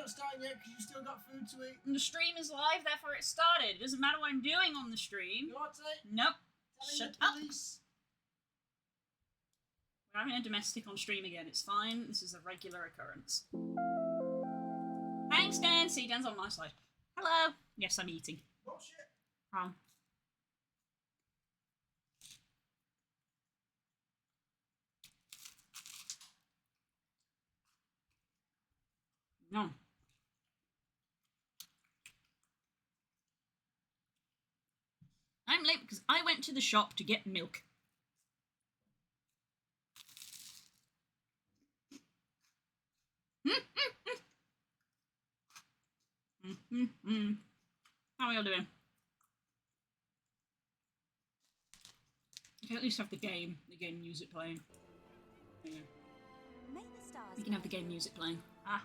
not starting yet because you still got food to eat. And the stream is live, therefore it started. It doesn't matter what I'm doing on the stream. You know what, Tate? Nope. Telling Shut the up. police. We're having a domestic on stream again. It's fine. This is a regular occurrence. Thanks, Dan. See, Dan's on my side. Hello. Yes, I'm eating. Bullshit. No. I'm late because I went to the shop to get milk. How are y'all doing? I can at least have the game music playing. There you go. You can have the game music playing. Ah.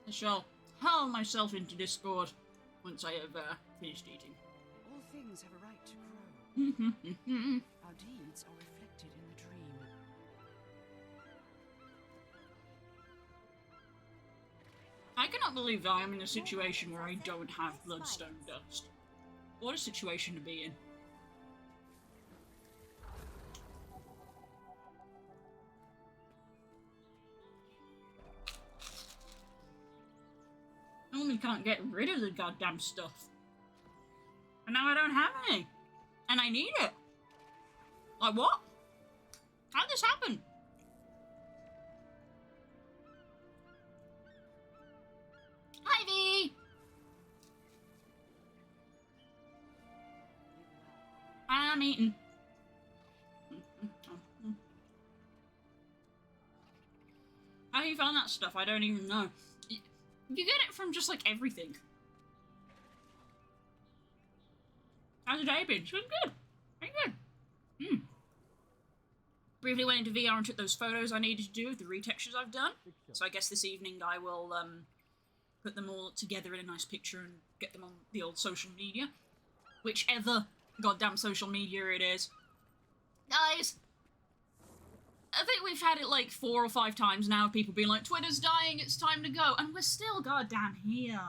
I shall haul myself into Discord once I have finished eating. All things have a right to grow. Our deeds are reflected in the dream. I cannot believe that I am in a situation where I don't have bloodstone dust. What a situation to be in. I only can't get rid of the goddamn stuff. And now I don't have any. And I need it. Like what? How'd this happen? Ivy! I'm eating. How you found that stuff? I don't even know. You get it from just like everything. How's the day been? It's been good. Very good. Briefly went into VR and took those photos I needed to do, the retextures I've done. So I guess this evening I will put them all together in a nice picture and get them on the old social media. Whichever goddamn social media it is. Guys! I think we've had it like 4 or 5 times now, people being like, Twitter's dying, it's time to go, and we're still goddamn here.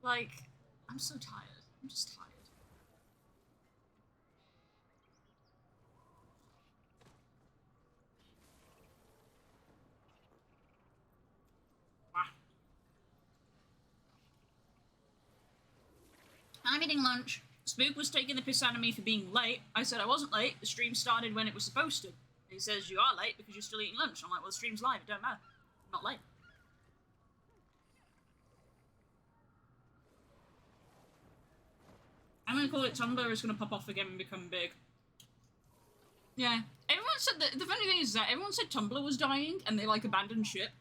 Like, I'm so tired. I'm just tired. I'm eating lunch. Spook was taking the piss out of me for being late. I said I wasn't late. The stream started when it was supposed to. He says, you are late because you're still eating lunch. I'm like, well, the stream's live. It don't matter. I'm not late. I'm going to call it Tumblr. It's going to pop off again and become big. Yeah. Everyone said that... The funny thing is that everyone said Tumblr was dying and they, like, abandoned ship.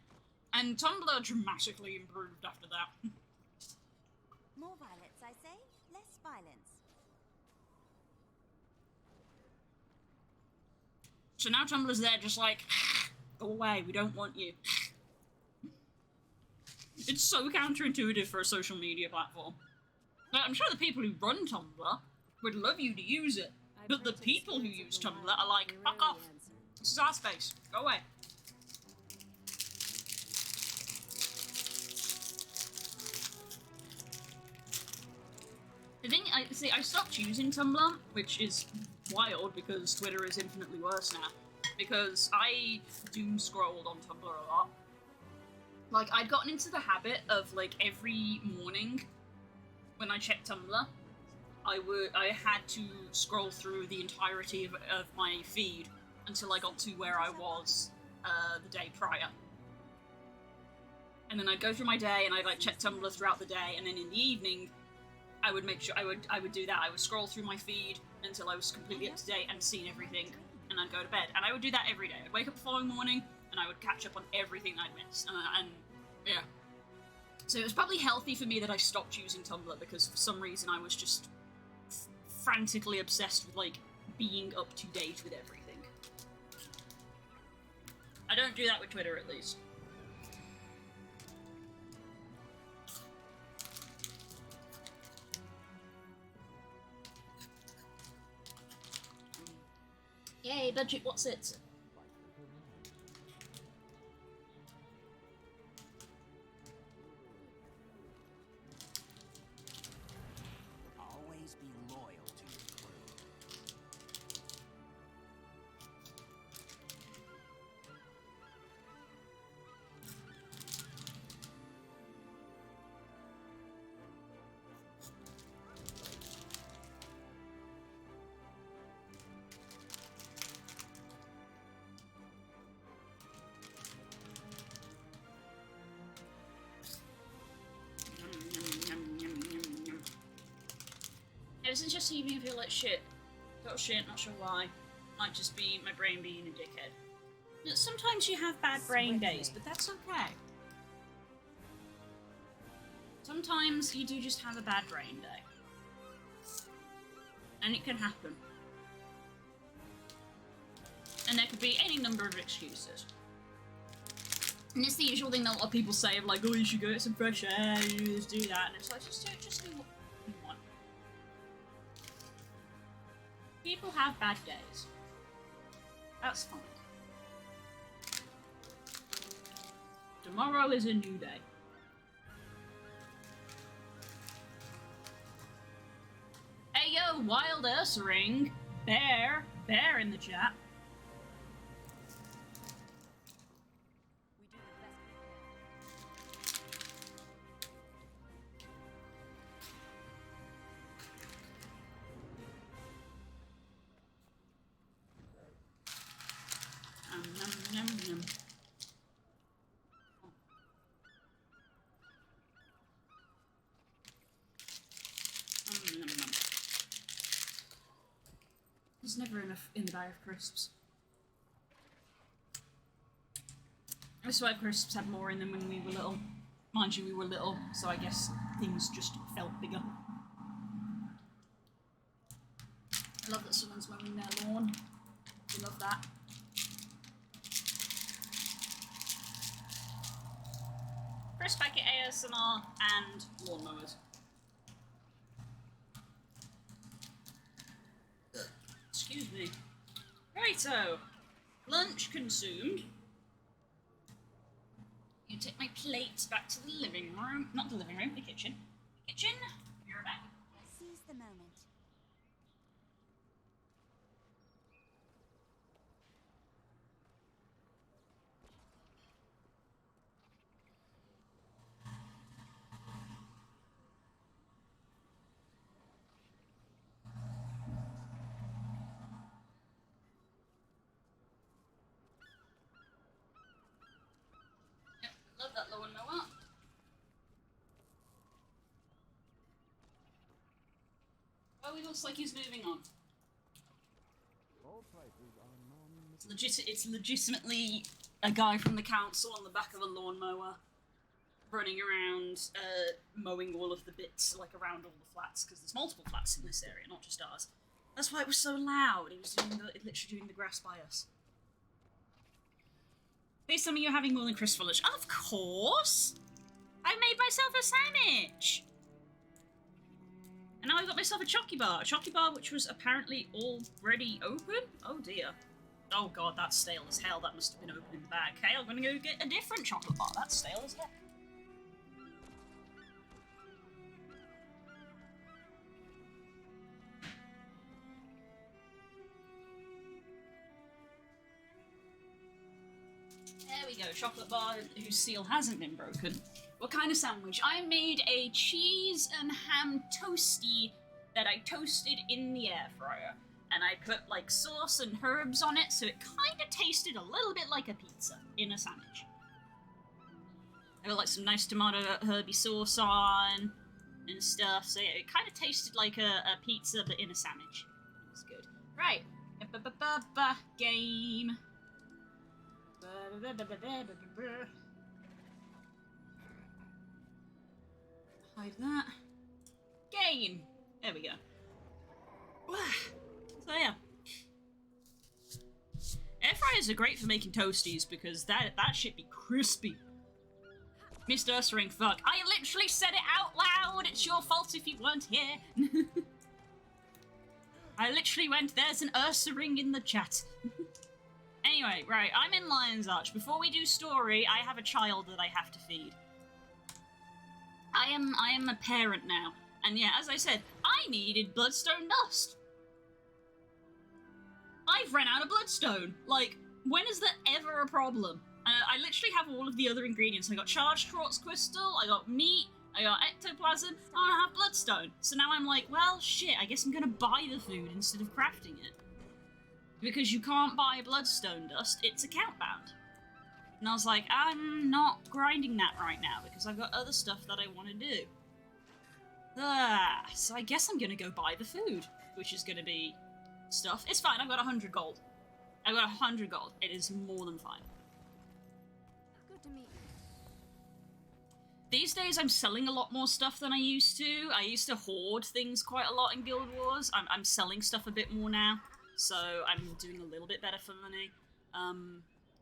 And Tumblr dramatically improved after that. More violence, I say. Less violence. So now Tumblr's there just like, go away, we don't want you. It's so counterintuitive for a social media platform. Like, I'm sure the people who run Tumblr would love you to use it, but the people who use Tumblr are like, fuck off. This is our space. Go away. The thing, I stopped using Tumblr, which is wild because Twitter is infinitely worse now. Because I doom scrolled on Tumblr a lot. Like, I'd gotten into the habit of, like, every morning when I checked Tumblr, I had to scroll through the entirety of my feed until I got to where I was the day prior. And then I'd go through my day and I'd, like, check Tumblr throughout the day, and then in the evening, I would make sure I would do that. I would scroll through my feed until I was completely up to date and seen everything, and I'd go to bed. And I would do that every day. I'd wake up the following morning and I would catch up on everything I'd missed. And yeah. So it was probably healthy for me that I stopped using Tumblr because for some reason I was just frantically obsessed with, like, being up to date with everything. I don't do that with Twitter, at least. Yay, budget, what's it? Ever since yesterday evening, I feel like shit. Total shit, not sure why. Might just be my brain being a dickhead. But sometimes you have bad brain days, but that's okay. Sometimes you do just have a bad brain day. And it can happen. And there could be any number of excuses. And it's the usual thing that a lot of people say of like, oh, you should go get some fresh air, you just do that. And it's like, just do what you want. People have bad days. That's fine. Tomorrow is a new day. Hey yo, Wild Ursaring, Bear in the chat. Nom, nom, nom. There's never enough in the bag of crisps. I swear crisps had more in them when we were little. Mind you, we were little, so I guess things just felt bigger. I love that someone's mowing their lawn. We love that. Crisp packet ASMR and lawnmowers. Excuse me. Righto. Lunch consumed. You take my plates back to the living room. Not the living room, the kitchen. Kitchen. You're back. Seize the moment. Yep, love that lawnmower. Oh, he looks like he's moving on. It's legitimately a guy from the council on the back of a lawnmower, running around, mowing all of the bits, like around all the flats, because there's multiple flats in this area, not just ours. That's why it was so loud. He was literally doing the grass by us. Please tell me you're having more than Chris for lunch. Of course! I made myself a sandwich! And now I got myself a chocky bar. A chocky bar which was apparently already open? Oh dear. Oh god, that's stale as hell. That must have been open in the bag. Okay, I'm gonna go get a different chocolate bar. That's stale as heck. There we go, chocolate bar whose seal hasn't been broken. What kind of sandwich? I made a cheese and ham toasty that I toasted in the air fryer. And I put like sauce and herbs on it, so it kind of tasted a little bit like a pizza in a sandwich. I got like some nice tomato herby sauce on and stuff, so yeah, it kind of tasted like a pizza but in a sandwich. It was good. Right, game. Hide that. Game. There we go. So yeah. Air fryers are great for making toasties because that shit be crispy. Mr. Ursering, fuck. I literally said it out loud! It's your fault if you weren't here. I literally went, there's an Ursering in the chat. Anyway, right, I'm in Lion's Arch. Before we do story, I have a child that I have to feed. I am a parent now. And yeah, as I said, I needed bloodstone dust. I've run out of bloodstone. Like, when is that ever a problem? I literally have all of the other ingredients. I got charged quartz crystal, I got meat, I got ectoplasm, I don't have bloodstone. So now I'm like, well, shit, I guess I'm gonna buy the food instead of crafting it. Because you can't buy bloodstone dust, it's account bound. And I was like, I'm not grinding that right now because I've got other stuff that I want to do. So I guess I'm gonna go buy the food, which is gonna be stuff. It's fine, I've got 100 gold. I've got 100 gold. It is more than fine. Good to meet you. These days I'm selling a lot more stuff than I used to. I used to hoard things quite a lot in Guild Wars. I'm selling stuff a bit more now, so I'm doing a little bit better for money.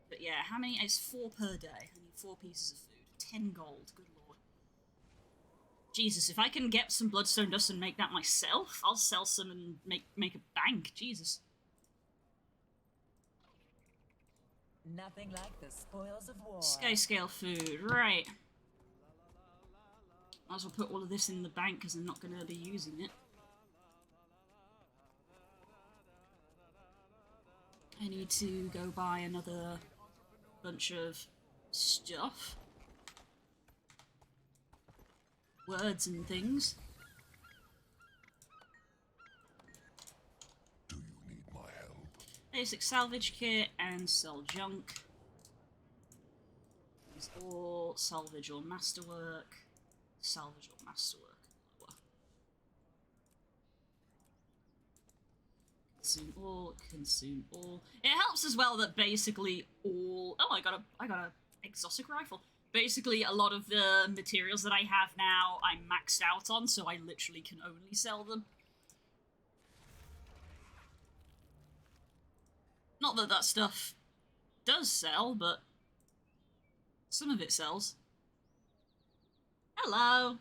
But yeah, how many? It's 4 per day. I need 4 pieces of food. 10 gold, good lord. Jesus, if I can get some bloodstone dust and make that myself, I'll sell some and make a bank. Jesus. Nothing like the spoils of war. Scale food, right. Might as well put all of this in the bank because I'm not going to be using it. I need to go buy another bunch of stuff. Words and things. Do you need my help? Basic salvage kit and sell junk. It's all salvage or masterwork. Salvage or masterwork. Consume all, consume all. It helps as well that basically all... Oh, I got a exotic rifle. Basically, a lot of the materials that I have now, I'm maxed out on, so I literally can only sell them. Not that that stuff does sell, but some of it sells. Hello!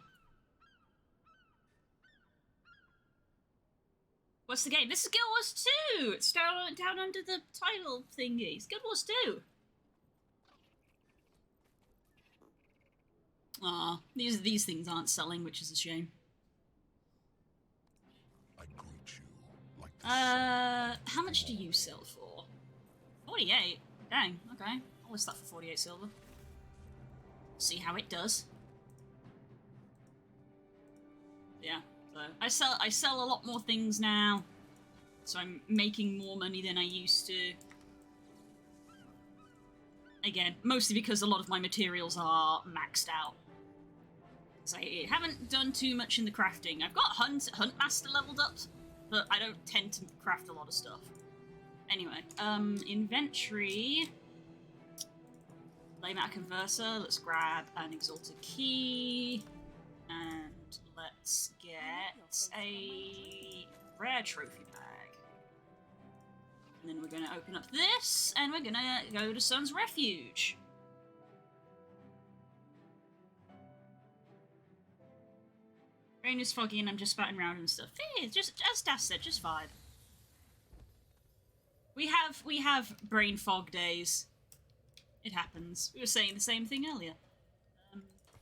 What's the game? This is Guild Wars 2! It's down under the title thingy. It's Guild Wars 2! Aw, these things aren't selling, which is a shame. I greet you like the How much do you sell for? 48? Dang, okay. I'll list that for 48 silver. See how it does. Yeah, so I sell a lot more things now. So I'm making more money than I used to. Again, mostly because a lot of my materials are maxed out. So I haven't done too much in the crafting. I've got Hunt Master leveled up, but I don't tend to craft a lot of stuff. Anyway, inventory. Flame out converter. Let's grab an exalted key. And let's get a rare trophy bag. And then we're going to open up this, and we're going to go to Sun's Refuge. Rain is foggy and I'm just spouting around and stuff. Hey, just as Dash said, just vibe. We have brain fog days. It happens. We were saying the same thing earlier.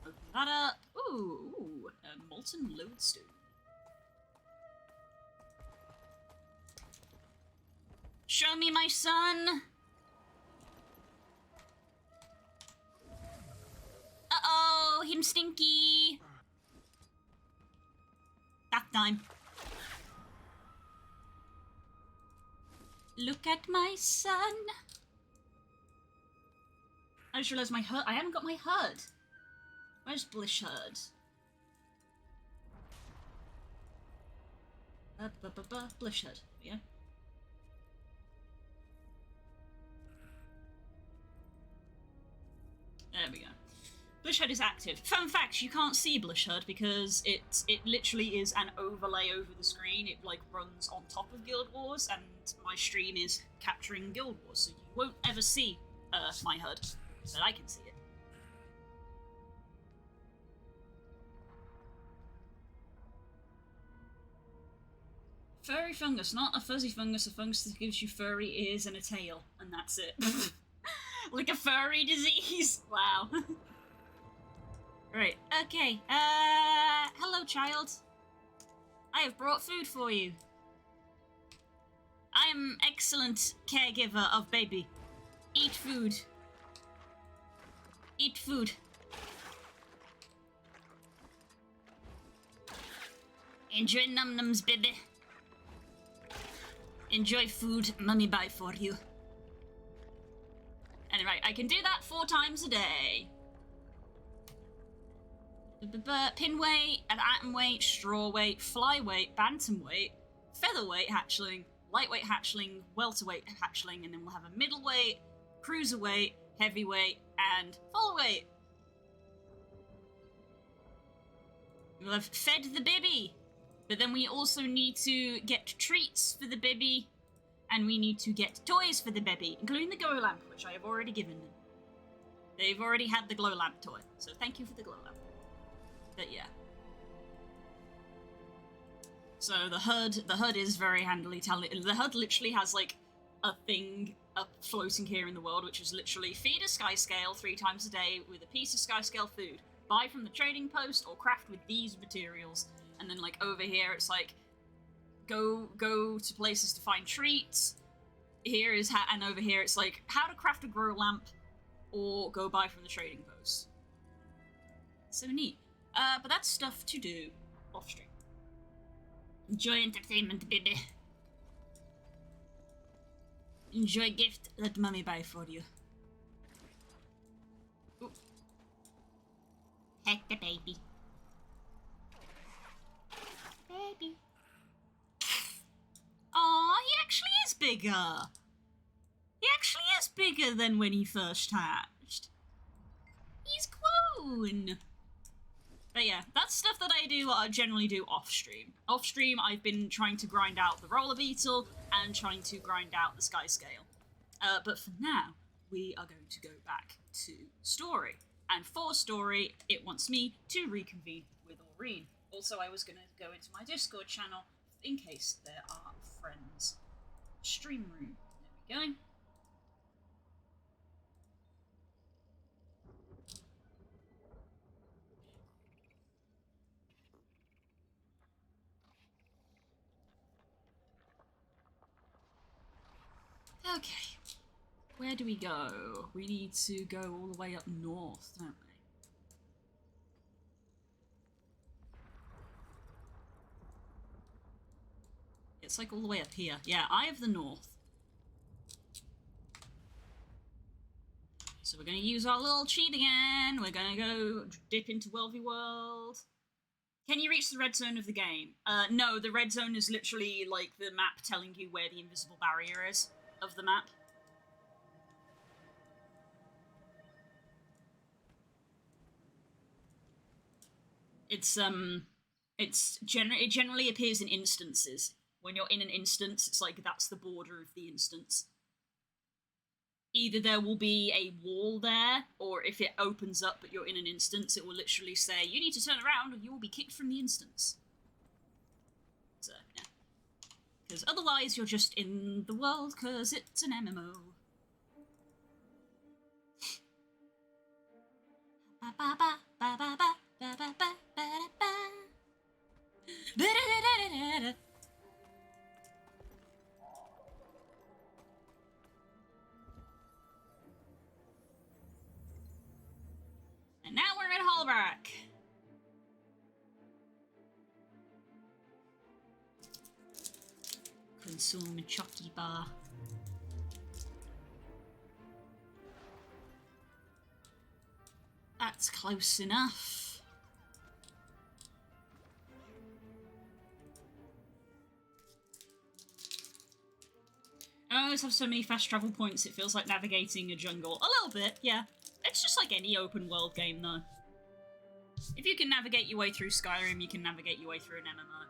Open that up. Ooh, a molten lodestone. Show me my son. Uh-oh, him stinky. That time. Look at my son. I just realised my herd. I haven't got my herd. Where's Blish herd? Blish herd. Yeah. There we go. Blishhead is active. Fun fact, you can't see Blishhead because it literally is an overlay over the screen. It like runs on top of Guild Wars, and my stream is capturing Guild Wars, so you won't ever see my HUD, but I can see it. Furry fungus, not a fuzzy fungus, a fungus that gives you furry ears and a tail, and that's it. Like a furry disease! Wow. Right, okay, hello child. I have brought food for you. I am excellent caregiver of baby. Eat food. Eat food. Enjoy num-nums, baby. Enjoy food mummy buy for you. Anyway, I can do that 4 times a day. Pin weight, an atom weight, straw weight, fly weight, bantam weight, featherweight hatchling, lightweight hatchling, welterweight hatchling, and then we'll have a middleweight, cruiserweight, heavyweight, and fullweight. We'll have fed the baby, but then we also need to get treats for the baby, and we need to get toys for the baby, including the glow lamp, which I have already given them. They've already had the glow lamp toy, so thank you for the glow lamp. But yeah. So the HUD is very handily talented. The HUD literally has like a thing up floating here in the world, which is literally feed a sky scale 3 times a day with a piece of sky scale food. Buy from the trading post or craft with these materials. And then like over here it's like go to places to find treats. Here is and over here it's like how to craft a grow lamp or go buy from the trading post. So neat. But that's stuff to do off stream. Enjoy entertainment, baby. Enjoy gift that mummy buy for you. Ooh. Heck the baby. Baby. Aw, he actually is bigger. He actually is bigger than when he first hatched. He's grown. But yeah, that's stuff that I generally do off-stream. Off-stream, I've been trying to grind out the roller beetle and trying to grind out the sky scale. But for now, we are going to go back to story. And for story, it wants me to reconvene with Aureen. Also, I was going to go into my Discord channel in case there are friends. Stream room. There we go. Okay, where do we go? We need to go all the way up north, don't we? It's like all the way up here. Yeah, Eye of the North. So we're going to use our little cheat again. We're going to go dip into Welvy World. Can you reach the red zone of the game? No, the red zone is literally like the map telling you where the invisible barrier is of the map. It generally appears in instances. When you're in an instance, it's like that's the border of the instance. Either there will be a wall there, or if it opens up but you're in an instance, it will literally say, you need to turn around or you will be kicked from the instance. So, yeah. Because otherwise you're just in the world, because it's an MMO. And now we're in Hallbrook. Consume a chocky bar. That's close enough. I always have so many fast travel points, it feels like navigating a jungle. A little bit, yeah. It's just like any open world game, though. If you can navigate your way through Skyrim, you can navigate your way through an MMO.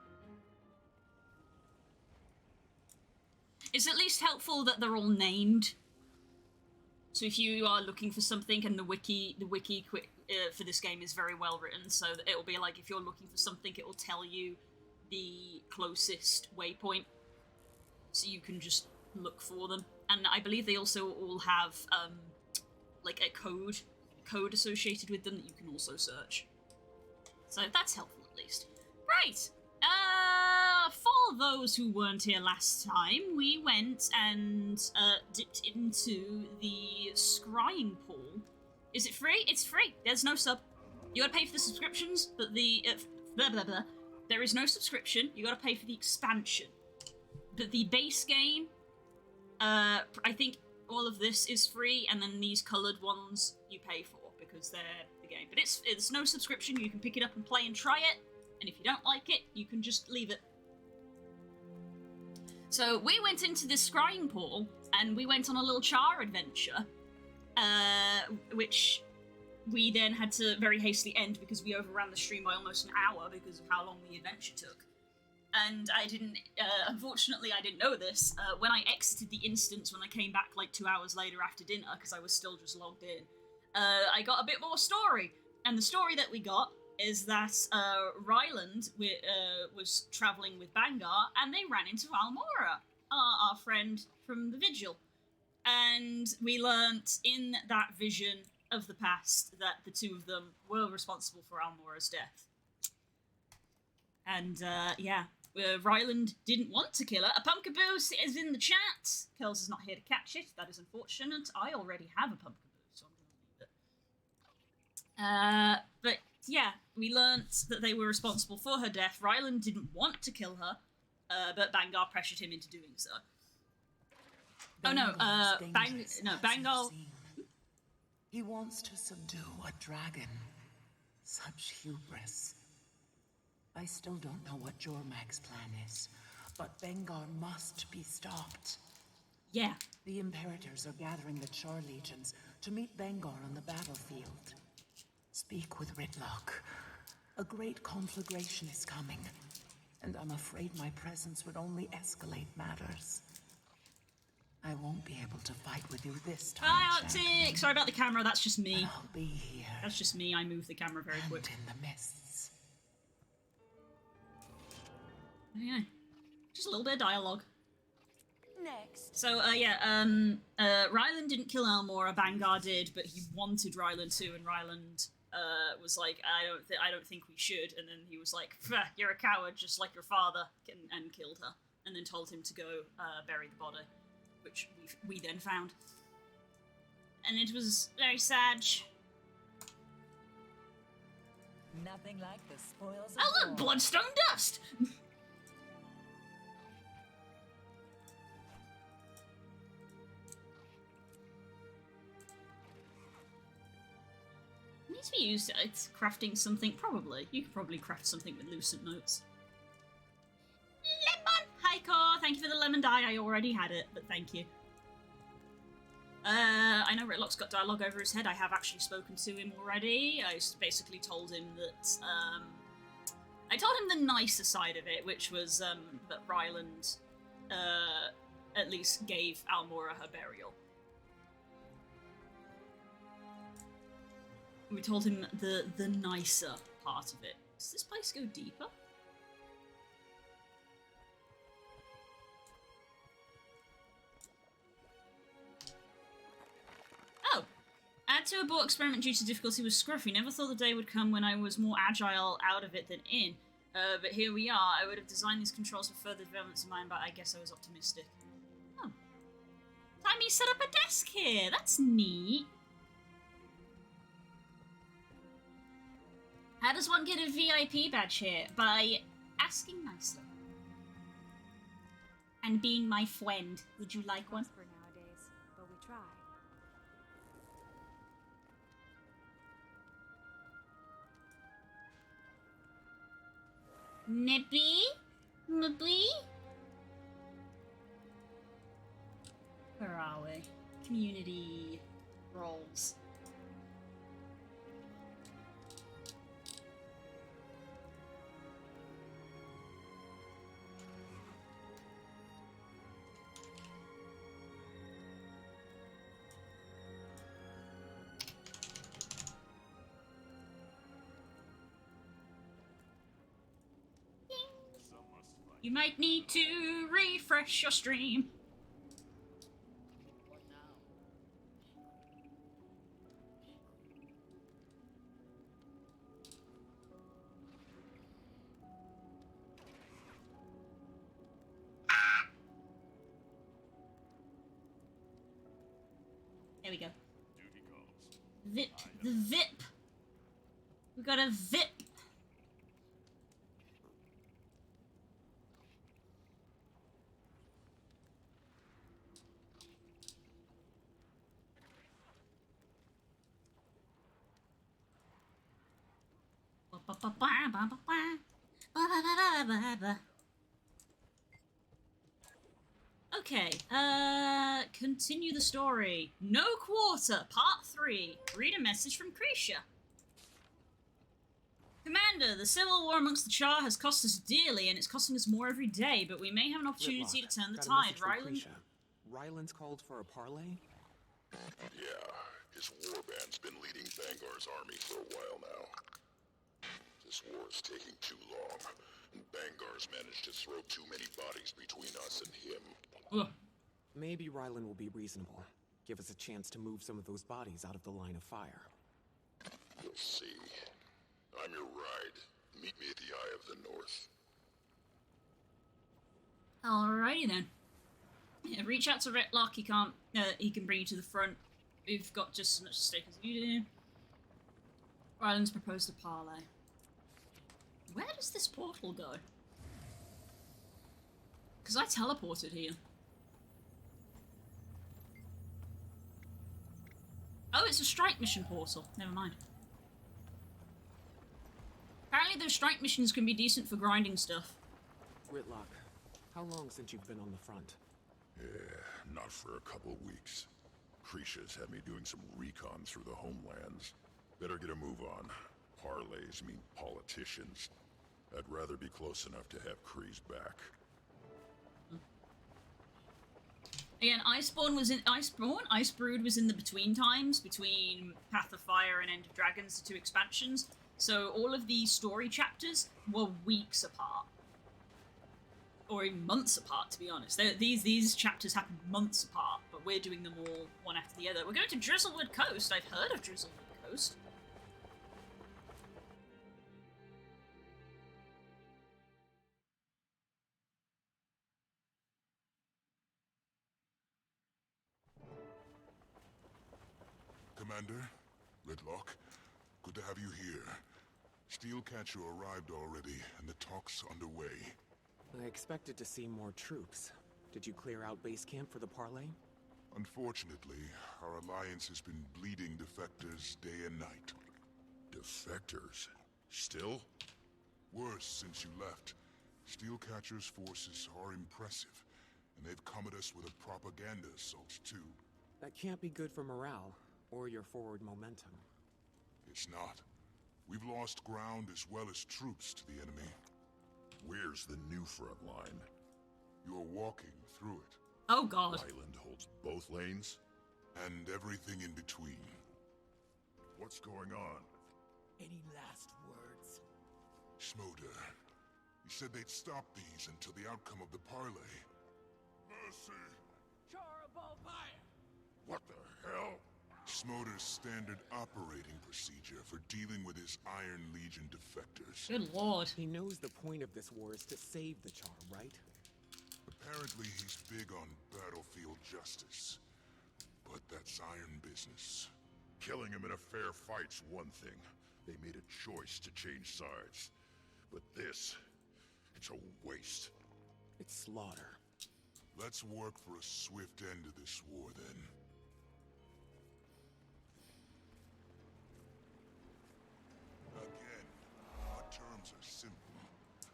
It's at least helpful that they're all named. So if you are looking for something, and the wiki for this game is very well written, so that it'll be like if you're looking for something, it will tell you the closest waypoint, so you can just look for them. And I believe they also all have like a code associated with them that you can also search. So that's helpful at least. Right. For those who weren't here last time, we went and dipped into the scrying pool. Is it free? It's free. There's no sub. You gotta pay for the subscriptions, but the blah blah blah. There is no subscription. You gotta pay for the expansion. But the base game, I think all of this is free, and then these coloured ones you pay for because they're the game. game. But it's no subscription. You can pick it up and play and try it. And if you don't like it, you can just leave it. So we went into this scrying pool, and we went on a little char adventure, which we then had to very hastily end because we overran the stream by almost an hour because of how long the adventure took. And I didn't, unfortunately I didn't know this, when I exited the instance when I came back like 2 hours later after dinner, because I was still just logged in, I got a bit more story. And the story that we got is that Ryland was travelling with Bangar, and they ran into Almora, our friend from the Vigil. And we learnt in that vision of the past that the two of them were responsible for Almora's death. And, yeah, Ryland didn't want to kill her. A Pumpkaboo is in the chat. Curls is not here to catch it. That is unfortunate. I already have a Pumpkaboo, so I'm going to leave it. But, yeah, we learnt that they were responsible for her death. Ryland didn't want to kill her, but Bangar pressured him into doing so. Bangar... He wants to subdue a dragon. Such hubris. I still don't know what Jormag's plan is, but Bengar must be stopped. Yeah. The Imperators are gathering the Char legions to meet Bengar on the battlefield. Speak with Ritlock. A great conflagration is coming, and I'm afraid my presence would only escalate matters. I won't be able to fight with you this time. Hi, Arctic! Sorry about the camera, that's just me. But I'll be here. That's just me, I move the camera very quick. In the mists. Yeah. Just a little bit of dialogue. Next. So, Ryland didn't kill Almora, Bangar did, but he wanted Ryland to, and Ryland was like, I don't think we should, and then he was like, you're a coward, just like your father, and killed her, and then told him to go bury the body, which we then found. And it was very sad. Nothing like the spoils of Oh look, war. bloodstone dust! Needs to be used at crafting something, probably. You could probably craft something with lucent notes. Lemon! Hi, Core! Thank you for the lemon dye. I already had it, but thank you. I know Ritlock's got dialogue over his head. I have actually spoken to him already. I basically told him that, I told him the nicer side of it, which was, that Ryland, at least gave Almora her burial. We told him the nicer part of it. Does this place go deeper? Oh! Add to a bought experiment due to difficulty with Scruffy. Never thought the day would come when I was more agile out of it than in. But here we are. I would have designed these controls for further developments in mind, but I guess I was optimistic. Oh. Timmy set up a desk here! That's neat. How does one get a VIP badge here? By asking nicely. And being my friend. Would you like one? For nowadays, but we try. Nippy? Nippy? Where are we? Community roles. You might need to refresh your stream. There we go. VIP. The VIP. We got a VIP. Okay, continue the story. No Quarter, Part 3. Read a message from Krisha. Commander, the civil war amongst the Char has cost us dearly, and it's costing us more every day, but we may have an opportunity to turn the tide. Ryland's called for a parley? Yeah, his warband's been leading Bangar's army for a while now. This war is taking too long, and Bangar's managed to throw too many bodies between us and him. Ugh. Maybe Ryland will be reasonable. Give us a chance to move some of those bodies out of the line of fire. You'll see. I'm your ride. Meet me at the Eye of the North. Alrighty then. Yeah, reach out to Retlock. He can bring you to the front. We've got just as much stake as you do. Ryland's proposed a parley. Where does this portal go? Because I teleported here. Oh, it's a strike mission portal. Never mind. Apparently those strike missions can be decent for grinding stuff. Ritlock, how long since you've been on the front? Yeah, not for a couple weeks. Krisha's had me doing some recon through the homelands. Better get a move on. Parleys mean politicians. I'd rather be close enough to have Kree's back. Again, Icebrood was in the between times, between Path of Fire and End of Dragons, the two expansions. So all of these story chapters were weeks apart. Or even months apart, to be honest. These chapters happened months apart, but we're doing them all one after the other. We're going to Drizzlewood Coast. I've heard of Drizzlewood Coast. Commander, Ritlock, good to have you here. Steelcatcher arrived already, and the talk's underway. I expected to see more troops. Did you clear out base camp for the parley? Unfortunately, our alliance has been bleeding defectors day and night. Defectors? Still? Worse since you left. Steelcatcher's forces are impressive, and they've come at us with a propaganda assault, too. That can't be good for morale, or your forward momentum. It's not. We've lost ground as well as troops to the enemy. Where's the new front line? You're walking through it. Oh god. Ryland holds both lanes, and everything in between. What's going on? Any last words? Schmoder. He said they'd stop these until the outcome of the parley. Mercy! What the hell? Schmoder's standard operating procedure for dealing with his Iron Legion defectors. Good lord. He knows the point of this war is to save the Char, right? Apparently he's big on battlefield justice. But that's iron business. Killing him in a fair fight's one thing. They made a choice to change sides. But this, it's a waste. It's slaughter. Let's work for a swift end to this war, then. Again, our terms are simple.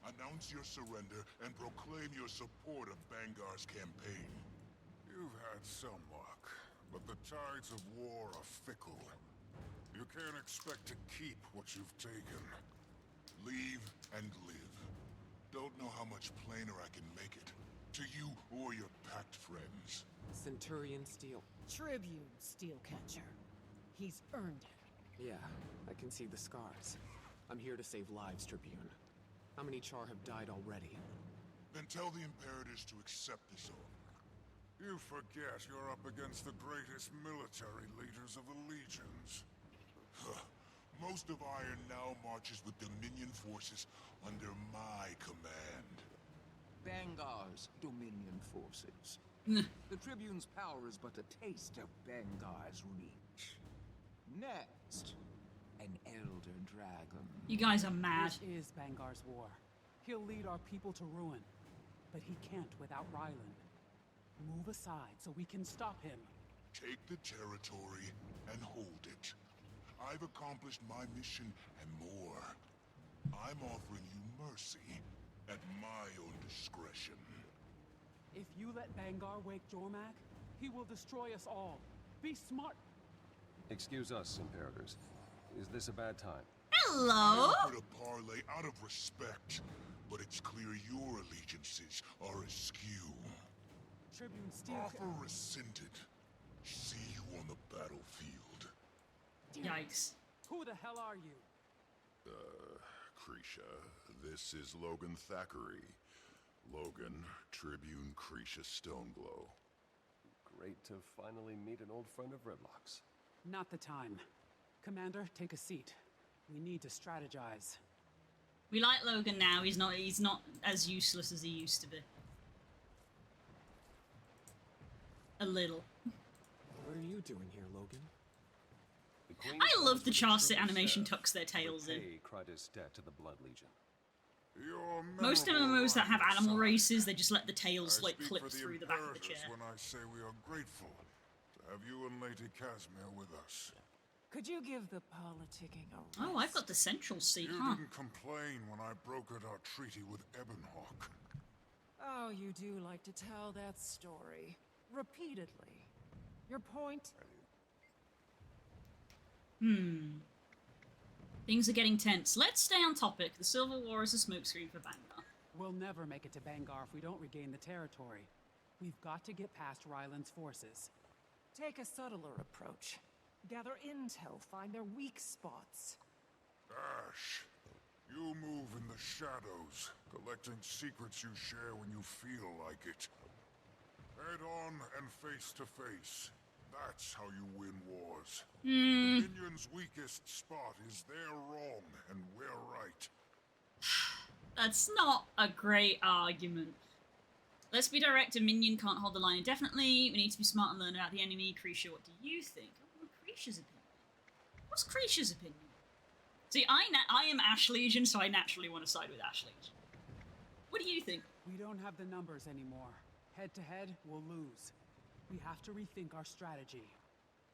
Announce your surrender and proclaim your support of Bangar's campaign. You've had some luck, but the tides of war are fickle. You can't expect to keep what you've taken. Leave and live. Don't know how much plainer I can make it. To you or your packed friends. Centurion Steel. Tribune, Steelcatcher. He's earned it. Yeah, I can see the scars. I'm here to save lives, Tribune. How many Char have died already? Then tell the Imperators to accept this offer. You forget you're up against the greatest military leaders of the Legions. Most of Iron now marches with Dominion forces under my command. Bangar's Dominion forces. The Tribune's power is but a taste of Bangar's reach. Next, an Elder Dragon. You guys are mad. This is Bangar's war. He'll lead our people to ruin. But he can't without Ryland. Move aside so we can stop him. Take the territory and hold it. I've accomplished my mission and more. I'm offering you mercy at my own discretion. If you let Bangar wake Jormak, he will destroy us all. Be smart. Excuse us, Imperators. Is this a bad time? Hello? I offered a parlay out of respect, but it's clear your allegiances are askew. Tribune Steel... Offer rescinded. See you on the battlefield. Yikes. Who the hell are you? Krisha, this is Logan Thackeray. Logan, Tribune Krisha Stoneglow. Great to finally meet an old friend of Redlock's. Not the time. Commander, take a seat. We need to strategize. We like Logan now. He's not as useless as he used to be. A little. What are you doing here, Logan? I love the Charset animation tucks their tails in. Cried his debt to the Blood Legion. Most MMOs that have animal races, they just let the tails like clip through the back of the chair. When I say we are grateful to have you and Lady Casimir with us. Could you give the politicking a rest? Oh, I've got the central seat, You huh? didn't complain when I brokered our treaty with Ebonhawk. Oh, you do like to tell that story. Repeatedly. Your point? Things are getting tense. Let's stay on topic. The Civil War is a smokescreen for Bangar. We'll never make it to Bangar if we don't regain the territory. We've got to get past Ryland's forces. Take a subtler approach. Gather intel, find their weak spots. Ash, you move in the shadows, collecting secrets you share when you feel like it. Head on and face to face. That's how you win wars. The Minion's weakest spot is they're wrong and we're right. That's not a great argument. Let's be direct, a minion can't hold the line indefinitely. We need to be smart and learn about the enemy. Krisha, what do you think? I want Krisha's opinion. What's Krisha's opinion? See, I am Ash Legion, so I naturally want to side with Ash Legion. What do you think? We don't have the numbers anymore. Head to head, we'll lose. We have to rethink our strategy.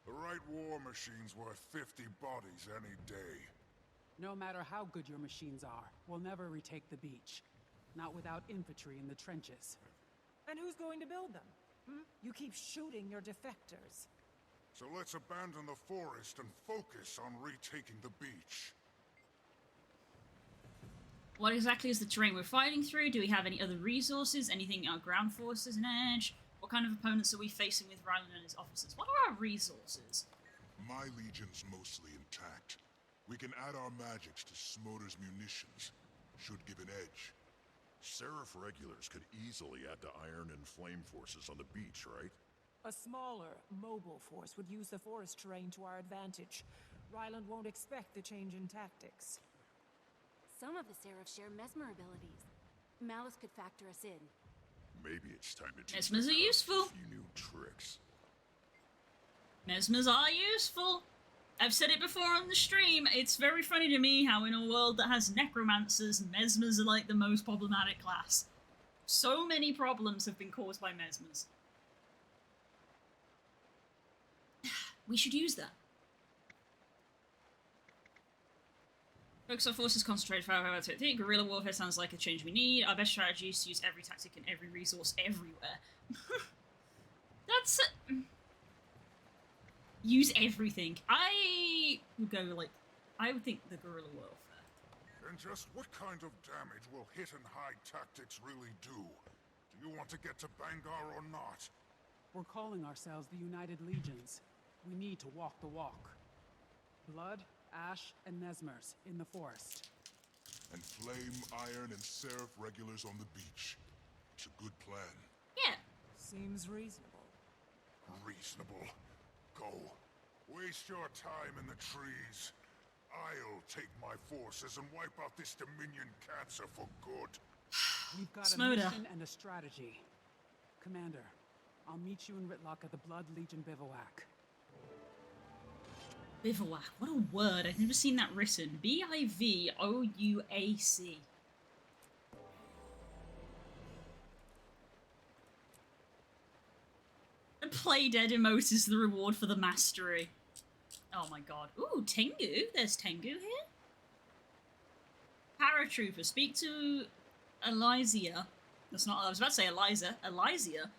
The right war machine's worth 50 bodies any day. No matter how good your machines are, we'll never retake the beach. Not without infantry in the trenches. And who's going to build them? You keep shooting your defectors. So let's abandon the forest and focus on retaking the beach. What exactly is the terrain we're fighting through? Do we have any other resources? Anything our ground forces and edge? What kind of opponents are we facing with Ryland and his officers? What are our resources? My legion's mostly intact. We can add our magics to Smoder's munitions. Should give an edge. Seraph regulars could easily add the iron and flame forces on the beach, right? A smaller, mobile force would use the forest terrain to our advantage. Ryland won't expect the change in tactics. Some of the Seraphs share mesmer abilities. Malice could factor us in. Maybe it's time to teach Mesmers are useful. a few new tricks. Mesmers are useful. I've said it before on the stream. It's very funny to me how in a world that has necromancers, mesmers are like the most problematic class. So many problems have been caused by mesmers. We should use that. Focus our forces, concentrate for our activity. Guerrilla warfare sounds like a change we need. Our best strategy is to use every tactic and every resource everywhere. That's it. Use everything. I would go like, I would think the guerrilla warfare. And just what kind of damage will hit and hide tactics really do? Do you want to get to Bangar or not? We're calling ourselves the United Legions. We need to walk the walk. Blood, ash, and mesmers in the forest. And flame, iron, and seraph regulars on the beach. It's a good plan. Yeah. Seems reasonable. Reasonable. Go. Waste your time in the trees. I'll take my forces and wipe out this Dominion cancer for good. We've got Smoda. a mission and a strategy. Commander, I'll meet you in Ritlock at the Blood Legion bivouac. Bivouac. What a word. I've never seen that written. B-I-V-O-U-A-C. The play dead emote is the reward for the mastery. Oh my god. Ooh, Tengu. There's Tengu here. Paratrooper, speak to Elysia. That's not, I was about to say Eliza. Elysia.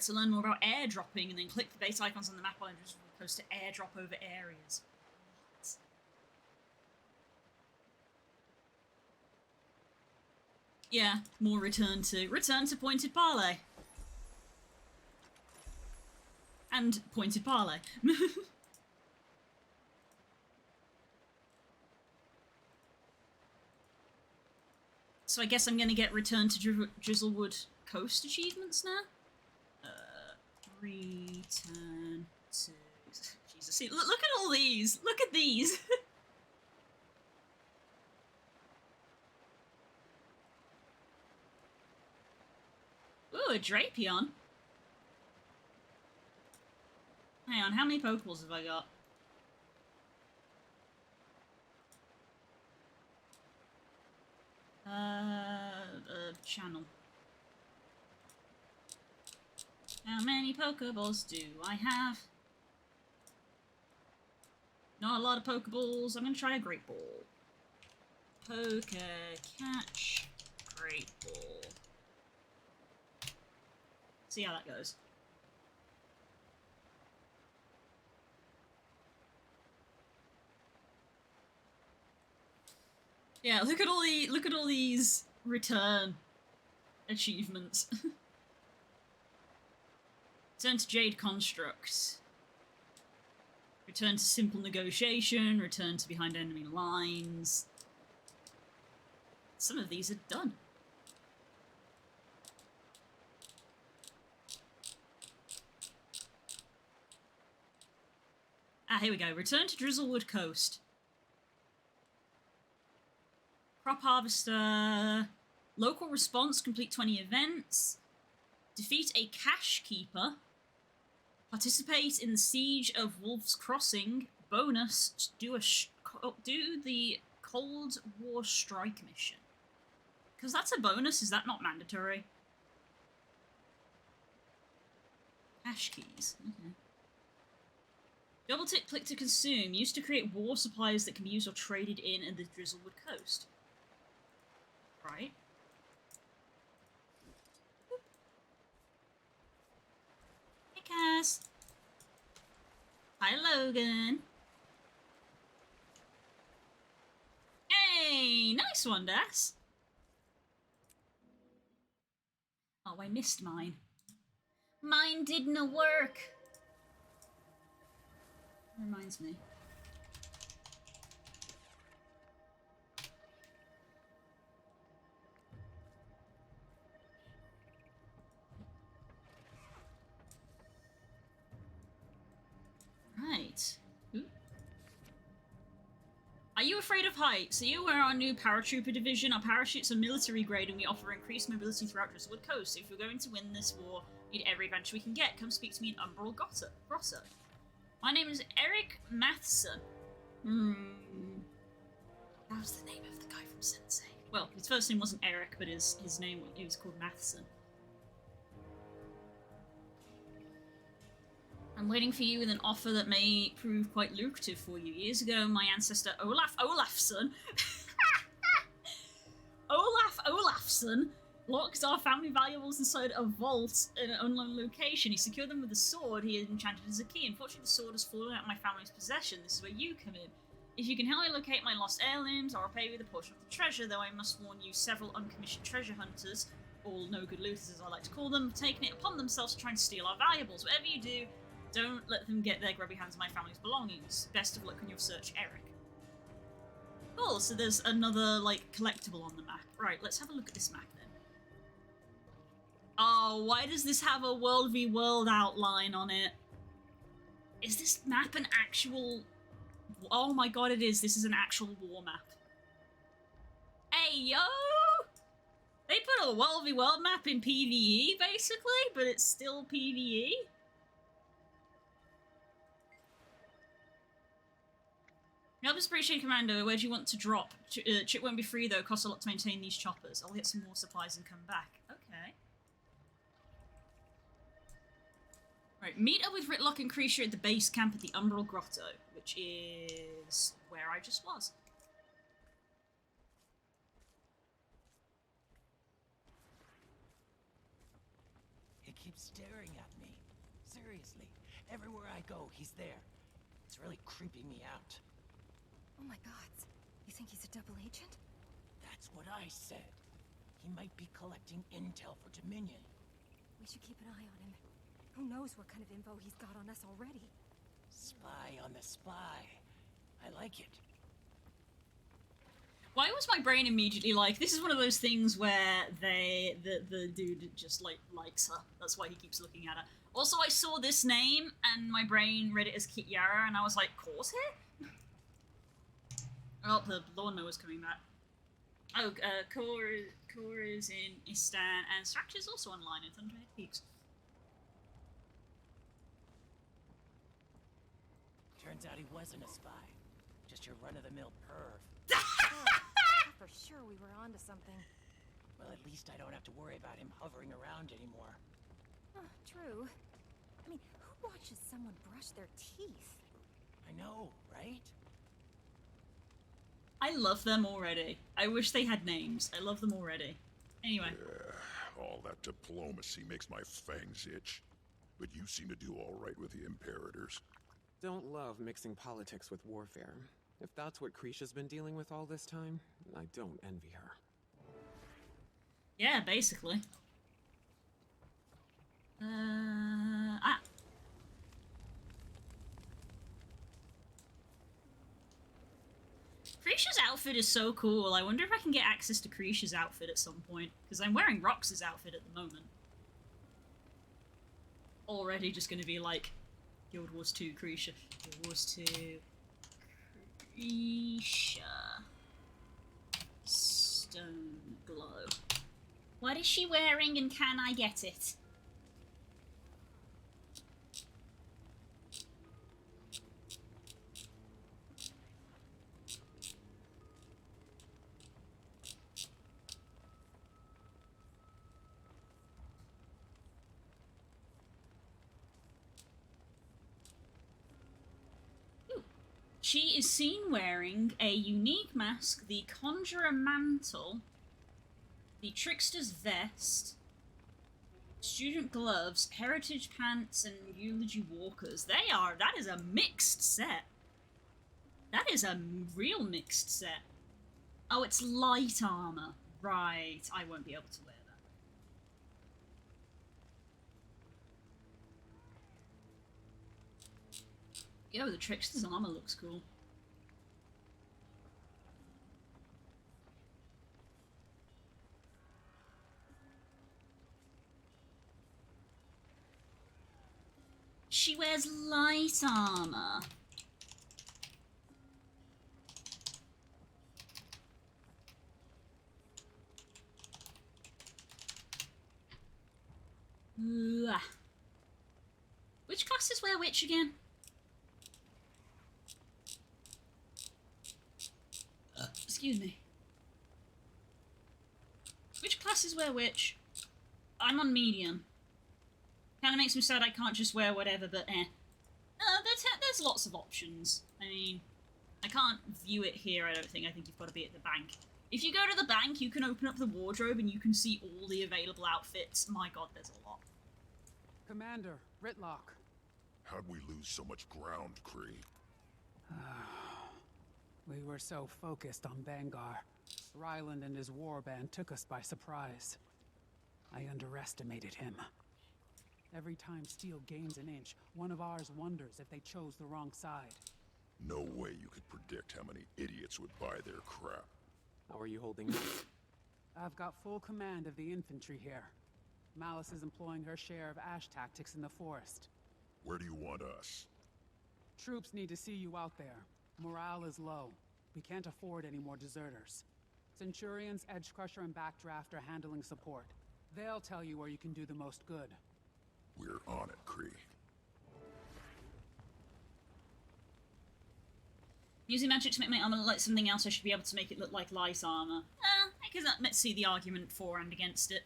To learn more about airdropping, and then click the base icons on the map while I'm just supposed to airdrop over areas. What? Yeah, more return to pointed parley. And pointed parley. So I guess I'm gonna get return to Drizzlewood Coast achievements now. Return to... Jesus, see, look at all these! Look at these! Ooh, a Drapion. Hang on, how many Pokeballs have I got? Channel. How many Pokeballs do I have? Not a lot of Pokeballs. I'm gonna try a Great Ball. Catch, Great Ball. See how that goes. Yeah, look at all these return achievements. Return to Jade Constructs. Return to Simple Negotiation. Return to Behind Enemy Lines. Some of these are done. Ah, here we go. Return to Drizzlewood Coast. Crop Harvester. Local Response. Complete 20 events. Defeat a Cache Keeper. Participate in the Siege of Wolf's Crossing. Bonus, do the Cold War Strike mission. Because that's a bonus, is that not mandatory? Cache keys, okay. Double click to consume. Used to create war supplies that can be used or traded in the Drizzlewood Coast. Right. Hey, Cass. Hi, Logan. Hey, nice one, Das. Oh, I missed mine. Mine didn't work. Reminds me. Right. Ooh. Are you afraid of heights? So you are our new paratrooper division. Our parachutes are military grade and we offer increased mobility throughout Drizzlewood Coast. So if you're going to win this war, need every adventure we can get. Come speak to me in Umbral Grotto. My name is Eric Matheson. That was the name of the guy from Sensei. Well, his first name wasn't Eric, but his name was called Matheson. I'm waiting for you with an offer that may prove quite lucrative for you. Years ago, my ancestor Olafson Olafson locked our family valuables inside a vault in an unknown location. He secured them with a sword he had enchanted as a key. Unfortunately, the sword has fallen out of my family's possession. This is where you come in. If you can help me locate my lost heirlooms, I'll repay you with a portion of the treasure, though I must warn you, several uncommissioned treasure hunters, all no-good looters as I like to call them, have taken it upon themselves to try and steal our valuables. Whatever you do, don't let them get their grubby hands on my family's belongings. Best of luck on your search, Eric. Cool, so there's another, like, collectible on the map. Right, let's have a look at this map then. Oh, why does this have a World v World outline on it? Is this map an actual... Oh my god, it is. This is an actual war map. Hey, yo! They put a World v World map in PvE, basically, but it's still PvE? Help us appreciate Commando. Where do you want to drop? Chip won't be free, though. Costs a lot to maintain these choppers. I'll get some more supplies and come back. Okay. Right, meet up with Ritlock and Creature at the base camp at the Umbral Grotto, which is where I just was. staring at me. Seriously, everywhere I go, he's there. It's really creeping me out. Oh my god. You think he's a double agent? That's what I said. He might be collecting intel for Dominion. We should keep an eye on him. Who knows what kind of info he's got on us already? Spy on the spy. I like it. Why was my brain immediately like, this is one of those things where the dude just likes her. That's why he keeps looking at her. Also, I saw this name and my brain read it as Kit Yara and I was like, Corsair? Oh, the lawnmower's coming back. Oh, Core is in Istan and Strax is also online in Thunderhead Peaks. Turns out he wasn't a spy. Just your run-of-the-mill perv. For sure we were onto something. Well, at least I don't have to worry about him hovering around anymore. Oh, true. I mean, who watches someone brush their teeth? I know, right? I love them already. I wish they had names. I love them already. Anyway. All that diplomacy makes my fangs itch. But you seem to do all right with the Imperators. Don't love mixing politics with warfare. If that's what Krisha's been dealing with all this time, I don't envy her. Yeah, basically. Krisha's outfit is so cool. I wonder if I can get access to Krisha's outfit at some point. Because I'm wearing Rox's outfit at the moment. Already just going to be like, Guild Wars 2, Krisha. Guild Wars 2, Krisha. Stone Glow. What is she wearing and can I get it? She is seen wearing a unique mask, the Conjurer Mantle, the Trickster's Vest, Student Gloves, Heritage Pants, and Eulogy Walkers. That is a mixed set. That is a real mixed set. Oh, it's light armor. Right, I won't be able to wear that. Yo, the Trickster's armor looks cool. She wears light armor. Ugh. Which classes wear which again? Excuse me. Which classes wear which? I'm on medium. Kinda makes me sad I can't just wear whatever, but there's lots of options. I mean, I can't view it here, I don't think. I think you've got to be at the bank. If you go to the bank, you can open up the wardrobe and you can see all the available outfits. My god, there's a lot. Commander, Ritlock. How'd we lose so much ground, Kree? We were so focused on Bangar. Ryland and his warband took us by surprise. I underestimated him. Every time Steel gains an inch, one of ours wonders if they chose the wrong side. No way you could predict how many idiots would buy their crap. How are you holding up? I've got full command of the infantry here. Malice is employing her share of Ash tactics in the forest. Where do you want us? Troops need to see you out there. Morale is low. We can't afford any more deserters. Centurions, Edgecrusher, and Backdraft are handling support. They'll tell you where you can do the most good. We're on it, Kree. Using magic to make my armor look like something else, I should be able to make it look like light armor. I can see the argument for and against it.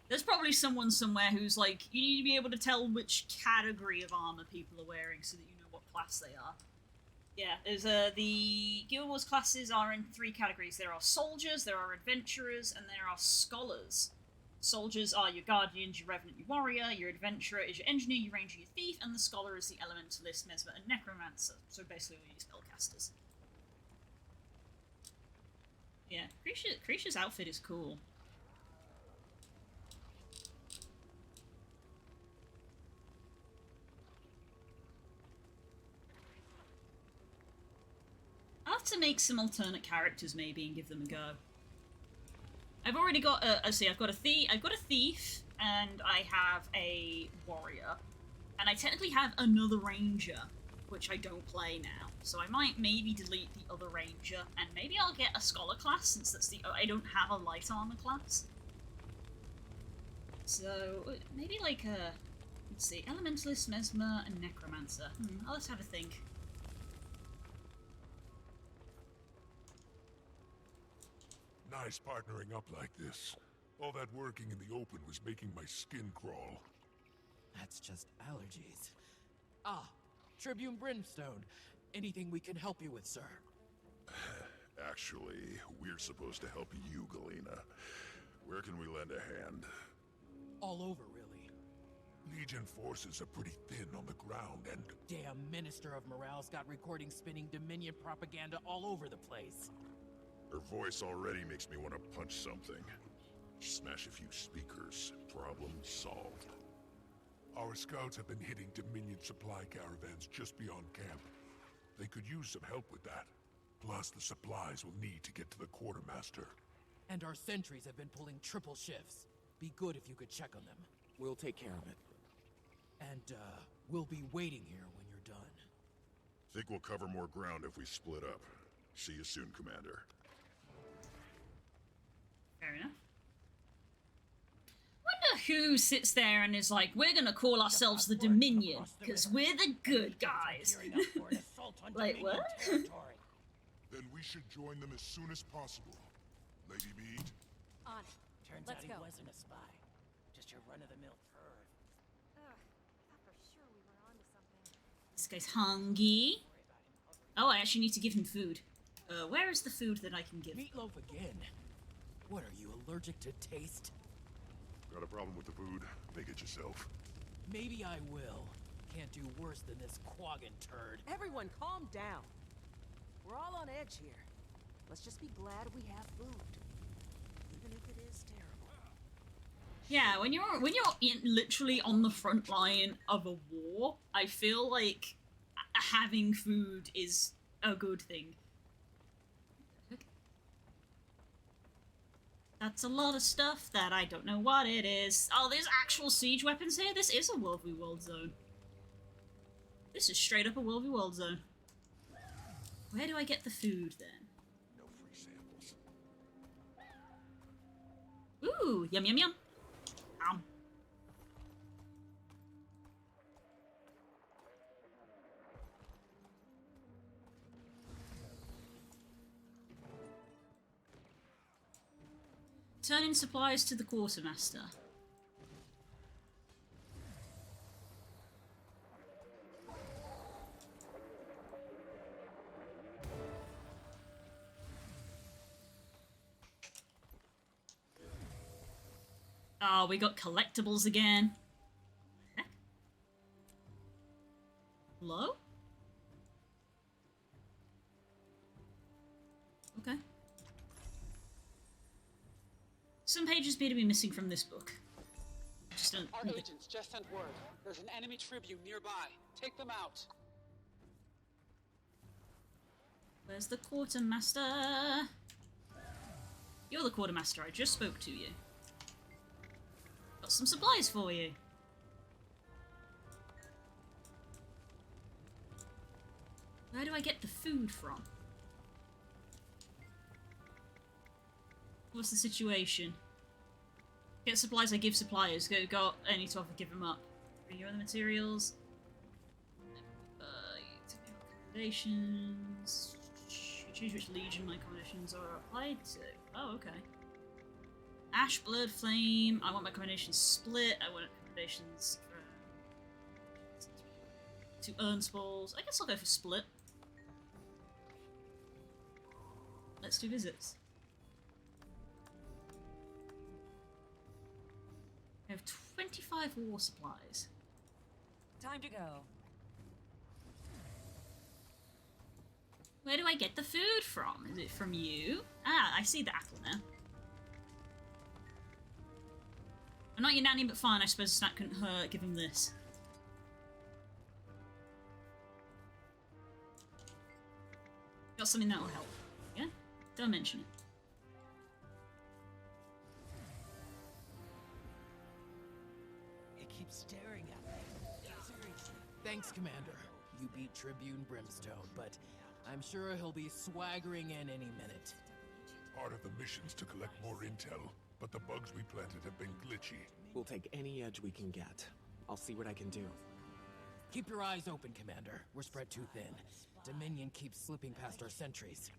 There's probably someone somewhere who's like, you need to be able to tell which category of armor people are wearing so that you know what class they are. Yeah, there's the Guild Wars classes are in 3 categories. There are soldiers, there are adventurers, and there are scholars. Soldiers are your guardians, your revenant, your warrior, your adventurer is your engineer, your ranger, your thief, and the scholar is the elementalist, mesmer, and necromancer. So basically all your spellcasters. Yeah, Krisha's outfit is cool. I'll have to make some alternate characters maybe and give them a go. I've already got I've got a thief, and I have a warrior, and I technically have another ranger, which I don't play now. So I might maybe delete the other ranger, and maybe I'll get a scholar class since that's I don't have a light armor class. So maybe like a, let's see, elementalist, mesmer, and necromancer. Let's have a think. Nice partnering up like this. All that working in the open was making my skin crawl. That's just allergies. Ah, Tribune Brimstone. Anything we can help you with, sir? Actually, we're supposed to help you, Galena. Where can we lend a hand? All over, really. Legion forces are pretty thin on the ground, and... Damn Minister of Morale's got recordings spinning Dominion propaganda all over the place. Her voice already makes me want to punch something. Smash a few speakers. Problem solved. Our scouts have been hitting Dominion supply caravans just beyond camp. They could use some help with that. Plus, the supplies we'll need to get to the quartermaster. And our sentries have been pulling triple shifts. Be good if you could check on them. We'll take care of it. And, we'll be waiting here when you're done. Think we'll cover more ground if we split up. See you soon, Commander. Fair enough. Wonder who sits there and is like, we're gonna call ourselves the Dominion, because we're the good guys. Like, what? Then we should join them as soon as possible. Lady Mead? On it. Turns Let's out go. he wasn't a spy. Just your run-of-the-mill perv. Thought for sure we were onto something. This guy's hungry. Oh, I actually need to give him food. Where is the food that I can give? Meatloaf again? What, are you allergic to taste? Got a problem with the food? Make it yourself. Maybe I will. Can't do worse than this quaggin turd. Everyone calm down. We're all on edge here. Let's just be glad we have food. Even if it is terrible. Yeah, when you're literally on the front line of a war, I feel like having food is a good thing. That's a lot of stuff that I don't know what it is. Oh, there's actual siege weapons here? This is a World v. World zone. This is straight up a World v. World zone. Where do I get the food, then? No free samples. Ooh, yum yum yum. Turn in supplies to the quartermaster. Oh, we got collectibles again. Heck? Hello? Okay. Some pages appear to be missing from this book. Just don't... Our agents just sent word. There's an enemy tribune nearby. Take them out. Where's the quartermaster? You're the quartermaster. I just spoke to you. Got some supplies for you. Where do I get the food from? What's the situation? Get supplies, I give suppliers. Got any to offer, give them up. Bring your other materials. Accommodations. Choose which legion my accommodations are applied to. Oh, okay. Ash, Blood, Flame. I want my accommodations split. I want accommodations for... to earn spalls. I guess I'll go for split. Let's do visits. 25 war supplies. Time to go. Where do I get the food from? Is it from you? Ah, I see the apple now. I'm not your nanny, but fine. I suppose a snack couldn't hurt. Give him this. Got something that will help. Yeah? Don't mention it. It keeps staring at me. Seriously. Thanks, Commander. You beat Tribune Brimstone, but I'm sure he'll be swaggering in any minute. Part of the mission's to collect more intel, but the bugs we planted have been glitchy. We'll take any edge we can get. I'll see what I can do. Keep your eyes open, Commander. We're spread too thin. Dominion keeps slipping past our sentries.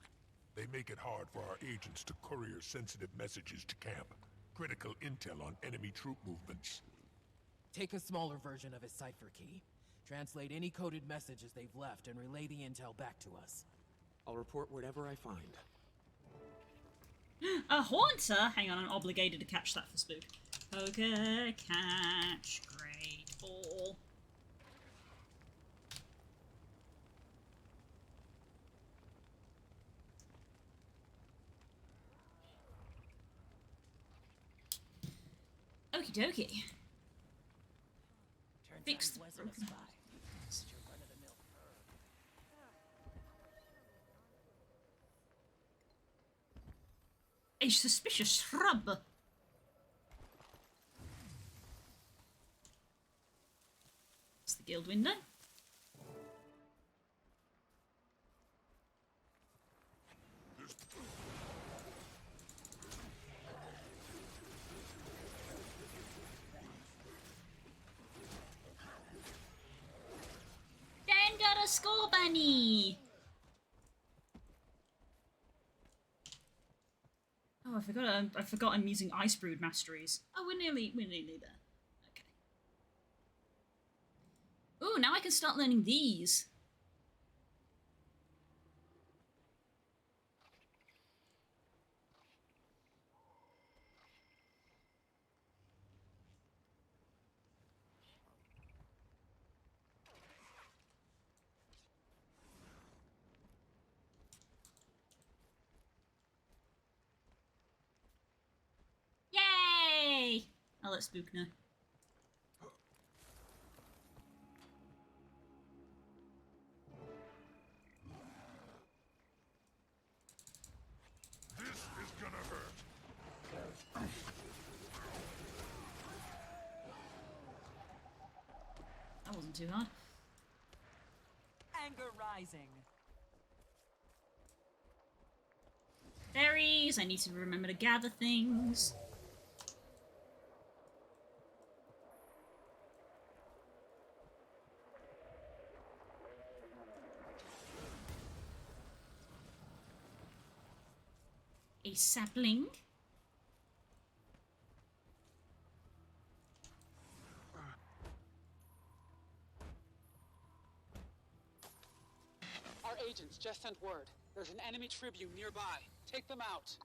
They make it hard for our agents to courier sensitive messages to camp. Critical intel on enemy troop movements. Take a smaller version of his cipher key. Translate any coded messages they've left and relay the intel back to us. I'll report whatever I find. A haunter? Hang on, I'm obligated to catch that for Spook. Poker, catch, great ball. Okie dokie. Fix the broken. A suspicious shrub. It's the guild window. Dan got a skull bunny. Oh, I forgot I'm using Icebrood masteries. Oh, we're nearly there. Okay. Ooh, now I can start learning these. Yay! I'll let Spook know. This is gonna hurt. That wasn't too hard. Anger rising. Berries, I need to remember to gather things. A sapling. Our agents just sent word. There's an enemy tribune nearby. Take them out.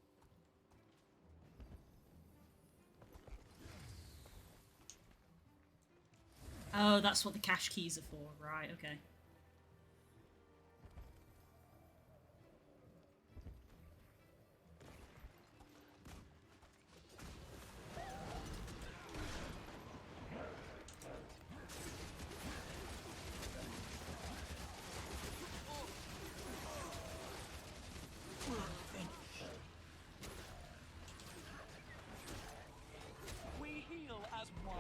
Oh, that's what the cache keys are for. Right, okay. We heal as one.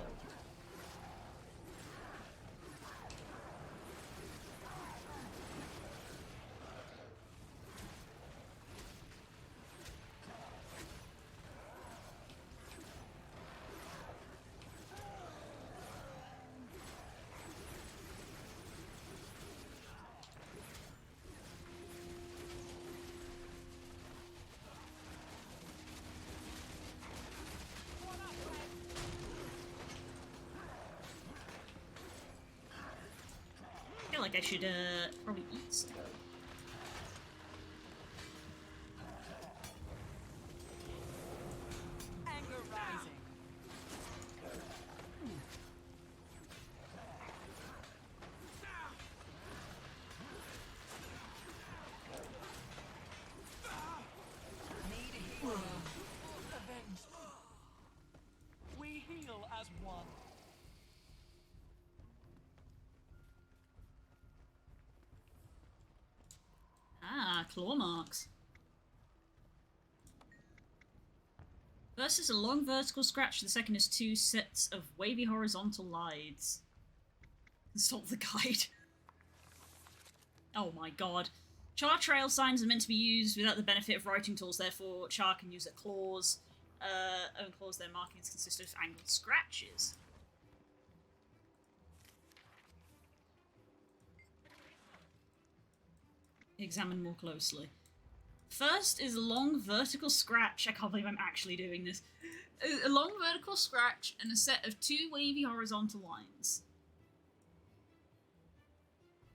I feel like I should probably eat stuff. Anger rising. claw marks. First is a long vertical scratch, the second is 2 sets of wavy horizontal lines. Consult the guide. Oh my god. Char trail signs are meant to be used without the benefit of writing tools, therefore Char can use their claws. Own claws, their markings consist of angled scratches. Examine more closely. First is a long vertical scratch. I can't believe I'm actually doing this. A long vertical scratch and a set of 2 wavy horizontal lines.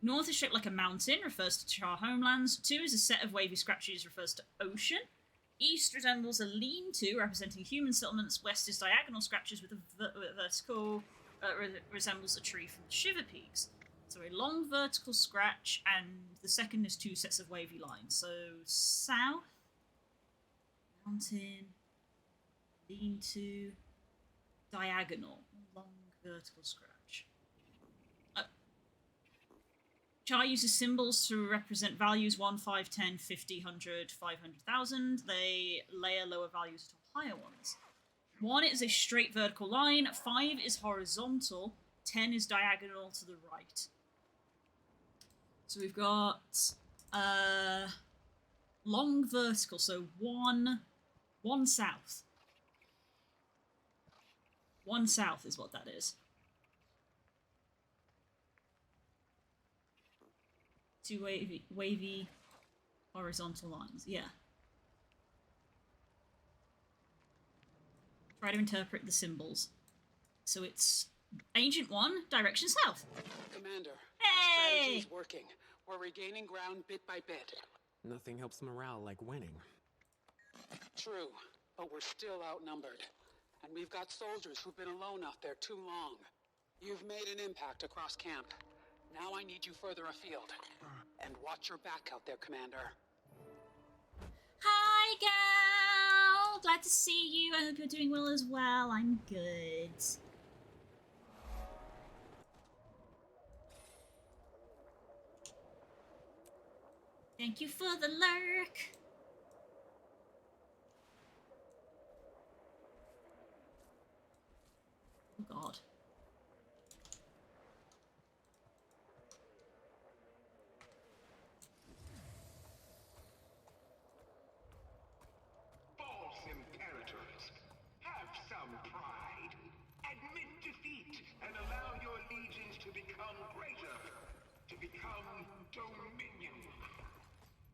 North is shaped like a mountain, refers to Char homelands. 2 is a set of wavy scratches, refers to ocean. East resembles a lean-to, representing human settlements. West is diagonal scratches with a vertical, resembles a tree from the Shiver Peaks. So a long vertical scratch, and the second is 2 sets of wavy lines. So south, mountain, lean-to, diagonal, long vertical scratch. Char uses symbols to represent values 1, 5, 10, 50, 100, 500,000. They layer lower values to higher ones. 1 is a straight vertical line, 5 is horizontal, 10 is diagonal to the right. So we've got long vertical, so 1 south. 1 south is what that is. 2 wavy horizontal lines, yeah. Try to interpret the symbols. So it's Ancient 1, direction south. Commander, hey! our strategy is working. We're regaining ground bit by bit. Nothing helps morale like winning. True, but we're still outnumbered. And we've got soldiers who've been alone out there too long. You've made an impact across camp. Now I need you further afield. And watch your back out there, Commander. Hi, gal! Glad to see you. I hope you're doing well as well. I'm good. Thank you for the lurk. Oh, God.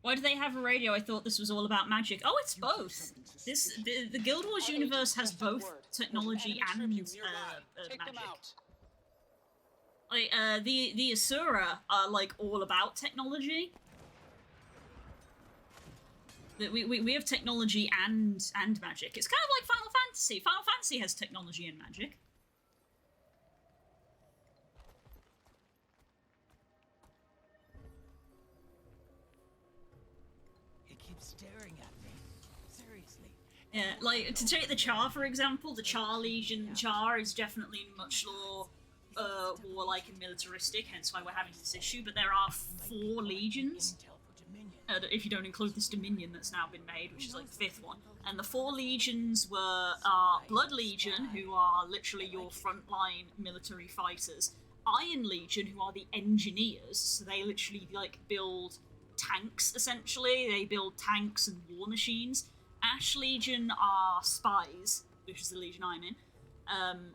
Why do they have a radio? I thought this was all about magic. Oh, it's both. The Guild Wars universe has both technology and magic. Like the Asura are like all about technology. We have technology and magic. It's kind of like Final Fantasy. Final Fantasy has technology and magic. Staring at me. Seriously. Yeah, like to take the Char for example, the Char Legion Char is definitely much more warlike and militaristic, hence why we're having this issue. But there are 4 legions, if you don't include this Dominion that's now been made, which is like the 5th one. And the 4 legions are Blood Legion, who are literally your frontline military fighters. Iron Legion, who are the engineers, so they literally like build tanks, essentially. They build tanks and war machines. Ash Legion are spies, which is the legion I'm in.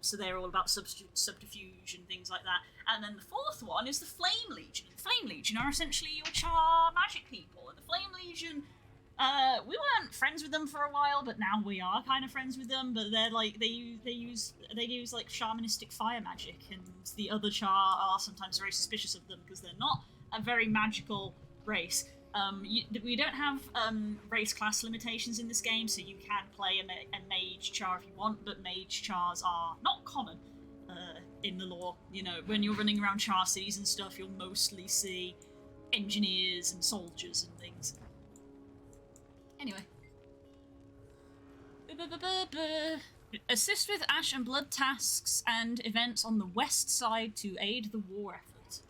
So they're all about subterfuge and things like that. And then the 4th one is the Flame Legion. The Flame Legion are essentially your Char magic people. And the Flame Legion, we weren't friends with them for a while, but now we are kind of friends with them. But they're like they use like shamanistic fire magic, and the other Char are sometimes very suspicious of them because they're not a very magical race. We don't have race class limitations in this game, so you can play a mage Char if you want, but mage Chars are not common in the lore. You know, when you're running around Char cities and stuff, you'll mostly see engineers and soldiers and things. Anyway. Assist with Ash and Blood tasks and events on the west side to aid the war effort.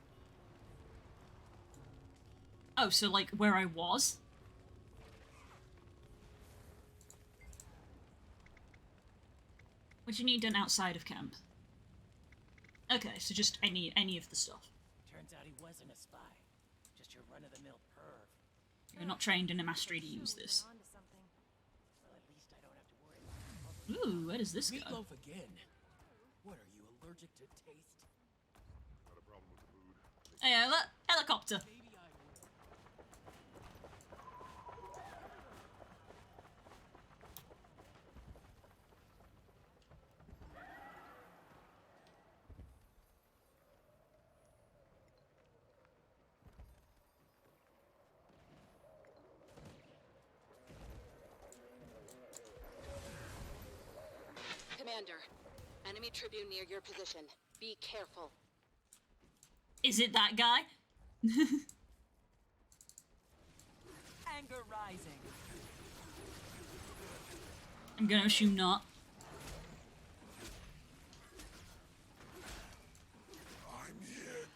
Oh, so like where I was? What do you need done outside of camp? Okay, so just any of the stuff. Turns out he wasn't a spy. Just your run-of-the-mill perv. You're not trained in a mastery to use this. Well, at least I don't have to worry about it. Ooh, where does this go? Meatloaf again. What are you, allergic to taste? Not a problem with the mood. Hey, helicopter. Commander, enemy Tribune near your position. Be careful. Is it that guy? Anger rising. I'm gonna assume not. I'm hit.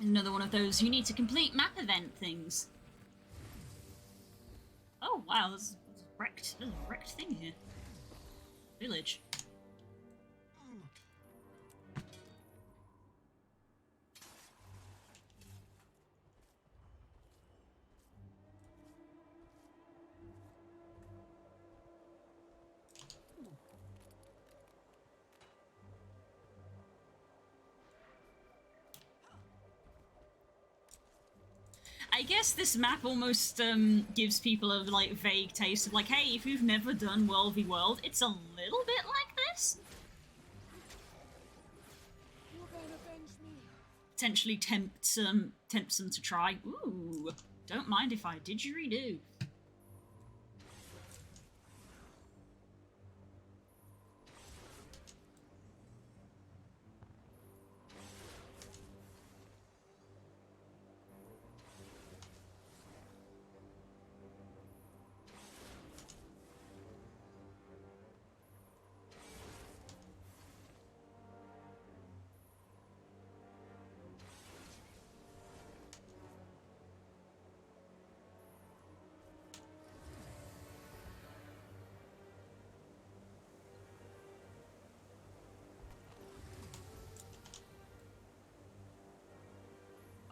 Another one of those you need to complete map event things. Oh wow, there's a wrecked thing here. Village. I guess this map almost gives people a like vague taste of like, hey, if you've never done World v World, it's a little bit like this. You're gonna avenge me. Potentially tempts them to try. Ooh, don't mind if I didgeridoo.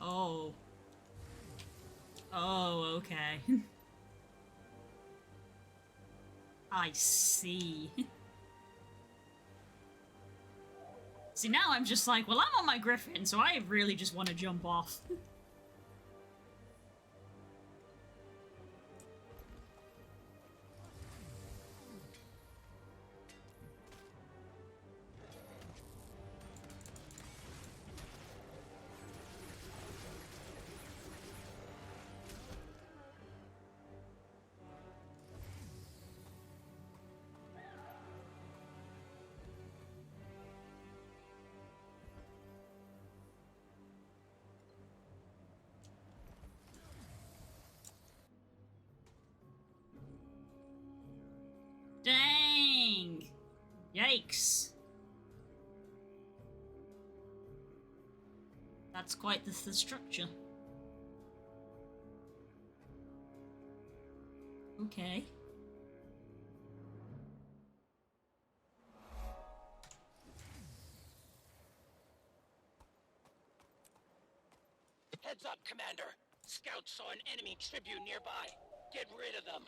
Oh. Oh, okay. I see. See, now I'm just like, well, I'm on my Griffin, so I really just want to jump off. Dang! Yikes. That's quite the structure. Okay. Heads up, Commander. Scouts saw an enemy Tribune nearby. Get rid of them.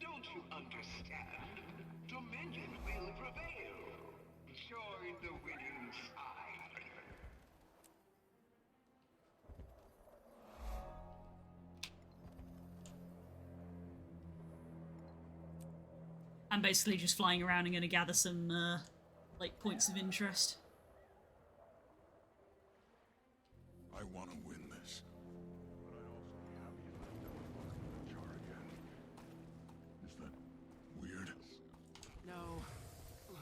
Don't you understand? Dominion will prevail. Join the winning side. I'm basically just flying around and going to gather some, like, points of interest. I want to win this. But I'd also be happy if I never lost the jar again. Is that weird? No,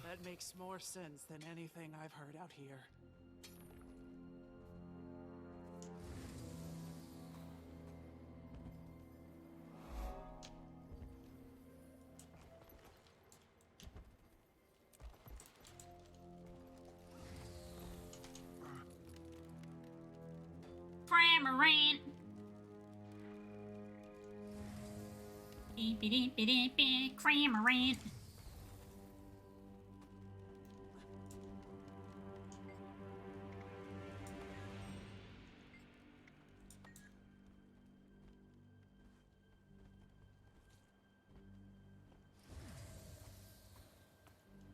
that makes more sense than anything I've heard out here. Cramorant. Beep-beep-beep-beep, Cramorant.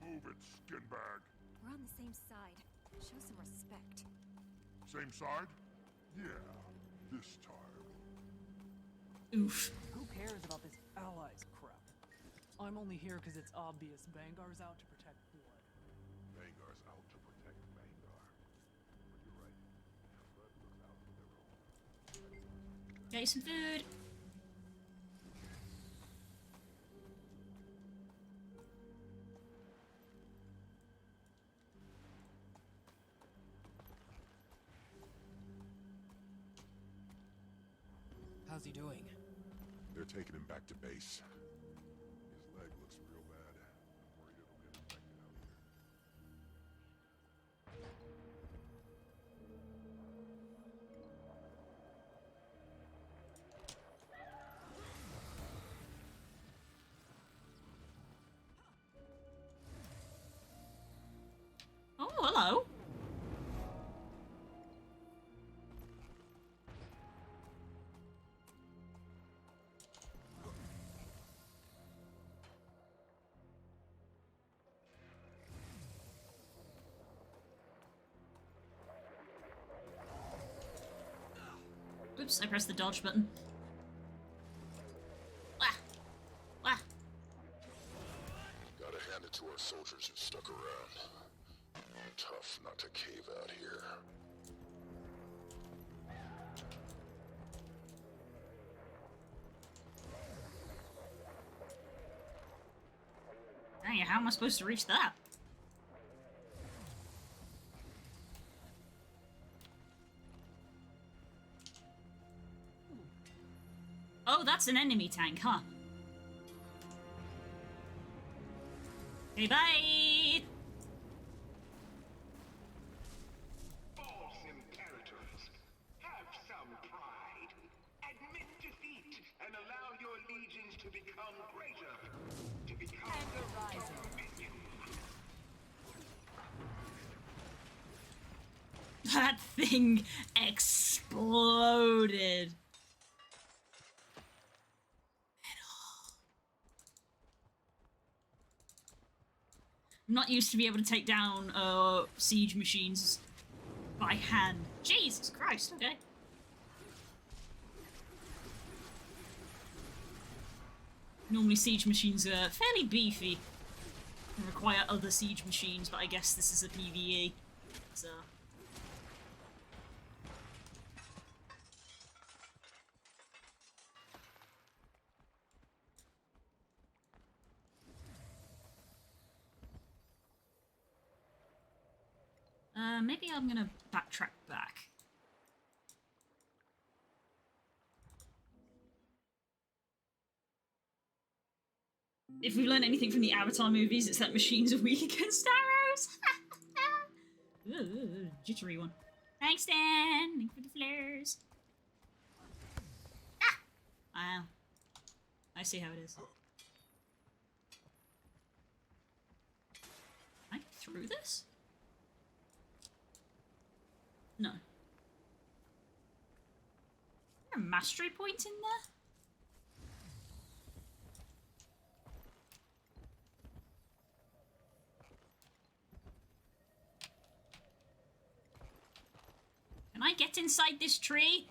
Move it, skinbag. We're on the same side. Show some respect. Same side? Yeah, this time. Oof. Who cares about this allies crap? I'm only here because it's obvious Bangar's out to protect Blood. Vanguard's out to protect Vanguard. But you're right. Blood looks out for their own. Get you some food. How's he doing? They're taking him back to base. His leg looks real bad. I'm worried it'll get infected out here. Oh, hello. Oops, I pressed the dodge button. Wah! Wah! Gotta hand it to our soldiers who stuck around. Tough not to cave out here. Dang, how am I supposed to reach that? Oh, that's an enemy tank, huh? Okay, bye! False imperators, have some pride. Admit defeat and allow your legions to become greater. To become dominion. That thing exploded. I'm not used to be able to take down siege machines by hand. Jesus Christ, okay. Normally siege machines are fairly beefy and require other siege machines, but I guess this is a PvE, so... maybe I'm gonna backtrack back. If we've learned anything from the Avatar movies, it's that machines are weak against arrows. Ooh, jittery one. Thanks, Dan. Thank you for the flares. Ah! Wow. I see how it is. Can I get through this? No. Is there a mastery point in there? Can I get inside this tree?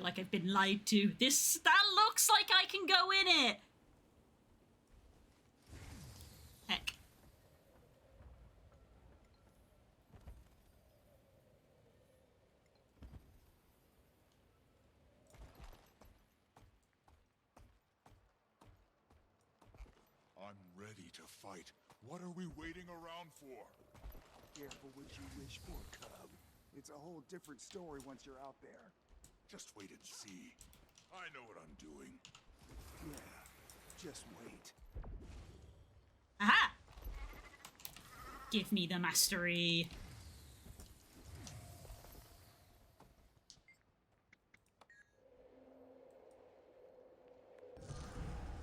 like I've been lied to. That looks like I can go in it! Heck. I'm ready to fight. What are we waiting around for? Careful what you wish for, Cub. It's a whole different story once you're out there. Just wait and see. I know what I'm doing. Yeah, just wait. Aha! Give me the mastery.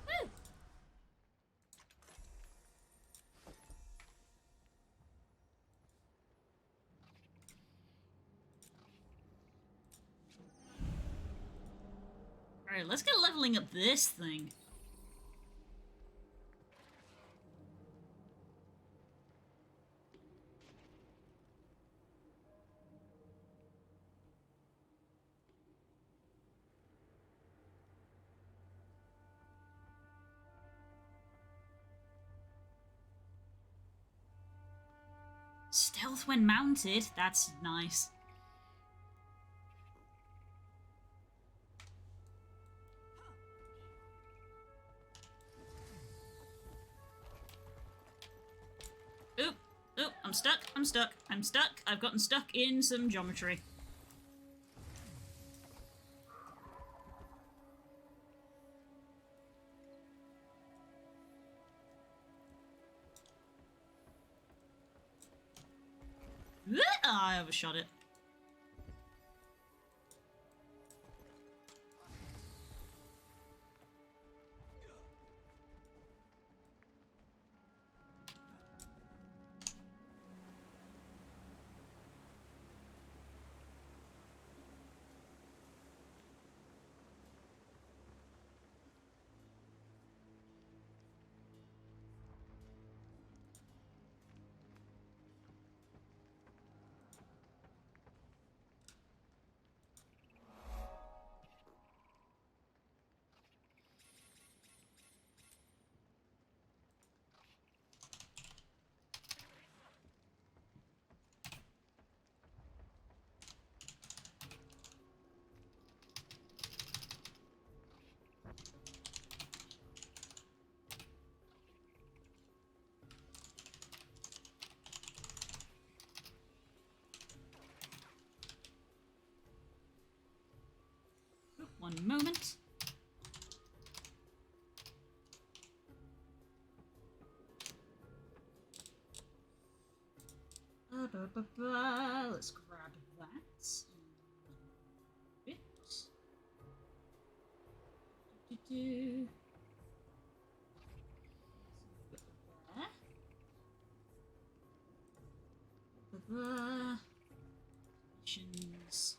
Woo! Alright, let's get leveling up this thing. Stealth when mounted? That's nice. Oop, oop, I'm stuck, I'm stuck, I'm stuck. I've gotten stuck in some geometry. I overshot it. One moment. Let's grab that. Bit. There. Missions.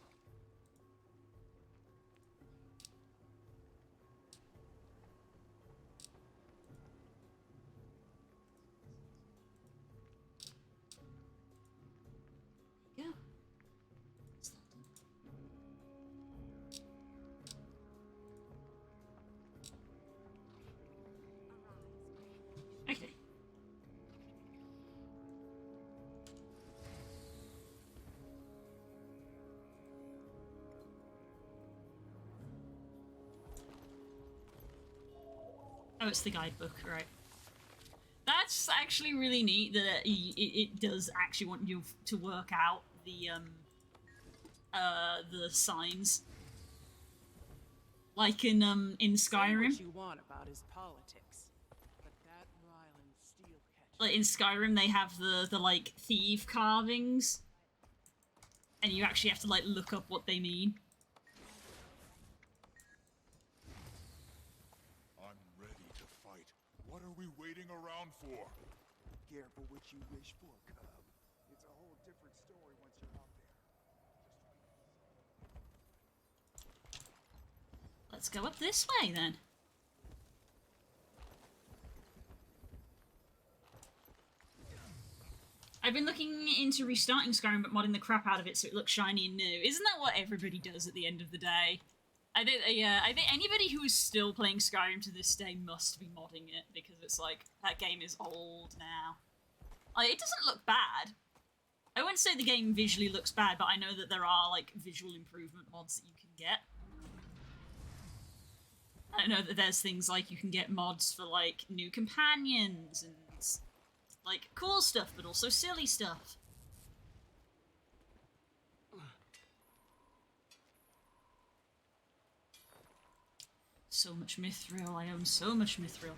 Go. Okay. Oh, it's the guidebook, right. That's actually really neat that it does actually want you to work out the signs. Like in Skyrim. Say what you want about his politics, but that Ryland steel catch. Like in Skyrim, they have the like thief carvings, and you actually have to like look up what they mean. I'm ready to fight. What are we waiting around for? Careful what you wish for, Cub. It's a whole different story once you're out there. Let's go up this way then. I've been looking into restarting Skyrim but modding the crap out of it so it looks shiny and new. Isn't that what everybody does at the end of the day? I think, yeah, I think anybody who is still playing Skyrim to this day must be modding it, because it's like, that game is old now. Like, it doesn't look bad. I wouldn't say the game visually looks bad, but I know that there are, like, visual improvement mods that you can get. I know that there's things like you can get mods for, like, new companions and, like, cool stuff, but also silly stuff. So much mithril, I own so much mithril.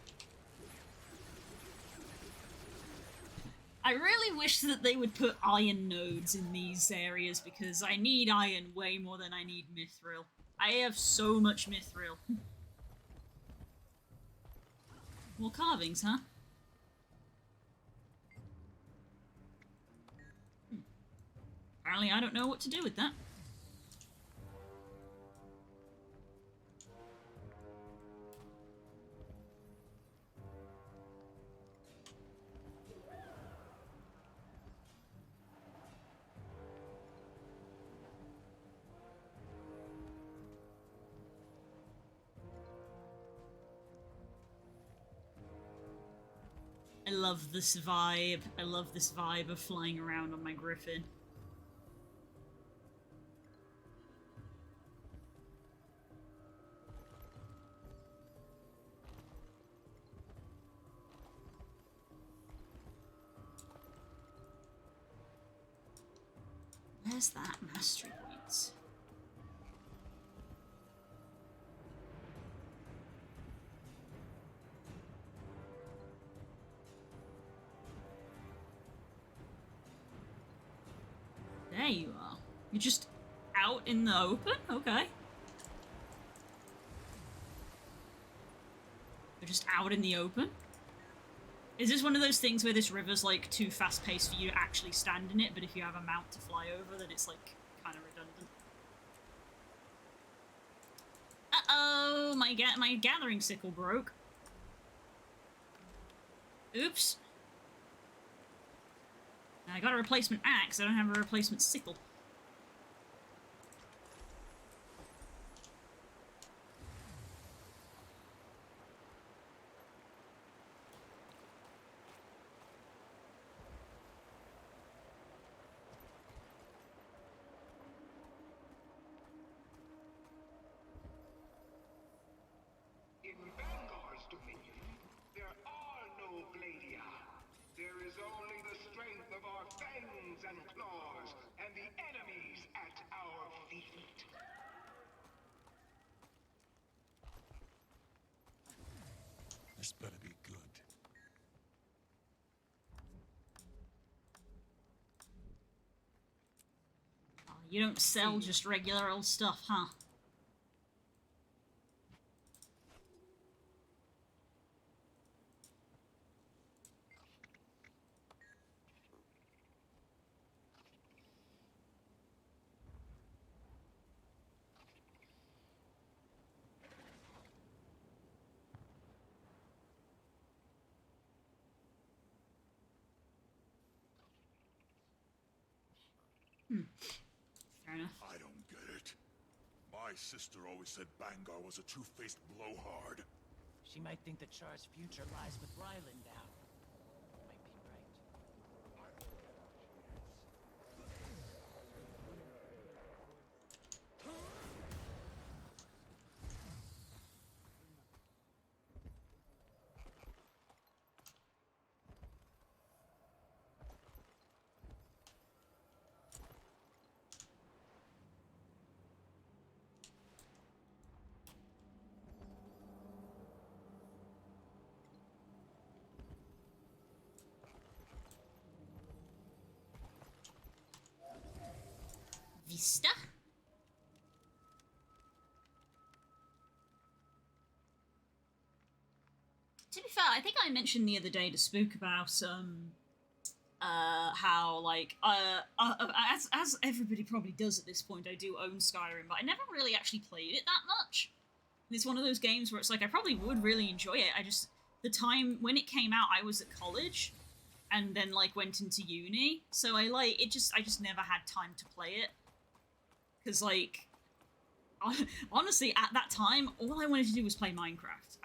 I really wish that they would put iron nodes in these areas, because I need iron way more than I need mithril. I have so much mithril. More carvings, huh? Apparently I don't know what to do with that. I love this vibe. I love this vibe of flying around on my griffin. Where's that mastery points? There you are. You're just out in the open? Okay. You're just out in the open? Is this one of those things where this river's like too fast-paced for you to actually stand in it, but if you have a mount to fly over, then it's like kind of redundant? Uh-oh! My gathering sickle broke. Oops. I got a replacement axe, I don't have a replacement sickle. In Vanguard's dominion, there are no gladia. There is only the strength of our fangs and claws, and the enemies at our feet. This better be good. Oh, you don't sell just regular old stuff, huh? Fair enough. I don't get it. My sister always said Bangar was a two-faced blowhard. She might think that Char's future lies with Ryland now. Might be right. Vista? To be fair, I think I mentioned the other day to Spook about how like as everybody probably does at this point, I do own Skyrim, but I never really actually played it that much. And it's one of those games where it's like I probably would really enjoy it. I just the time when it came out, I was at college, and then like went into uni, so I just never had time to play it, because like Honestly, at that time, all I wanted to do was play Minecraft.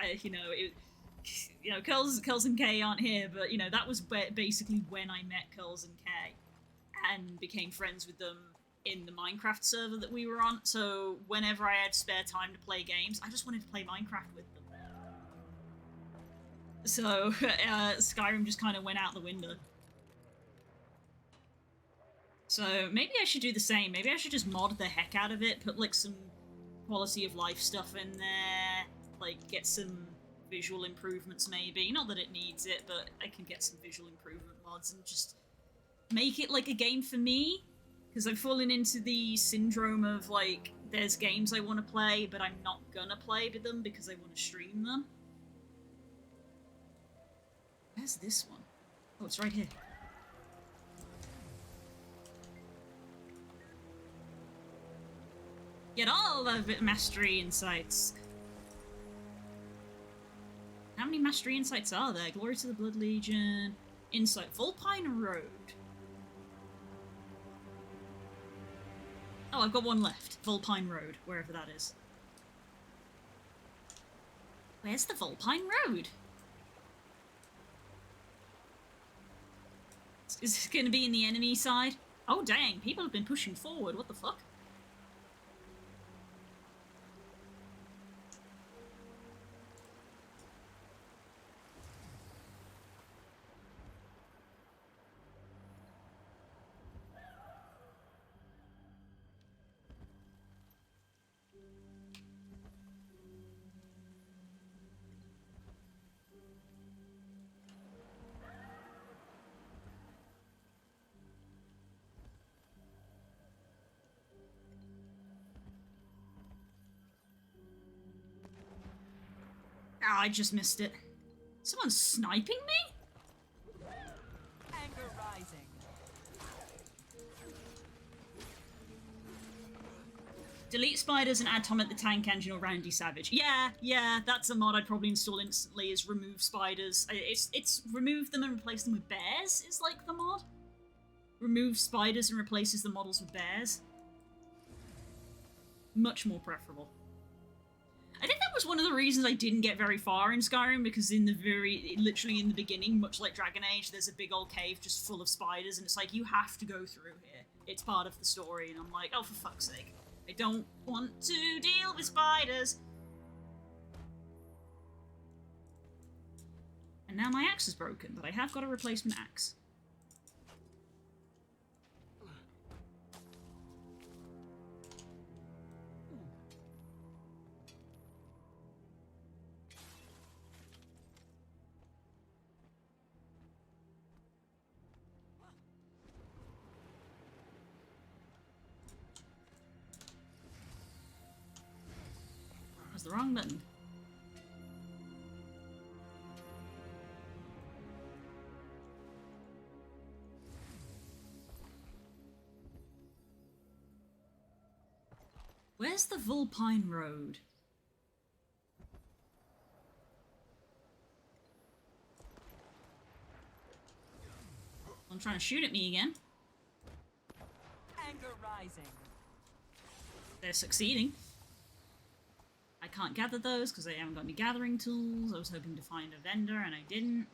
Curls and Kay aren't here, but that was basically when I met Curls and Kay, and became friends with them in the Minecraft server that we were on. So whenever I had spare time to play games, I just wanted to play Minecraft with them. So Skyrim just kind of went out the window. So maybe I should do the same. Maybe I should just mod the heck out of it, put like some quality of life stuff in there, like get some visual improvements maybe. Not that it needs it, but I can get some visual improvement mods and just make it like a game for me. Because I've fallen into the syndrome of like, there's games I want to play, but I'm not gonna play with them because I want to stream them. Where's this one? Oh, it's right here. Get all of it mastery insights. How many mastery insights are there? Glory to the Blood Legion. Insight. Vulpine Road. Oh, I've got one left. Vulpine Road, wherever that is. Where's the Vulpine Road? Is this going to be in the enemy side? Oh, dang. People have been pushing forward. What the fuck? Ah, I just missed it. Someone's sniping me? Anger rising. Delete spiders and add Tom at the Tank Engine or Randy Savage. Yeah, that's a mod I'd probably install instantly, is remove spiders. It's remove them and replace them with bears is like the mod. Remove spiders and replaces the models with bears. Much more preferable. I think that was one of the reasons I didn't get very far in Skyrim, because literally in the beginning, much like Dragon Age, there's a big old cave just full of spiders, and it's like, you have to go through here. It's part of the story, and I'm like, oh, for fuck's sake. I don't want to deal with spiders. And now my axe is broken, but I have got a replacement axe. The wrong button. Where's the Vulpine Road? I'm trying to shoot at me again. Anger rising. They're succeeding. I can't gather those because I haven't got any gathering tools. I was hoping to find a vendor and I didn't.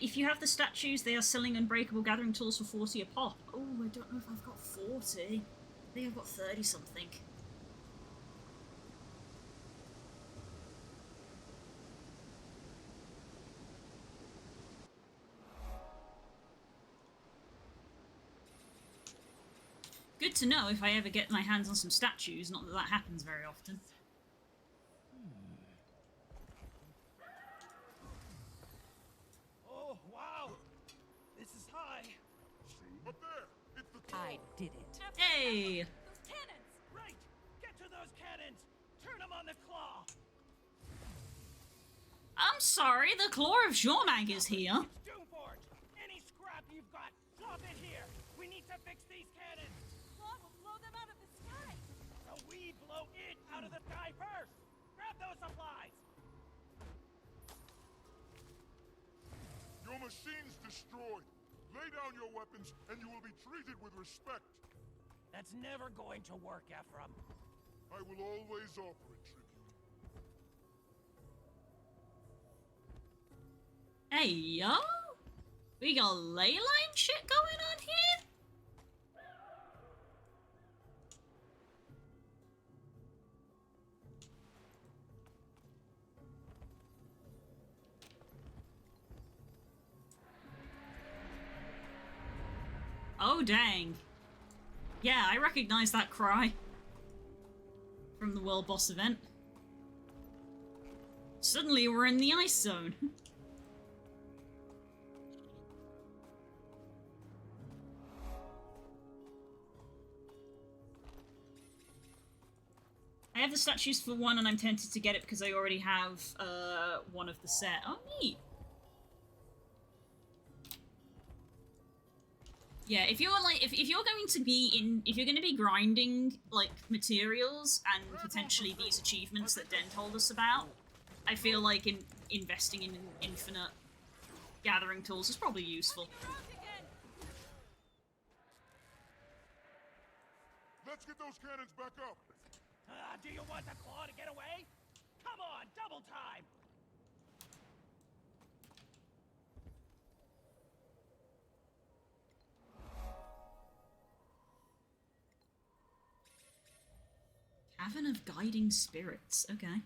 If you have the statues, they are selling unbreakable gathering tools for 40 a pop. Oh, I don't know if I've got 40. I think I've got 30 something. Good to know if I ever get my hands on some statues, not that that happens very often. Oh, wow! This is high. Up there! It's the I did it. Hey! Those cannons! Right! Get to those cannons! Turn them on the claw! I'm sorry, the Claw of Jormag is here. Doomforge! Any scrap you've got, drop it here! We need to fix these cannons! Claw will blow them out of the sky! So we blow it out of the sky first! Grab those supplies! Your machine's destroyed. Lay down your weapons, and you will be treated with respect. That's never going to work, Ephraim. I will always offer it, Tribune. Hey, yo! We got ley line shit going on here? Oh, dang. Yeah, I recognize that cry from the World Boss event. Suddenly we're in the ice zone. I have the statues for one and I'm tempted to get it because I already have one of the set. Oh, neat. Yeah, if you're like, if you're going to be grinding like materials and potentially these achievements that Den told us about, I feel like investing in infinite gathering tools is probably useful. Let's get those cannons back up. Do you want the claw to get away? Come on, double time! Cavern of Guiding Spirits, okay.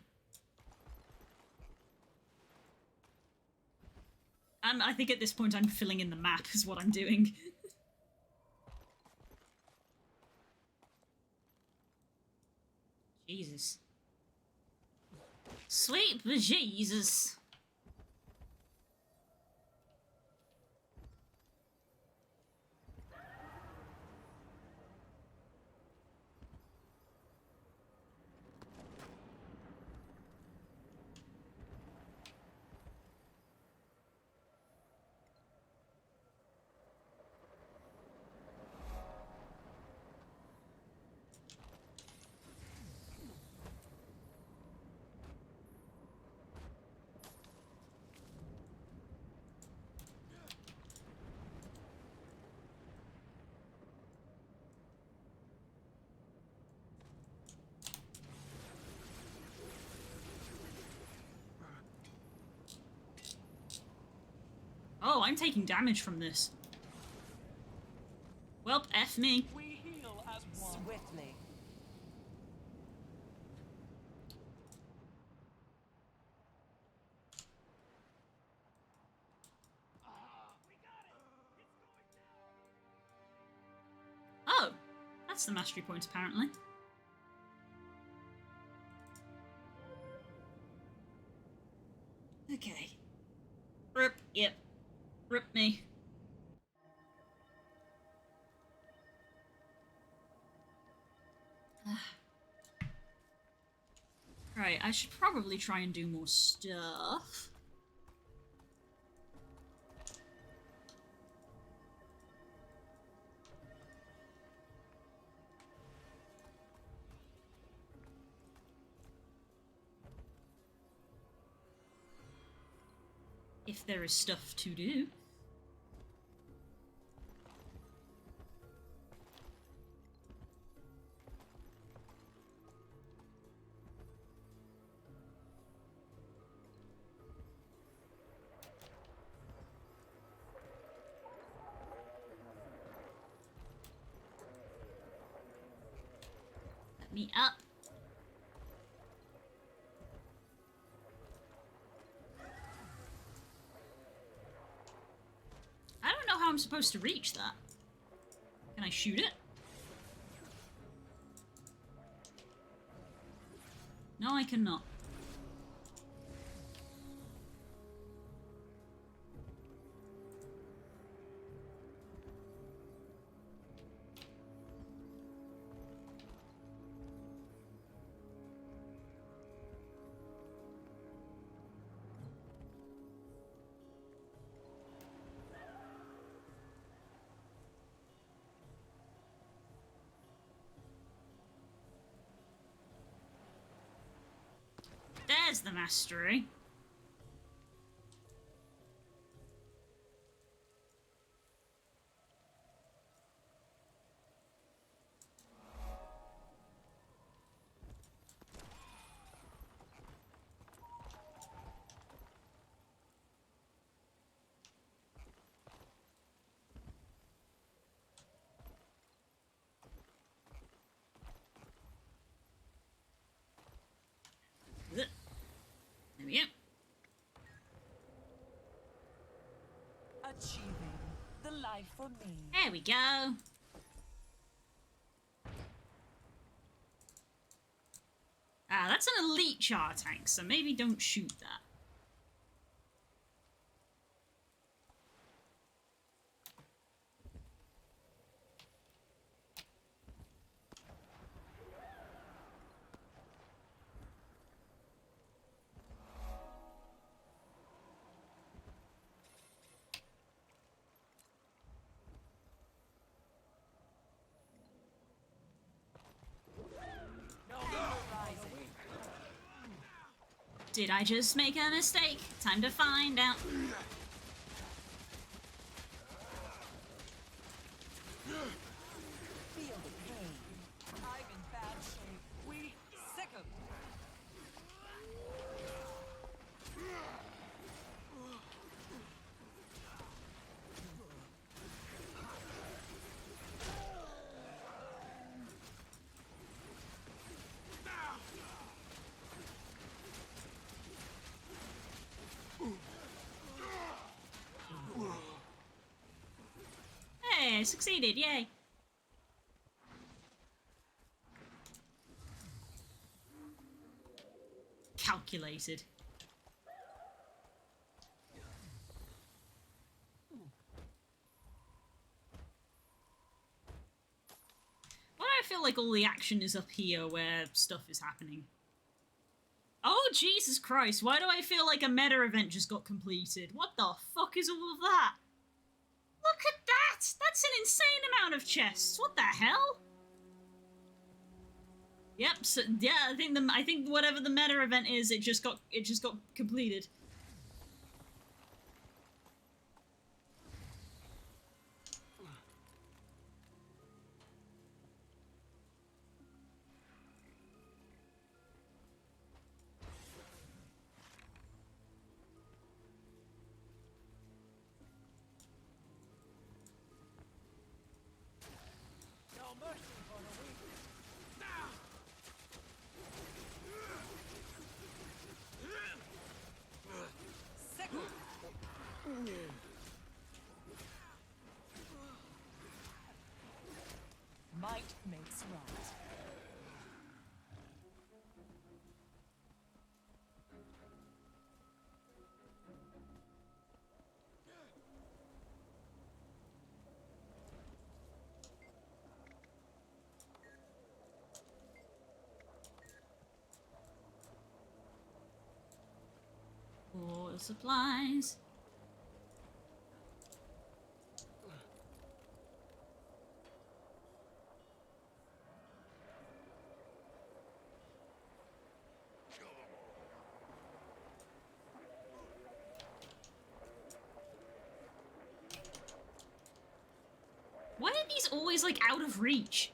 I think at this point I'm filling in the map is what I'm doing. Jesus. Sweet bejesus. Oh, I'm taking damage from this. Well, F me. We heal as one. Swiftly. Oh, that's the mastery point apparently. Okay. Rip, yep. Rip me. Right, I should probably try and do more stuff. If there is stuff to do. Let me up. I don't know how I'm supposed to reach that. Can I shoot it? I cannot. There's the mastery. There we go. Achieving the life for me. There we go. Ah, that's an elite char tank, so maybe don't shoot that. Did I just make a mistake? Time to find out. Feel the pain. I'm in bad shape. We sickle. Hey, I succeeded, yay. Calculated. Why do I feel like all the action is up here where stuff is happening? Oh, Jesus Christ, why do I feel like a meta event just got completed? What the fuck is all of that? Look at that! That's an insane amount of chests. What the hell? Yep. So yeah, I think whatever the meta event is, it just got completed. Might makes right. All the supplies. Why are these always, like, out of reach?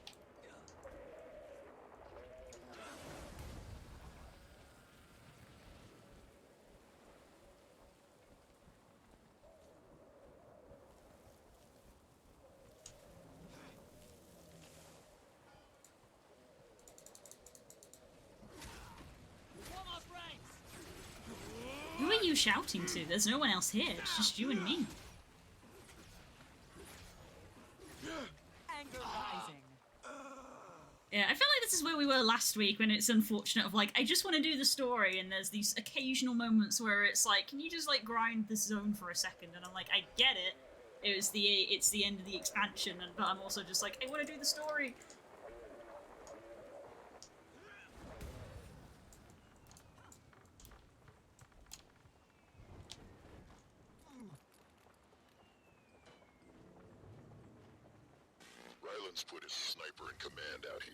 Who are you shouting to? There's no one else here. It's just you and me. Anger rising. Yeah, I feel like this is where we were last week, when it's unfortunate of like, I just want to do the story, and there's these occasional moments where it's like, can you just like grind this zone for a second? And I'm like, I get it. It's the end of the expansion, but I'm also just like, I want to do the story. Ryland's put his sniper in command out here.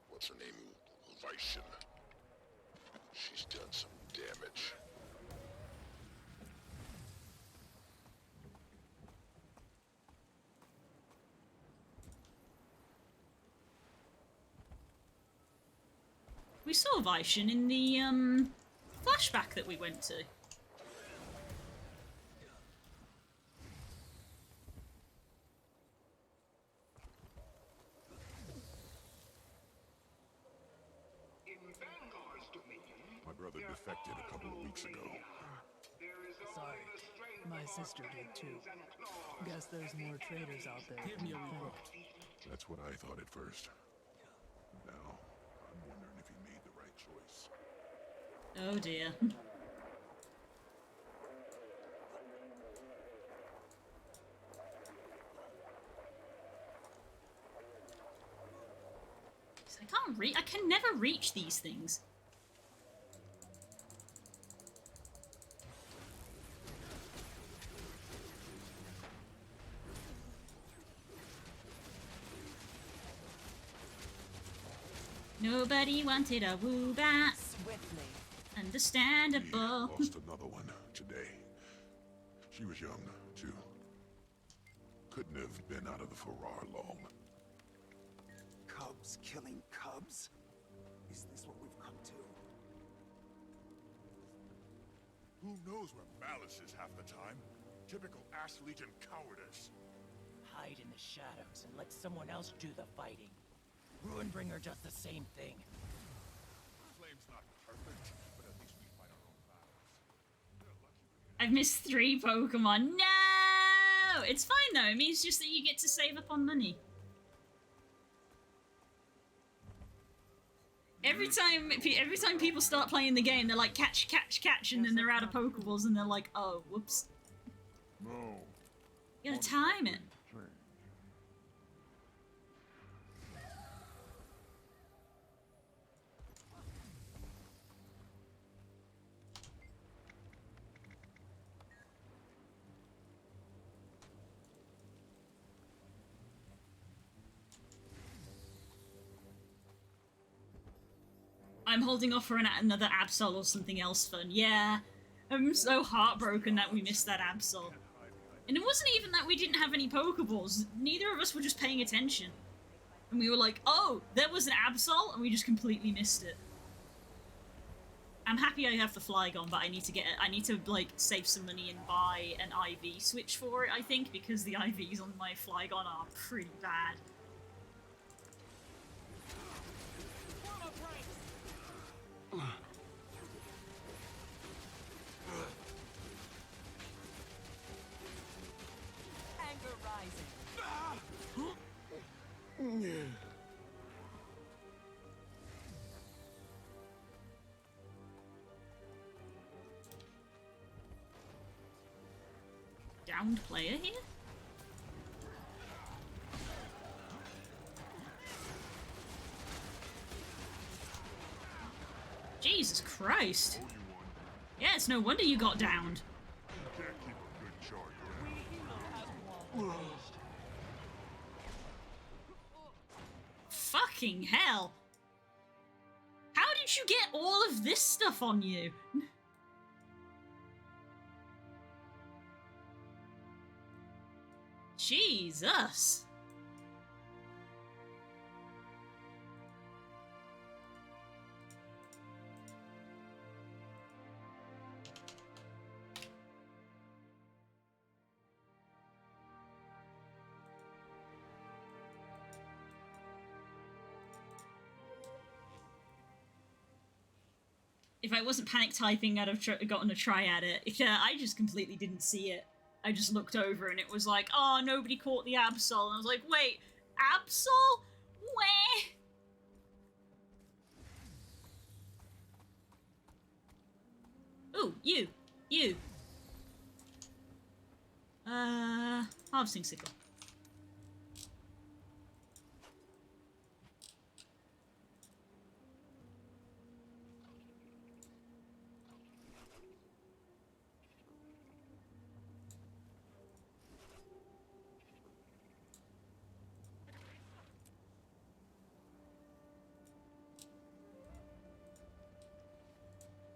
What's her name? Vishen. She's done some damage. We saw Vishen in the flashback that we went to. My brother defected a couple of weeks ago. Sorry, my sister did too. Guess there's more traitors out there. Give me a report. That's what I thought at first. Now, I'm wondering if he made the right choice. Oh dear. I can never reach these things. Nobody wanted a woo-bat. Swiftly. Understandable. We lost another one today. She was young, too. Couldn't have been out of the Farrar long. Cubs killing cubs? Is this what we've come to? Who knows where Malice is half the time? Typical Ash Legion cowardice. Hide in the shadows and let someone else do the fighting. Ruinbringer does the same thing. Flame's not perfect, but at least we fight our own battles. I've missed 3 Pokemon. No! It's fine though, it means just that you get to save up on money. Every time people start playing the game, they're like, catch, catch, catch, and then they're out of Pokeballs, and they're like, oh, whoops. No. You gotta time it. I'm holding off for another Absol or something else fun. Yeah, I'm so heartbroken that we missed that Absol. And it wasn't even that we didn't have any Pokeballs. Neither of us were just paying attention. And we were like, oh, there was an Absol, and we just completely missed it. I'm happy I have the Flygon, but I need to like save some money and buy an IV switch for it, I think, because the IVs on my Flygon are pretty bad. Anger rising. Downed player here? Jesus Christ. Yeah, it's no wonder you got downed. Fucking hell. How did you get all of this stuff on you? Jesus. If I wasn't panic typing, I'd have gotten a try at it. Yeah, I just completely didn't see it. I just looked over and it was like, oh, nobody caught the Absol. And I was like, wait, Absol? Where? Ooh, you. You. Harvesting sickle.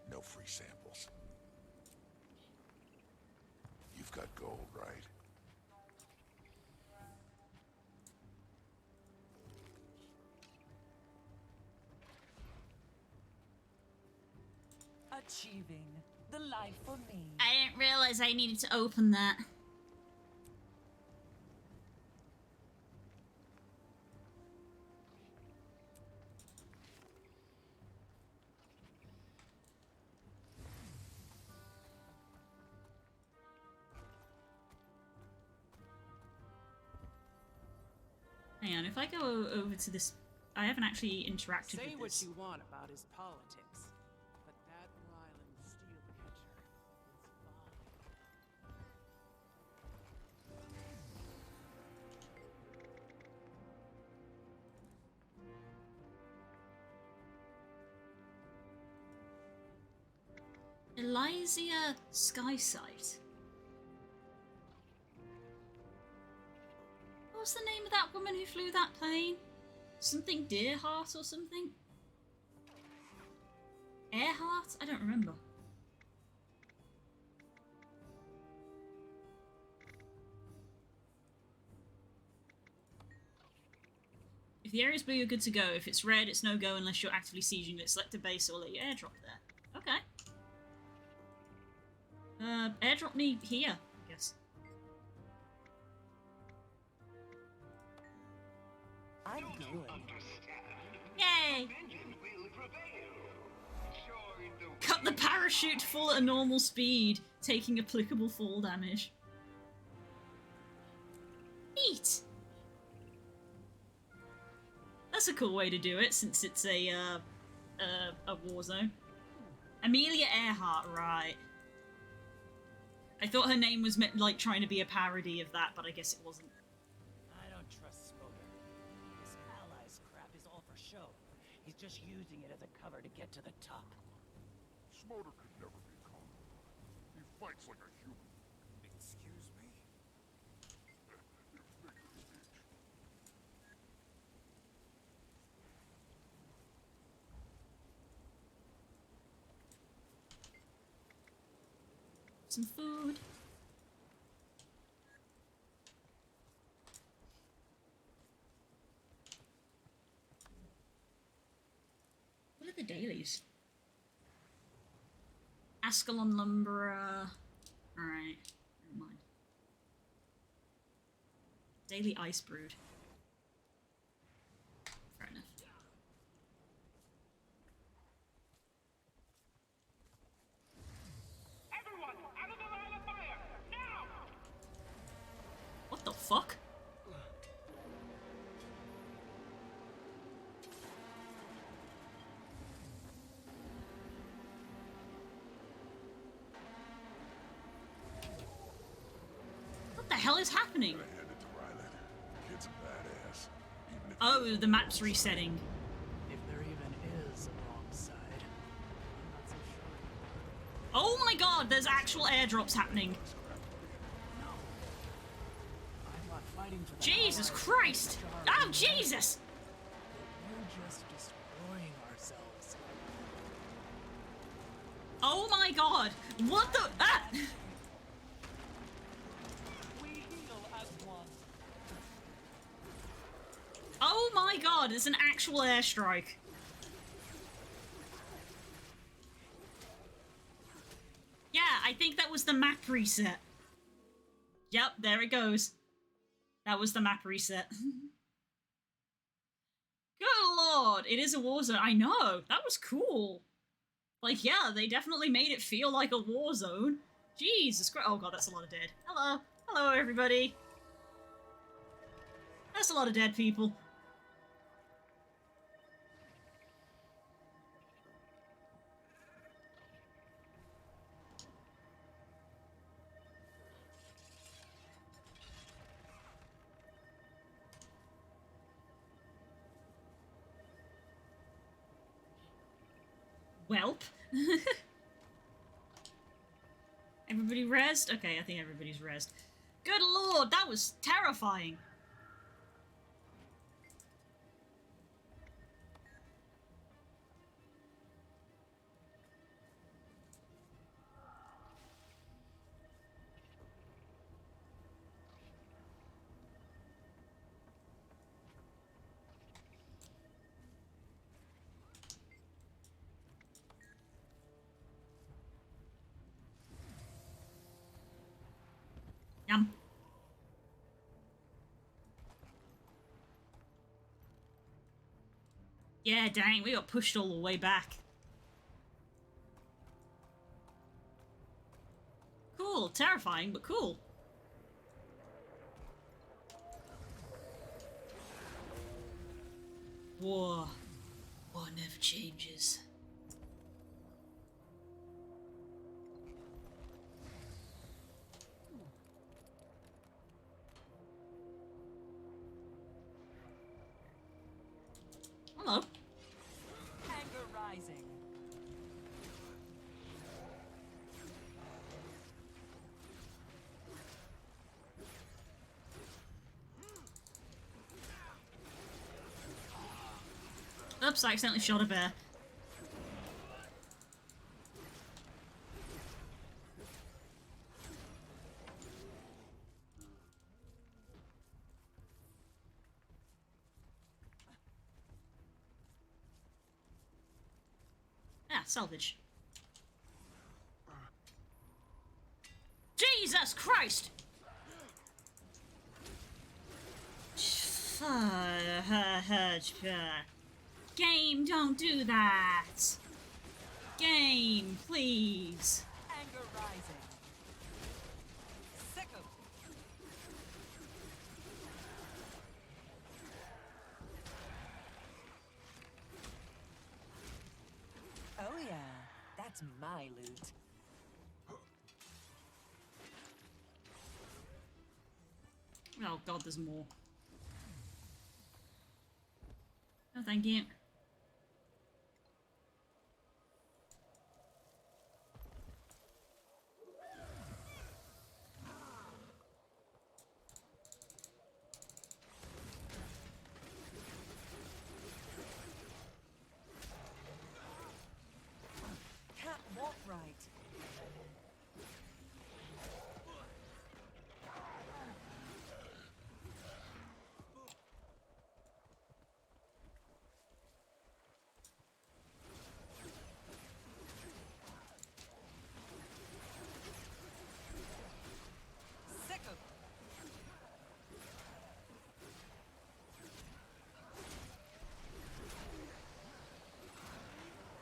No free samples. You've got gold, right? Achieving the life for me. I didn't realize I needed to open that. Hang on, if I go over to this... I haven't actually interacted Say with what this. you want about his politics, but that Ryland steel catcher is fine. Elysia Skysight. What was the name of that woman who flew that plane? Something Deerheart or something? Earhart? I don't remember. If the area's blue, you're good to go. If it's red, it's no-go unless you're actively sieging it. Select a base or let your airdrop there. Okay. Airdrop me here, I guess. I'm good. Yay! Cut the parachute to fall at a normal speed, taking applicable fall damage. Neat! That's a cool way to do it, since it's a war zone. Amelia Earhart, right. I thought her name was meant, like, trying to be a parody of that, but I guess it wasn't. I don't trust Smoker. This allies crap is all for show. He's just using it as a cover to get to the top. Smoker could never be calm. He fights like a human. Excuse me? Some food. What are the dailies? Ascalon Lumberer. Alright, never mind. Daily Icebrood. Fair enough. Everyone, out of the line of fire! Now! What the fuck? What the hell is happening? Kid's a badass. Even if Oh, the map's resetting. If there even is a wrong side, I'm not so sure. Oh my god, there's actual airdrops happening. I'm not fighting for the Jesus allies. Christ! Oh, Jesus! We're just destroying ourselves. Oh my god! What the— ah! We heal as one. Oh my god, it's an actual airstrike. Yeah, I think that was the map reset. Yep, there it goes. That was the map reset. Good lord, it is a war zone. I know, that was cool. Like, yeah, they definitely made it feel like a war zone. Jesus Christ. Oh god, that's a lot of dead. Hello. Hello, everybody. That's a lot of dead people. Welp. Everybody rezzed? Okay, I think everybody's rezzed. Good lord, that was terrifying. Yum. Yeah, dang, we got pushed all the way back. Cool, terrifying, but cool. War. War never changes. Hello. Anger rising. Oops, I accidentally shot a bear. Ah, salvage. Jesus Christ! Game, don't do that! Game, please! Anger rising. Sick of Oh yeah, that's my loot. Oh god, there's more. No, thank you. Can't walk right. Sick of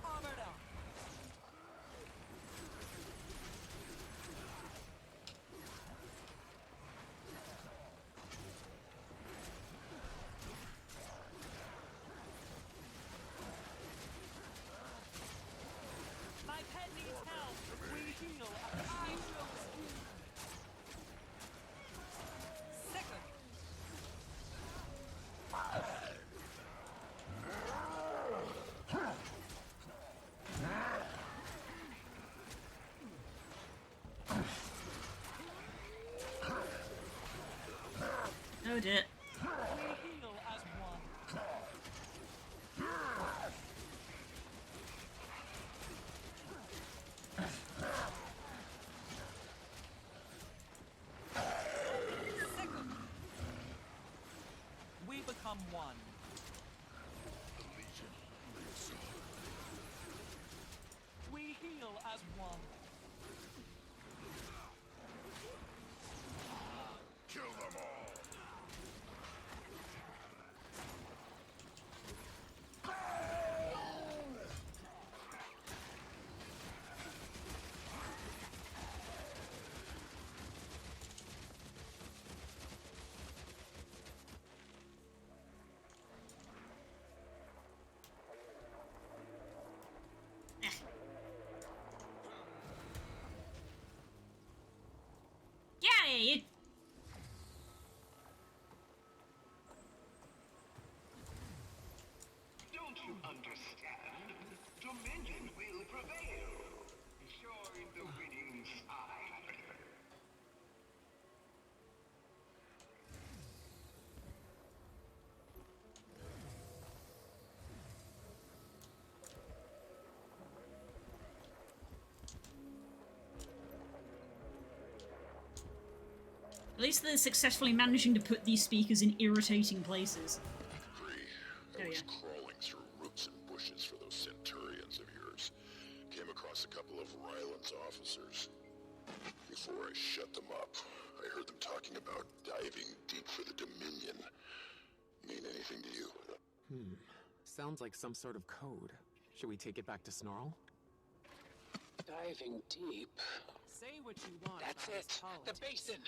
armored up. My pet needs help. We heal. I will sick of Oh dear. we heal as one. Sick of we become one. We heal as one. Kill them all! Yeah, you. Don't you understand? Dominion will At least they're successfully managing to put these speakers in irritating places. I was crawling through roots and bushes for those centurions of yours. Came across a couple of Ryland's officers. Before I shut them up, I heard them talking about diving deep for the Dominion. Mean anything to you? Sounds like some sort of code. Should we take it back to Snarl? Diving deep. Say what you want. That's it. The basin.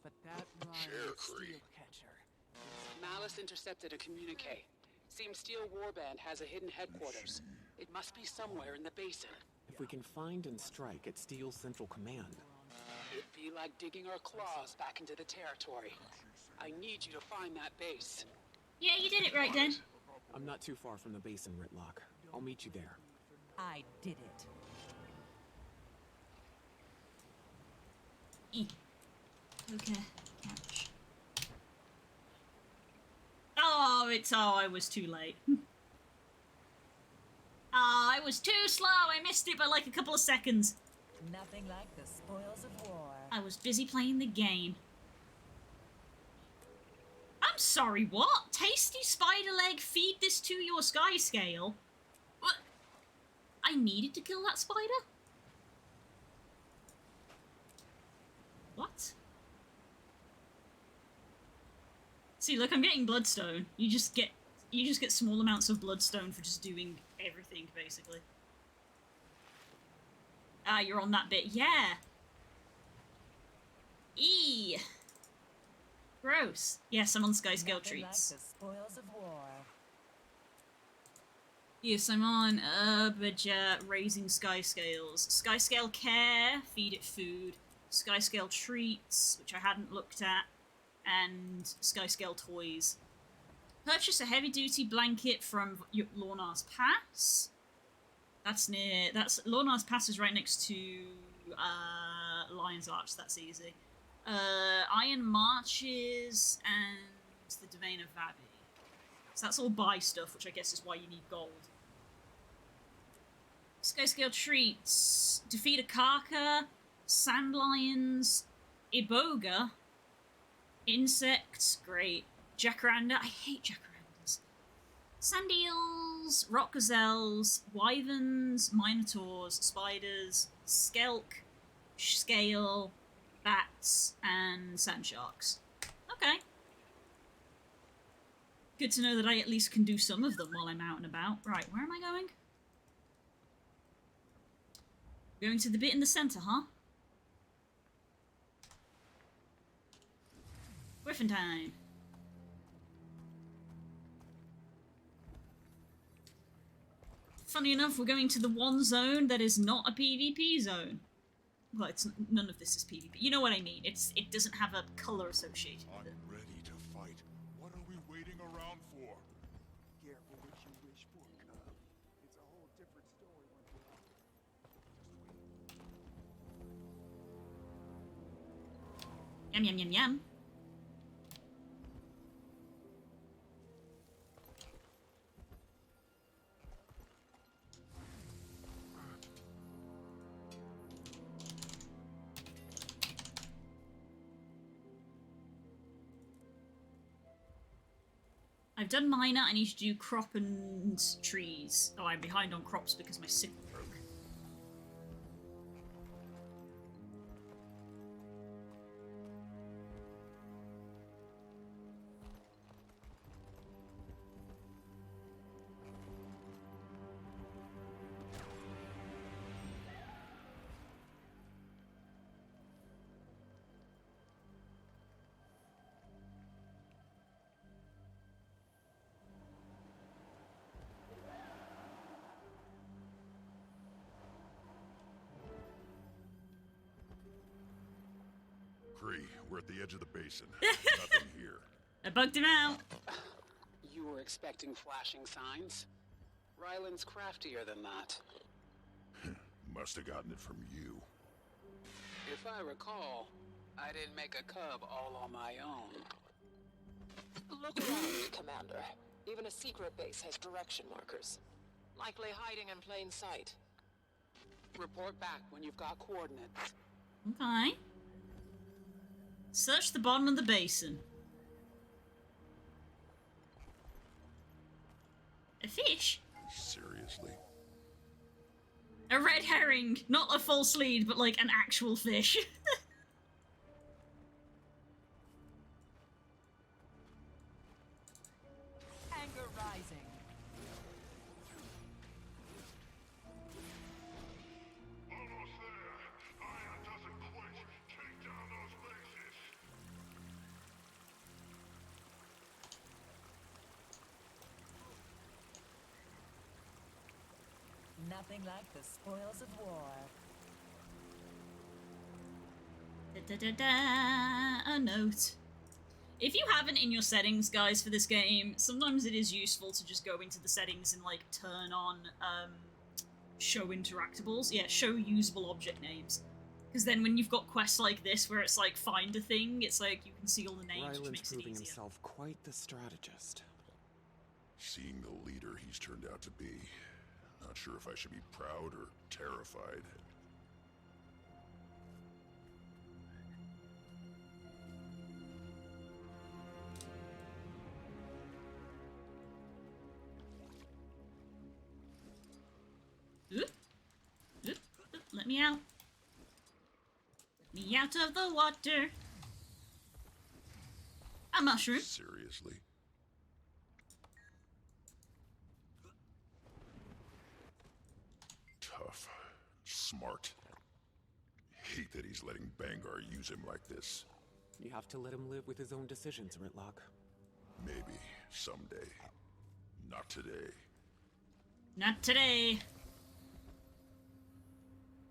But that Share, Kree. catcher. Malice intercepted a communique. Seems Steel Warband has a hidden headquarters. It must be somewhere in the basin. If we can find and strike at Steel's Central Command. It'd be like digging our claws back into the territory. I need you to find that base. Yeah, you did it right, then. I'm not too far from the basin, Ritlock. I'll meet you there. I did it. Okay, couch. Oh, I was too late. I was too slow. I missed it by like a couple of seconds. Nothing like the spoils of war. I was busy playing the game. I'm sorry, what? Tasty spider leg, feed this to your sky scale? What? I needed to kill that spider? What? See, look, I'm getting bloodstone. You just get small amounts of bloodstone for just doing everything, basically. Ah, you're on that bit. Yeah. Eee. Gross. Yes, I'm on Sky Scale treats. Like the spoils of war. Yes, I'm on Budget raising Sky Scales. Sky Scale Care, feed it food. Sky Scale Treats, which I hadn't looked at. And Sky Scale Toys. Purchase a heavy-duty blanket from Lornar's Pass. Lornar's Pass is right next to Lion's Arch, that's easy. Iron Marches and the Domain of Vabi. So that's all buy stuff, which I guess is why you need gold. Sky Scale Treats. Defeat a Karka, Sand Lions, Iboga, Insects, great. Jacaranda, I hate jacarandas. Sand eels, rock gazelles, wyverns, minotaurs, spiders, skelk, scale, bats, and sand sharks. Okay. Good to know that I at least can do some of them while I'm out and about. Right, where am I going? Going to the bit in the centre, huh? Griffin time. Funny enough, we're going to the one zone that is not a PvP zone. Well, none of this is PvP. You know what I mean. It doesn't have a color associated with it. I'm ready to fight. What are we waiting around for? Careful what you wish for, Cub. It's a whole different story once you're out there. Yum yum yum yum. I've done minor, I need to do crop and trees. Oh, I'm behind on crops because my sickle broke. Kree, we're at the edge of the basin. Nothing here. I bugged him out. You were expecting flashing signs? Ryland's craftier than that. Must have gotten it from you. If I recall, I didn't make a cub all on my own. Look around, Commander. Even a secret base has direction markers. Likely hiding in plain sight. Report back when you've got coordinates. Okay. Search the bottom of the basin. A fish? Seriously? A red herring. Not a false lead, but like an actual fish. Anger rising. Almost there. Iron doesn't quit. Take down those bases. Nothing like the spoils of war. A note. If you haven't in your settings, guys, for this game, sometimes it is useful to just go into the settings and, like, turn on, show interactables. Yeah, show usable object names. Because then when you've got quests like this, where it's like, find a thing, it's like, you can see all the names, which makes it proving easier. himself quite the strategist. Seeing the leader he's turned out to be, not sure if I should be proud or terrified. Oop. Oop. Oop. Let me out. Let me out of the water. A mushroom. Seriously? Tough. Smart. Hate that he's letting Bangar use him like this. You have to let him live with his own decisions, Ritlock. Maybe someday. Not today. Not today.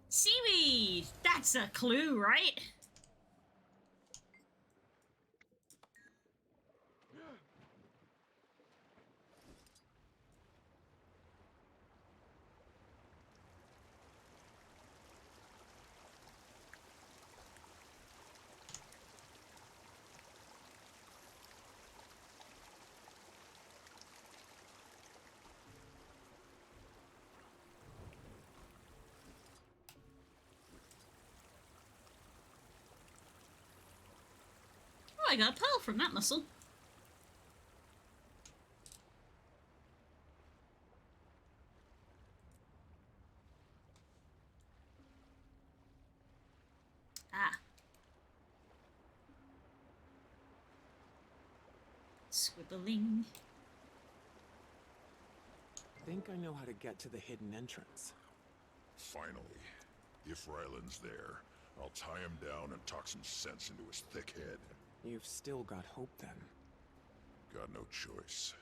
Seaweed! That's a clue, right? Oh, I got a pearl from that mussel. Ah. Swibbling. Think I know how to get to the hidden entrance. Finally. If Ryland's there, I'll tie him down and talk some sense into his thick head. You've still got hope, then. Got no choice.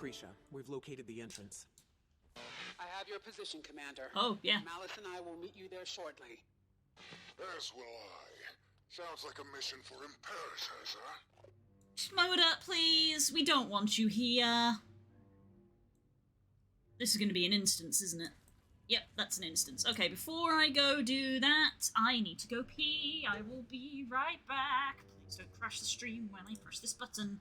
Krisha, we've located the entrance. I have your position, Commander. Oh, yeah. Malice and I will meet you there shortly. As will I. Sounds like a mission for imperators, huh? Shmoda, please. We don't want you here. This is going to be an instance, isn't it? Yep, that's an instance. Okay, before I go do that, I need to go pee. I will be right back. Please don't crash the stream when I press this button.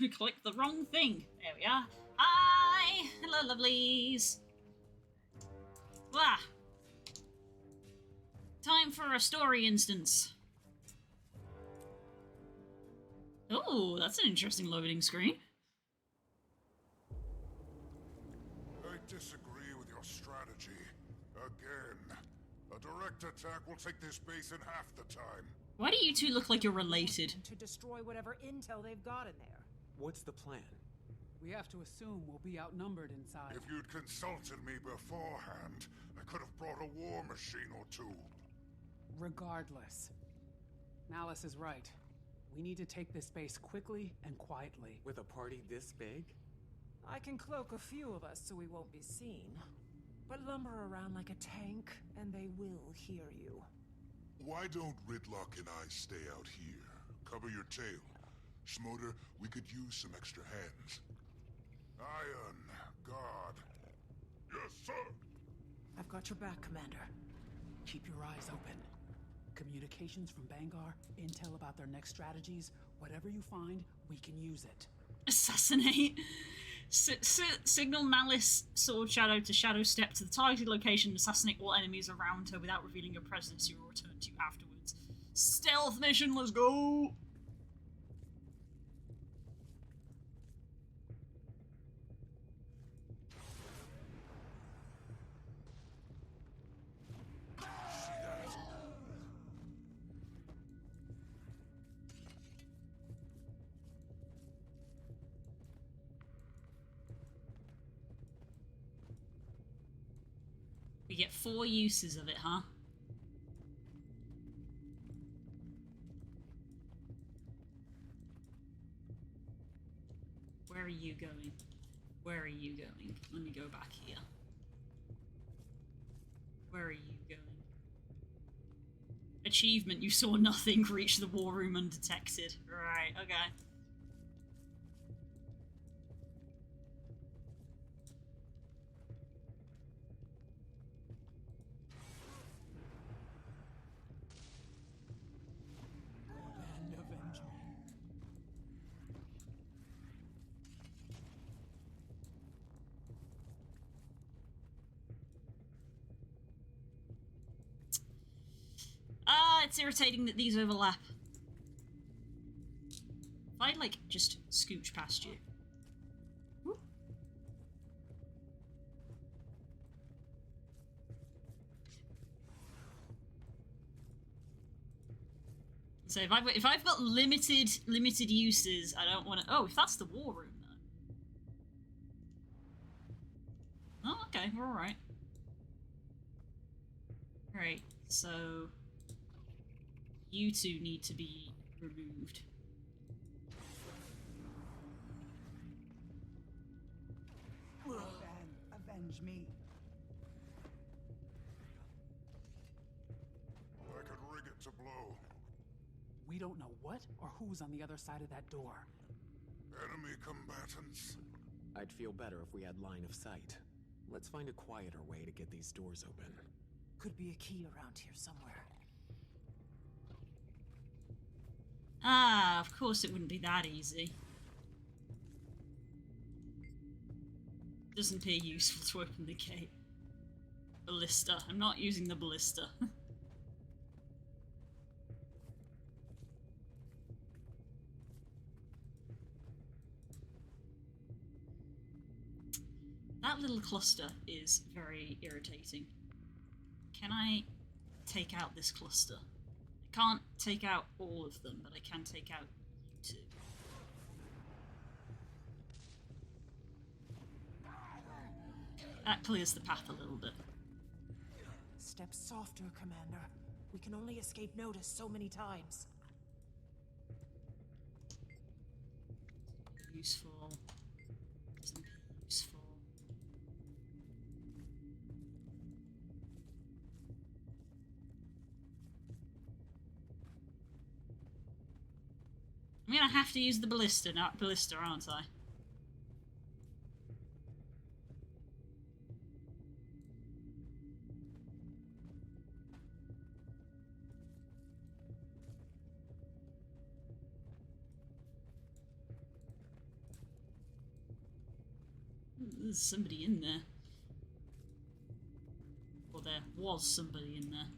Click the wrong thing. There we are. Hi! Hello, lovelies. Blah. Time for a story instance. Oh, that's an interesting loading screen. I disagree with your strategy. Again. A direct attack will take this base in half the time. Why do you two look like you're related? To destroy whatever intel they've got in there. What's the plan? We have to assume we'll be outnumbered inside. If you'd consulted me beforehand, I could have brought a war machine or two. Regardless, Malice is right. We need to take this base quickly and quietly. With a party this big? I can cloak a few of us so we won't be seen. But lumber around like a tank, and they will hear you. Why don't Ridlock and I stay out here? Cover your tail. Schmoder, we could use some extra hands. Iron God. Yes, sir. I've got your back, Commander. Keep your eyes open. Communications from Bangar, intel about their next strategies. Whatever you find, we can use it. Assassinate. Signal Malice Sword Shadow to Shadow Step to the targeted location and assassinate all enemies around her without revealing your presence. You will return to you afterwards. Stealth mission, let's go! We get 4 uses of it, huh? Where are you going? Where are you going? Let me go back here. Where are you going? Achievement, you saw nothing, reach the war room undetected. Right, okay. It's irritating that these overlap. If I'd, like, just scooch past you. Whoop. So if I've got limited uses, I don't want to... Oh, if that's the war room, though. Oh, okay, we're alright. Right, so... You two need to be removed. Avenge me. I could rig it to blow. We don't know what or who's on the other side of that door. Enemy combatants. I'd feel better if we had line of sight. Let's find a quieter way to get these doors open. Could be a key around here somewhere. Ah, of course it wouldn't be that easy. Doesn't appear useful to open the gate. Ballista. I'm not using the ballista. That little cluster is very irritating. Can I take out this cluster? I can't take out all of them, but I can take out you two. That clears the path a little bit. Step softer, Commander. We can only escape notice so many times. Useful. Useful. I'm gonna have to use the ballista, aren't I? there's somebody in there. Or there was somebody in there.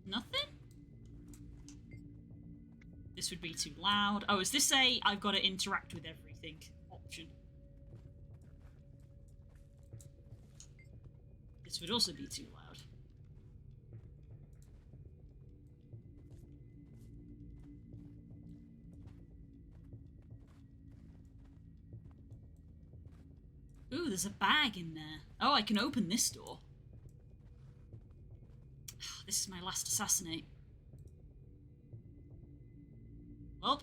Nothing? This would be too loud. Oh, is this a I've got to interact with everything option? This would also be too loud. Ooh, there's a bag in there. Oh, I can open this door. This is my last assassinate. Well.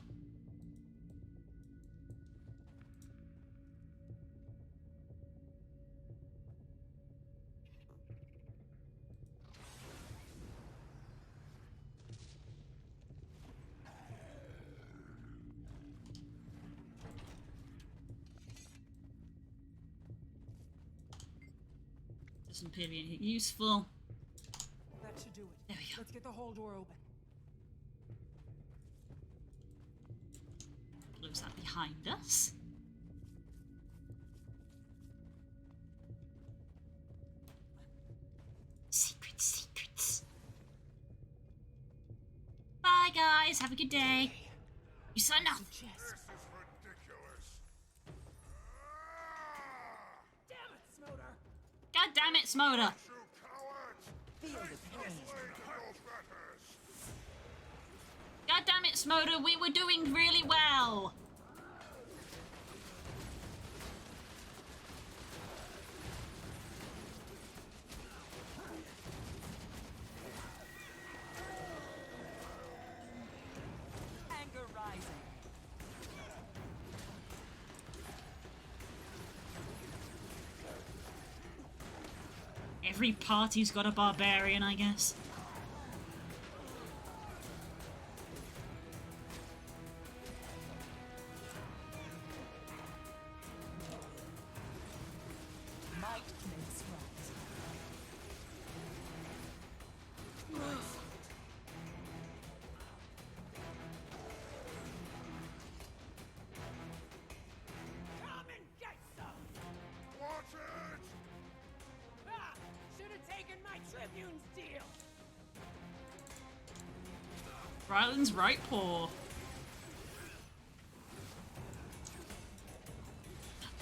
Doesn't appear to be anything useful. That should do it. There we go. Let's get the whole door open. Close that behind us. Secrets. Bye, guys. Have a good day. You sign off. This is ridiculous. Damn it, Smoder! God damn it, Smoder. Feel the pain. God damn it, Smoder. We were doing really well. Anger rising. Every party's got a barbarian, I guess. Might makes right. Come and get some! Watch it! Ah! Should have taken my Tribune's deal! Ryland's right paw.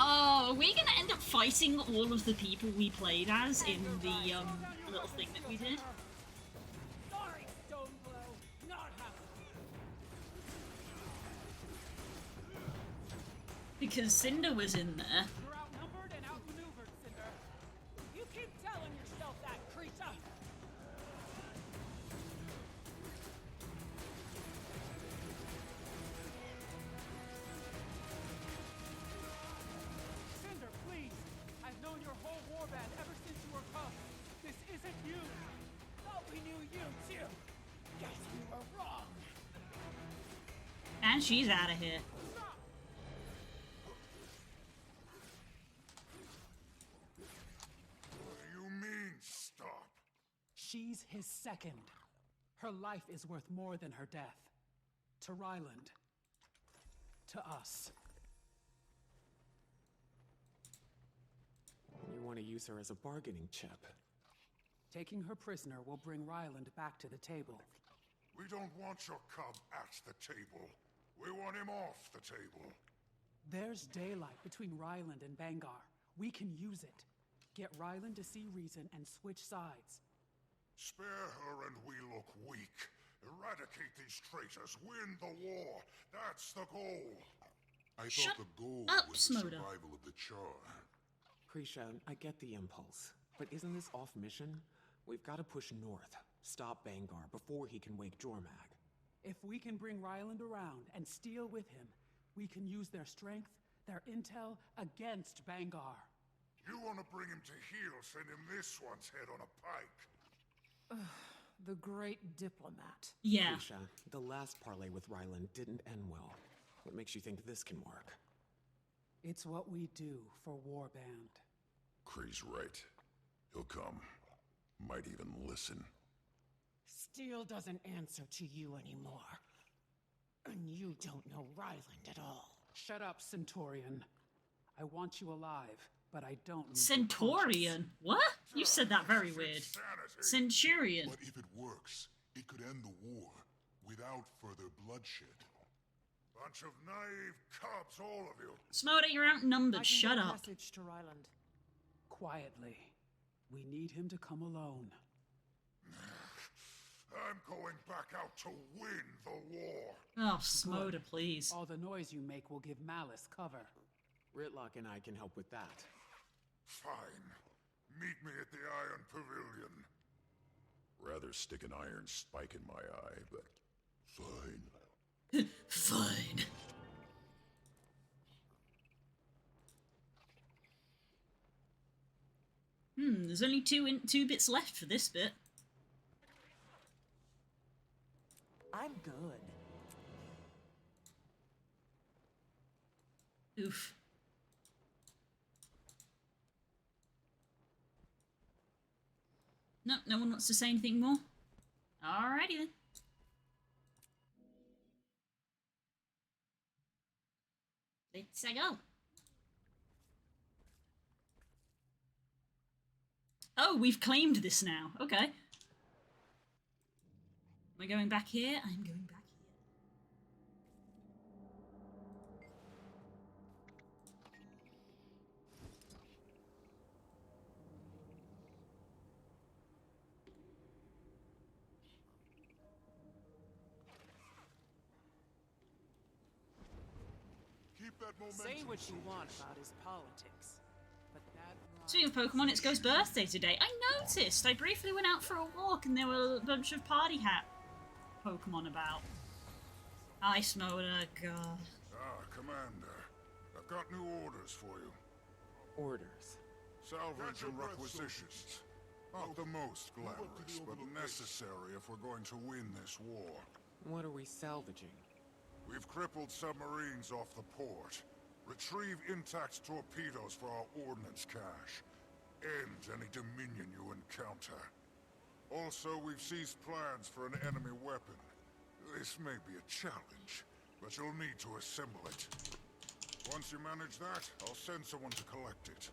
Oh, are we gonna end up fighting all of the people we played as in the little thing that we did? Sorry, Stoneblow. Not happening. Because Cinder was in there. You're outnumbered and outmaneuvered, Cinder. You keep telling yourself that, Creature. Cinder, please. I've known your whole warband ever since you were cubs. This isn't you. Thought we knew you too. Guess we were wrong. And she's out of here. What do you mean, stop? She's his second. Her life is worth more than her death. To Ryland. To us. You want to use her as a bargaining chip. Taking her prisoner will bring Ryland back to the table. We don't want your cub at the table. We want him off the table. There's daylight between Ryland and Bangar. We can use it. Get Ryland to see reason and switch sides. Spare her and we look weak. Eradicate these traitors. Win the war. That's the goal. I Shut thought the goal up, was the Smoder. survival of the Char. Krisha, I get the impulse. But isn't this off mission? We've got to push north. Stop Bangar before he can wake Jormag. If we can bring Ryland around and steal with him, we can use their strength, their intel, against Bangar. You want to bring him to heel, send him this one's head on a pike. The great diplomat. Yeah. Krisha, the last parley with Ryland didn't end well. What makes you think this can work? It's what we do for Warband. Kree's right. He'll come. Might even listen. Steel doesn't answer to you anymore. And you don't know Ryland at all. Shut up, Centurion. I want you alive, but I don't need Centurion? What? You said that very weird. Centurion. But if it works, it could end the war without further bloodshed. Bunch of naive cubs, all of you. Smolder, you're outnumbered. Shut up. Message to Ryland. Quietly. We need him to come alone. I'm going back out to win the war. Oh, Smolder, please. All the noise you make will give Malice cover. Ritlock and I can help with that. Fine. Meet me at the Iron Pavilion. Rather stick an iron spike in my eye, but fine. Fine. There's only two bits left for this bit. I'm good. Oof. No, no one wants to say anything more. Alrighty then. Let's go. Oh, we've claimed this now. Okay. Am I going back here? I'm going back here. Keep that momentum. Say what you want about his politics, but that... Speaking of Pokemon, it's Go's birthday today. I noticed. I briefly went out for a walk and there were a bunch of party hat Pokemon about. Ice Motor, God. Commander. I've got new orders for you. Orders? Salvage and requisitions. Not the most glamorous, but necessary if we're going to win this war. What are we salvaging? We've crippled submarines off the port. Retrieve intact torpedoes for our ordnance cache. End any Dominion you encounter. Also, we've seized plans for an enemy weapon. This may be a challenge, but you'll need to assemble it. Once you manage that, I'll send someone to collect it.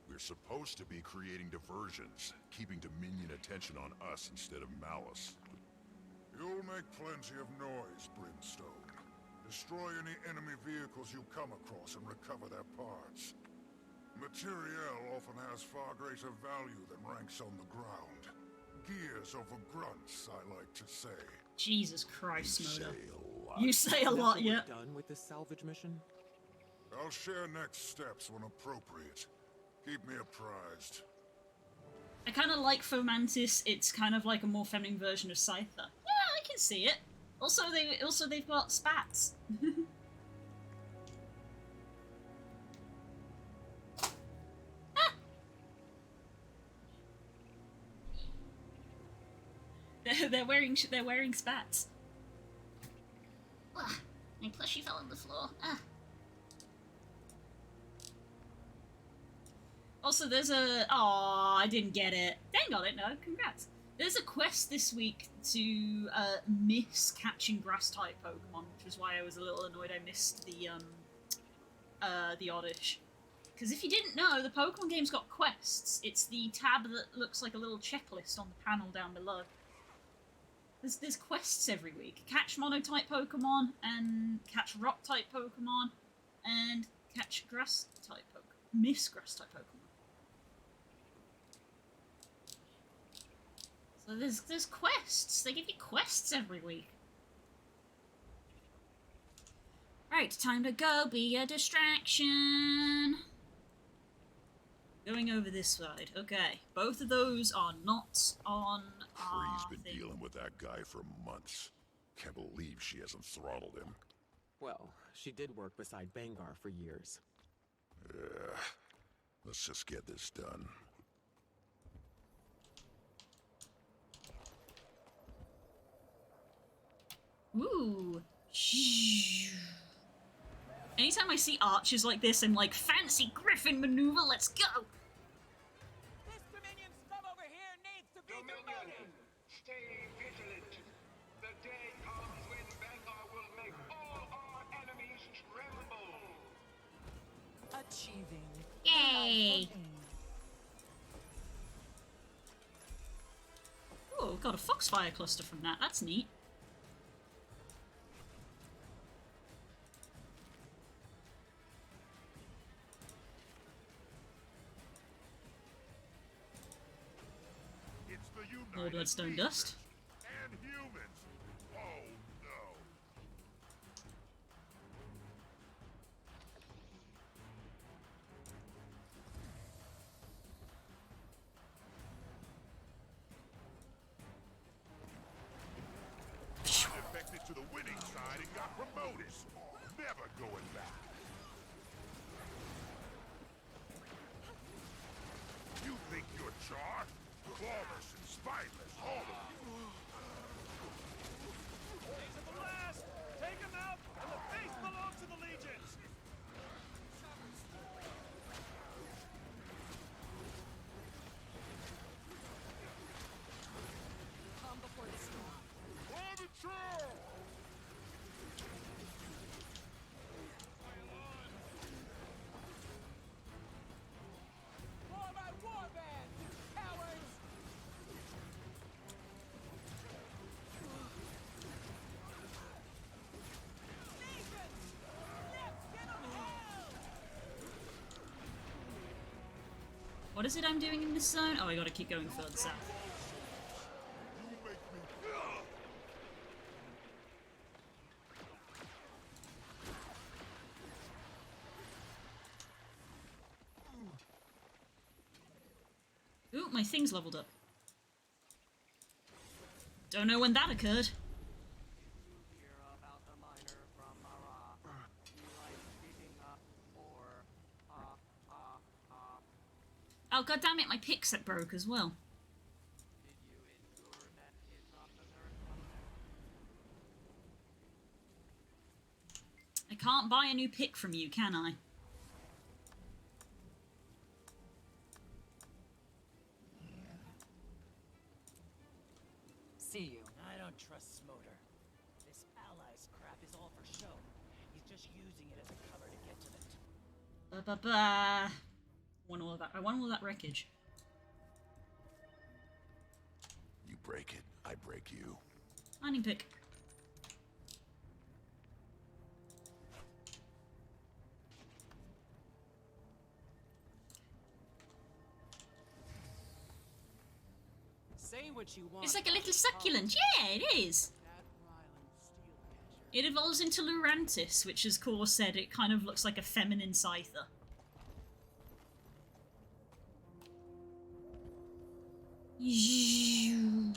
We're supposed to be creating diversions, keeping Dominion attention on us instead of Malice. You'll make plenty of noise, Brimstone. Destroy any enemy vehicles you come across and recover their parts. Materiel often has far greater value than ranks on the ground. Gears over grunts, I like to say. Jesus Christ, Moda. You say a lot, yeah. Done with this salvage mission? I'll share next steps when appropriate. Keep me apprised. I kind of like Fomantis. It's kind of like a more feminine version of Scyther. Yeah, I can see it. Also, they've got spats. Ah! They're wearing spats. Ugh, my plushie fell on the floor. Ah. Also, there's a... Aw, I didn't get it. Dang got it, no, congrats. There's a quest this week to miss catching grass-type Pokemon, which is why I was a little annoyed I missed the Oddish. Because if you didn't know, the Pokemon game's got quests. It's the tab that looks like a little checklist on the panel down below. There's quests every week. Catch Mono-type Pokemon, and catch Rock-type Pokemon, and catch Grass-type Pokemon. Miss Grass-type Pokemon. So there's quests. They give you quests every week. Right, time to go. Be a distraction. Going over this side. Okay, both of those are not on. Kree's been dealing with that guy for months. Can't believe she hasn't throttled him. Well, she did work beside Bangar for years. Yeah. Let's just get this done. Ooh. Anytime I see archers like this, I'm like, fancy griffin maneuver, let's go! This Dominion Foxfire cluster from that. That's neat. It's the United More bloodstone dust. and humans. Oh no. I defected to the winning side and got promoted. Never going back. You think you're Char? Flawless and spineless, all of you. These are the last! Take him out, and the face belongs to the Legions! Calm before the storm. For the Char! For my warband, you cowards! What is it I'm doing in this zone? Oh, I gotta keep going further south. Ooh, my thing's leveled up. Don't know when that occurred. Hear about the miner from Mara. You like beating up or Oh, goddammit, my pick set broke as well. did you endure that hit off the earth? I can't buy a new pick from you, can I? See you. I don't trust Smoder. This allies crap is all for show. He's just using it as a cover to get to the Ba-ba-ba. Want all of that. I want all that wreckage. You break it, I break you. Mining pick. Say what you want. It's like a little succulent. Yeah, it is. It evolves into Lurantis, which, as Core said, it kind of looks like a feminine Scyther. In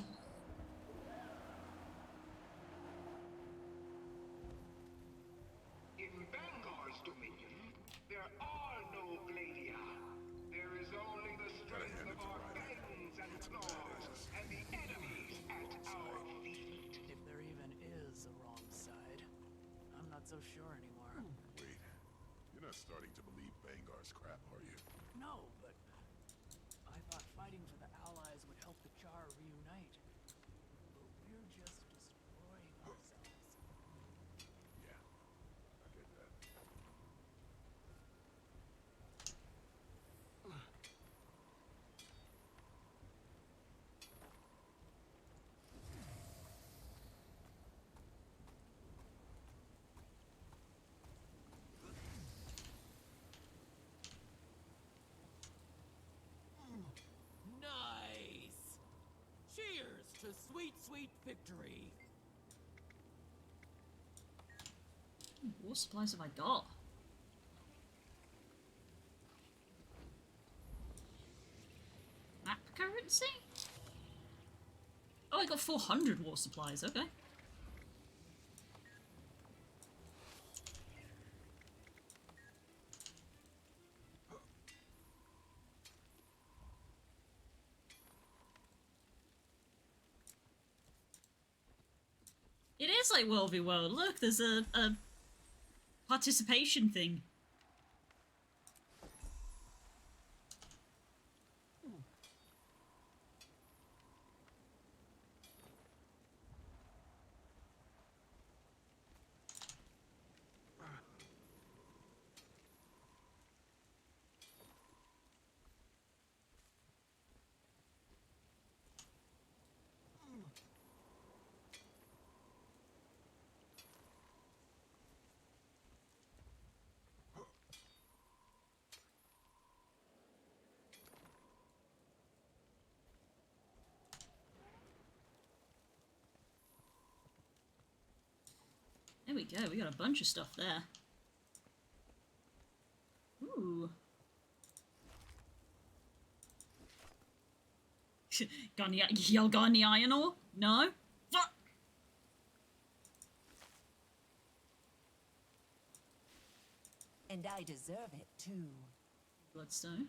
Vanguard's dominion, there are no gladia. There is only the strength of our fangs and claws, and the enemies at our feet. If there even is a wrong side, I'm not so sure anymore. Wait, you're not starting to believe Vanguard's crap, are you? No, but I thought fighting for the Allies would help the Char reunite. But we're just destroying ourselves. Yeah, I get that. Nice! Cheers to sweet, sweet victory! What supplies have I got? Map currency? Oh, I got 400 war supplies, okay. It is like World v World. Look, there's a participation thing. we go. We got a bunch of stuff there. Ooh. Y'all got any iron ore? No? Fuck! And I deserve it, too. Bloodstone.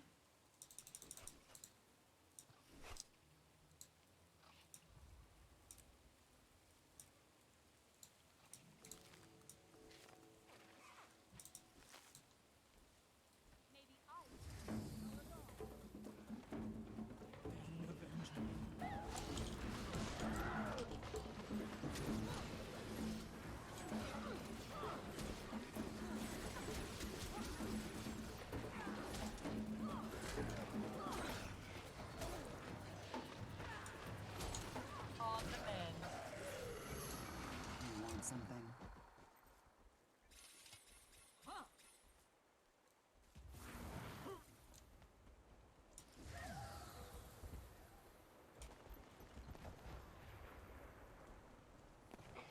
On the mend. You want something?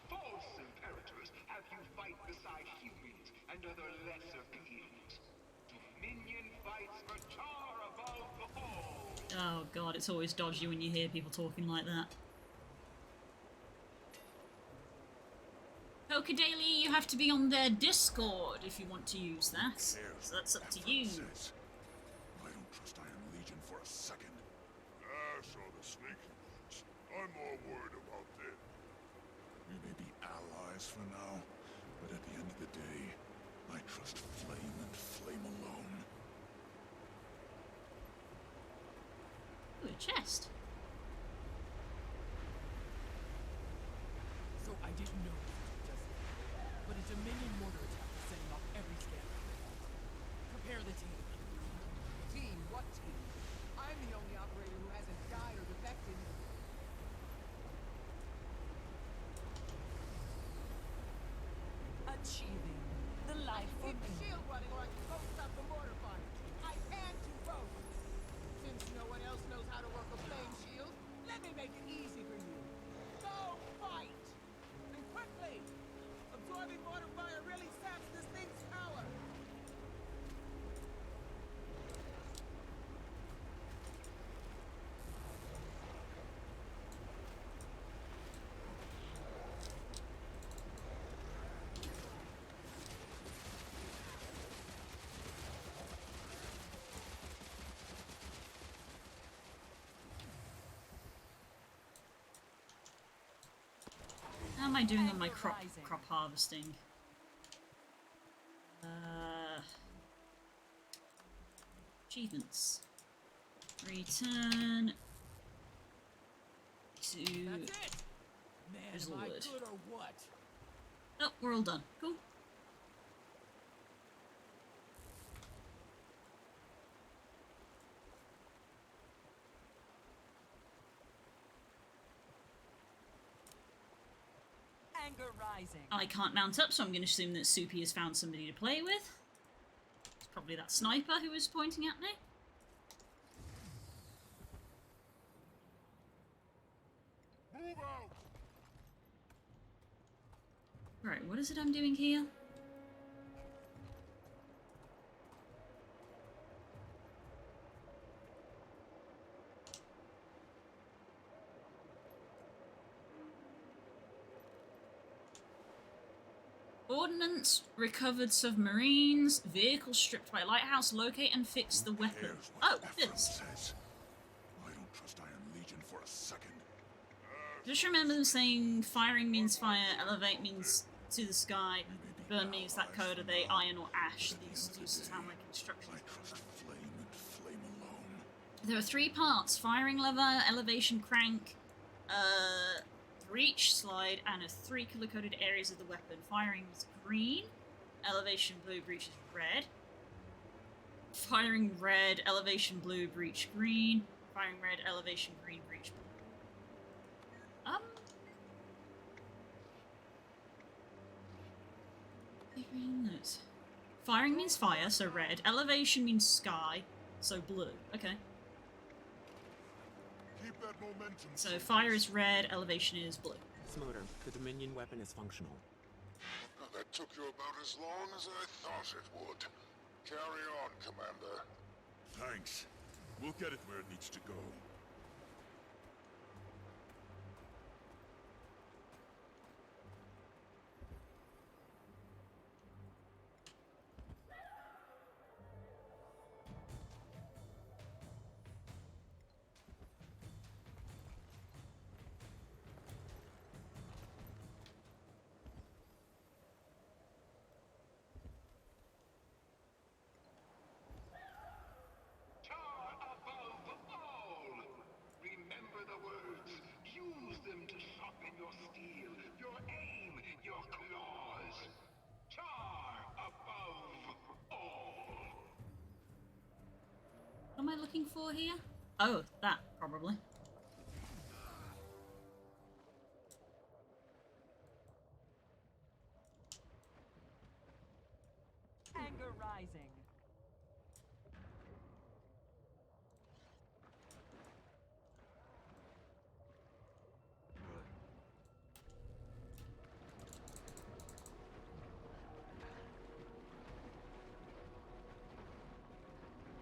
False imperators have you fight beside humans and other lesser beings. Dominion fights for Tar above all. Oh god, it's always dodgy when you hear people talking like that. Daily, you have to be on their Discord if you want to use that. So that's up to you. I don't trust Iron Legion for a second. So the sneaky ones. I'm more worried about them. We may be allies for now, but at the end of the day, I trust Flame and Flame alone. Ooh, a chest. So I didn't know this just but a Dominion mortar attack is setting off every scanner. Prepare the team. Team? What team? I'm the only operator who hasn't died or defected. Achieving the life for Keep the me. shield running or I can go stop the mortar fire. I can do both. Since no one else knows how to work a flame shield, let me make it easy for you. Go fight! And quickly! Absorbing mortar fire really saps this thing's power. How am I doing on my crop harvesting? Achievements. Return to That's it! Man, am I Grizzlewood. good or what? Oh, we're all done. Cool. Anger rising. I can't mount up, so I'm going to assume that Soupy has found somebody to play with. It's probably that sniper who was pointing at me. Move out! Right, what is it I'm doing here? Ordnance, recovered submarines, vehicles stripped by lighthouse, locate and fix the weapon. Oh, this. Says. I don't trust Iron Legion for a second. Just remember them saying firing means fire, elevate means to the sky, burn means that code, are they iron or ash? These do sound like instructions. I trust Flame and Flame alone. There are 3 parts: firing lever, elevation crank, breach slide, and 3 color-coded areas of the weapon. Firing is green, elevation blue, breach is red. Firing red, elevation blue, breach green. Firing red, elevation green, breach blue. Firing means fire, so red. Elevation means sky, so blue. Okay. Keep that momentum. So fire is red, elevation is blue. Smoter, the Dominion weapon is functional. That took you about as long as I thought it would. Carry on, Commander. Thanks. We'll get it where it needs to go. Remember the words. Use them to sharpen your steel, your aim, your claws. Tar above all. What am I looking for here? Oh, that, probably. Anger rising.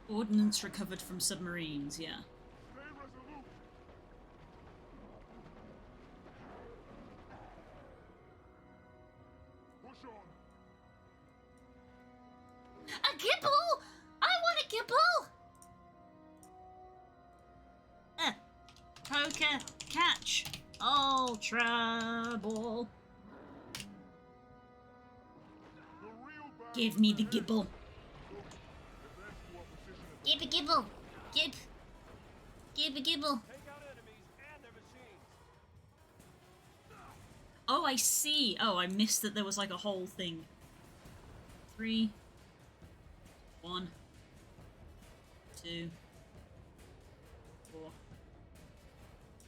Ordnance recovered from submarines, yeah. Stay resolute. Push on. A Gibble! I want a Gibble! Poker, catch, all trouble. Give me the Gibble. Give a Gibble. Give a Gibble. Oh, I see. Oh, I missed that there was like a whole thing. 3, 1, 2, 4,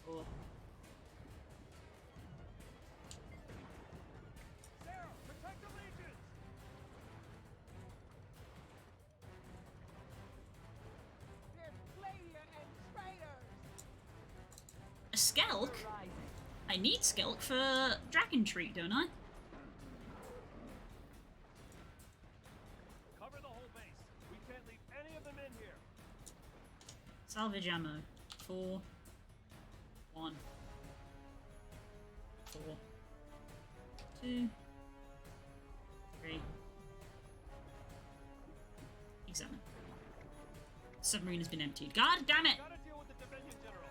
4. Sarah, protect the legions! They're Gladia and traitors! A Skelk? I need Skelk for Dragon Treat, don't I? Cover the whole base. We can't leave any of them in here. Salvage ammo. 4, 1, 4, 2, 3. Examine. Submarine has been emptied. God damn it! Gotta deal with the Dominion General.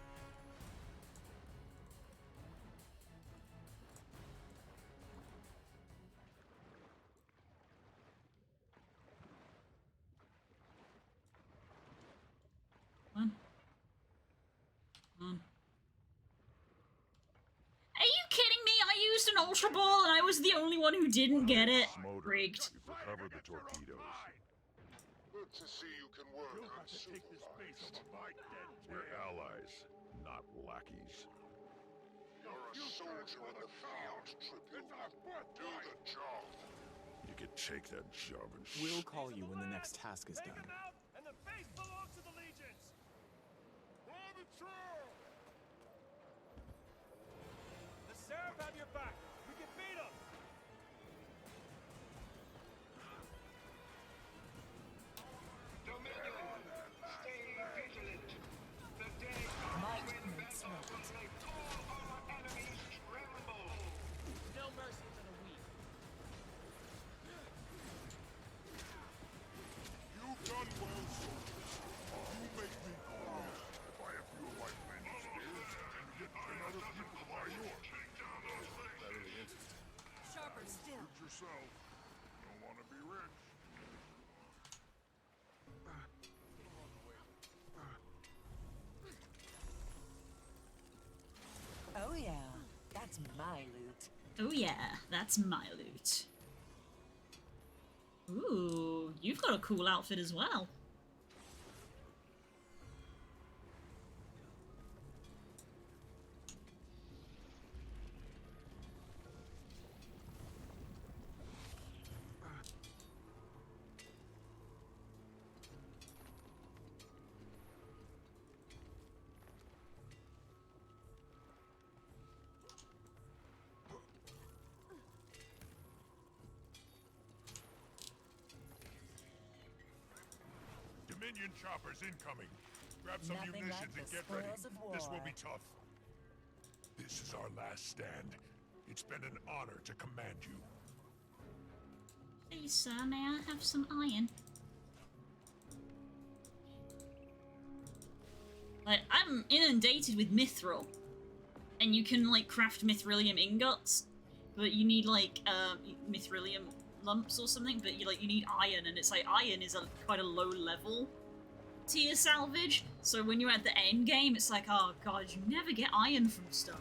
One. Are you kidding me? I used an Ultra Ball and I was the only one who didn't get it. Rigged. You've recovered the torpedoes. Good to see you can work unsupervised. We're allies, not lackeys. You're a soldier in the field, Tribune. Do the job. You can take that job and We'll call you when the next task is Take done. them out, and the base belongs to the legions. On the trail! The Seraph have your back. We can beat them. Dominion, stay vigilant. The day comes when Bangor will make all our enemies tremble. No mercy for the weak. You've done well, soldiers. You make me proud. If I have few of my men killed, and you get 10 other people by yours. That really interesting. Sharper still. Suit yourself. Don't want to be rich. Oh yeah, that's my loot. Oh yeah, that's my loot. Ooh, you've got a cool outfit as well. Minion choppers incoming. Grab some Nothing munitions like and the get ready. spoils of This will war. be tough. This is our last stand. It's been an honor to command you. Please, sir, may I have some iron? Like, I'm inundated with mithril. And you can, like, craft mithrilium ingots. But you need, like, mithrilium lumps or something. But, you need iron. And it's like, iron is quite a low level tier salvage. So when you're at the end game, it's like, oh god, you never get iron from stuff.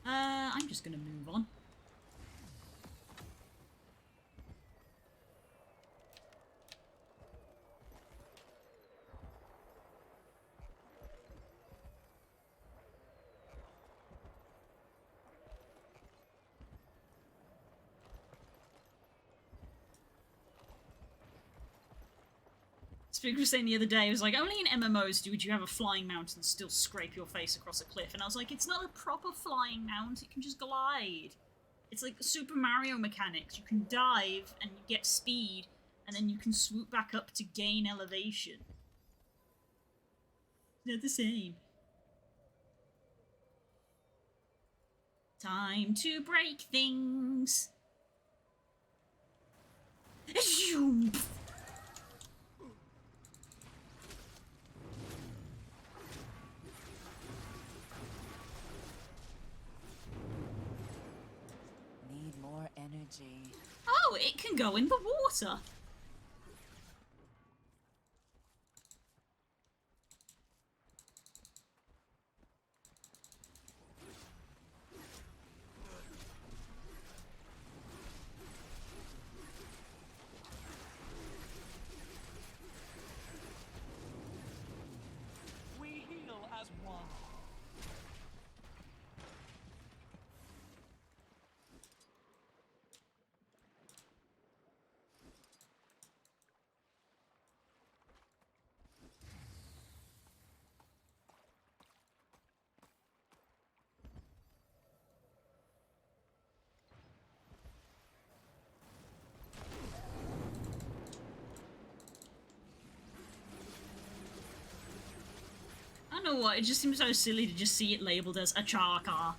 I'm just gonna move on. Speaker was saying the other day, it was like, only in MMOs would you have a flying mount and still scrape your face across a cliff. And I was like, it's not a proper flying mount, it can just glide. It's like Super Mario mechanics. You can dive and you get speed, and then you can swoop back up to gain elevation. They're the same. Time to break things. Need more energy. Oh, it can go in the water. We heal as one. I don't know what, it just seems so silly to just see it labelled as a char car.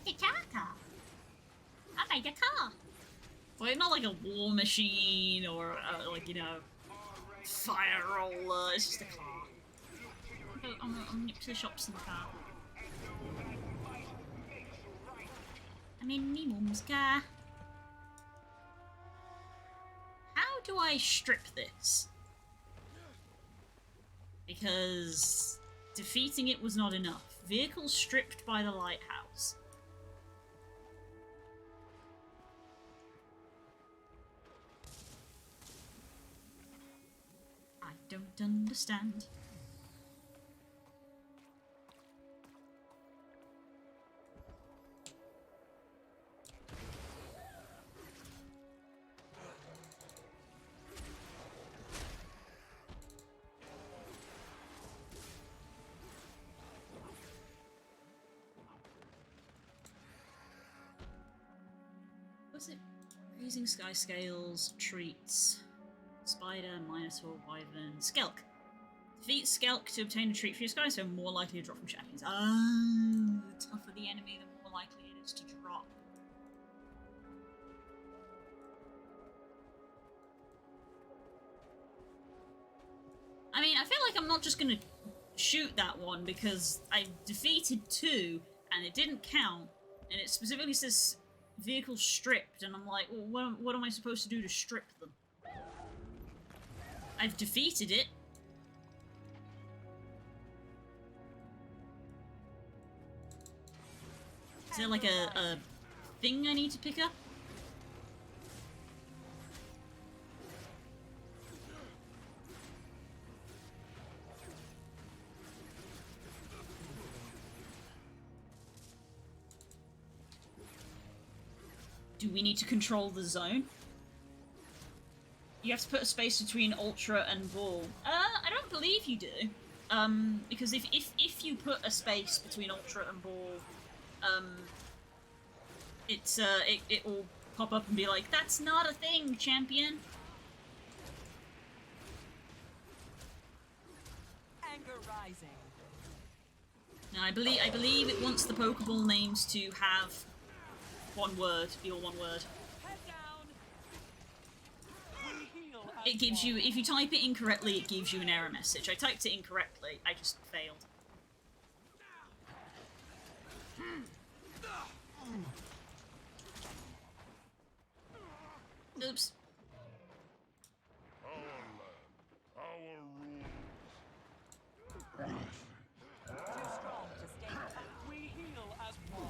A char car. I made a car. Like, not like a war machine or, like, you know, fire roller, it's just a car. So I'm nip to the shops in the car. I'm in me mum's car. How do I strip this? Because defeating it was not enough. Vehicles stripped by the lighthouse. I don't understand. Was it raising sky scales, treats, spider, minotaur, wyvern, skelk? Defeat skelk to obtain a treat for your sky, so more likely to drop from champions. Oh, the tougher the enemy, the more likely it is to drop. I mean, I feel like I'm not just gonna shoot that one because I defeated 2 and it didn't count, and it specifically says vehicle stripped, and I'm like, well, what am I supposed to do to strip them? I've defeated it. Is there like a thing I need to pick up? Do we need to control the zone? You have to put a space between Ultra and Ball. I don't believe you do. Because if you put a space between Ultra and Ball, it will pop up and be like, that's not a thing, champion. Anger rising. Now I believe it wants the Pokeball names to have one word, be all one word. It gives you, if you type it incorrectly, it gives you an error message. I typed it incorrectly, I just failed. Oops. We heal as one.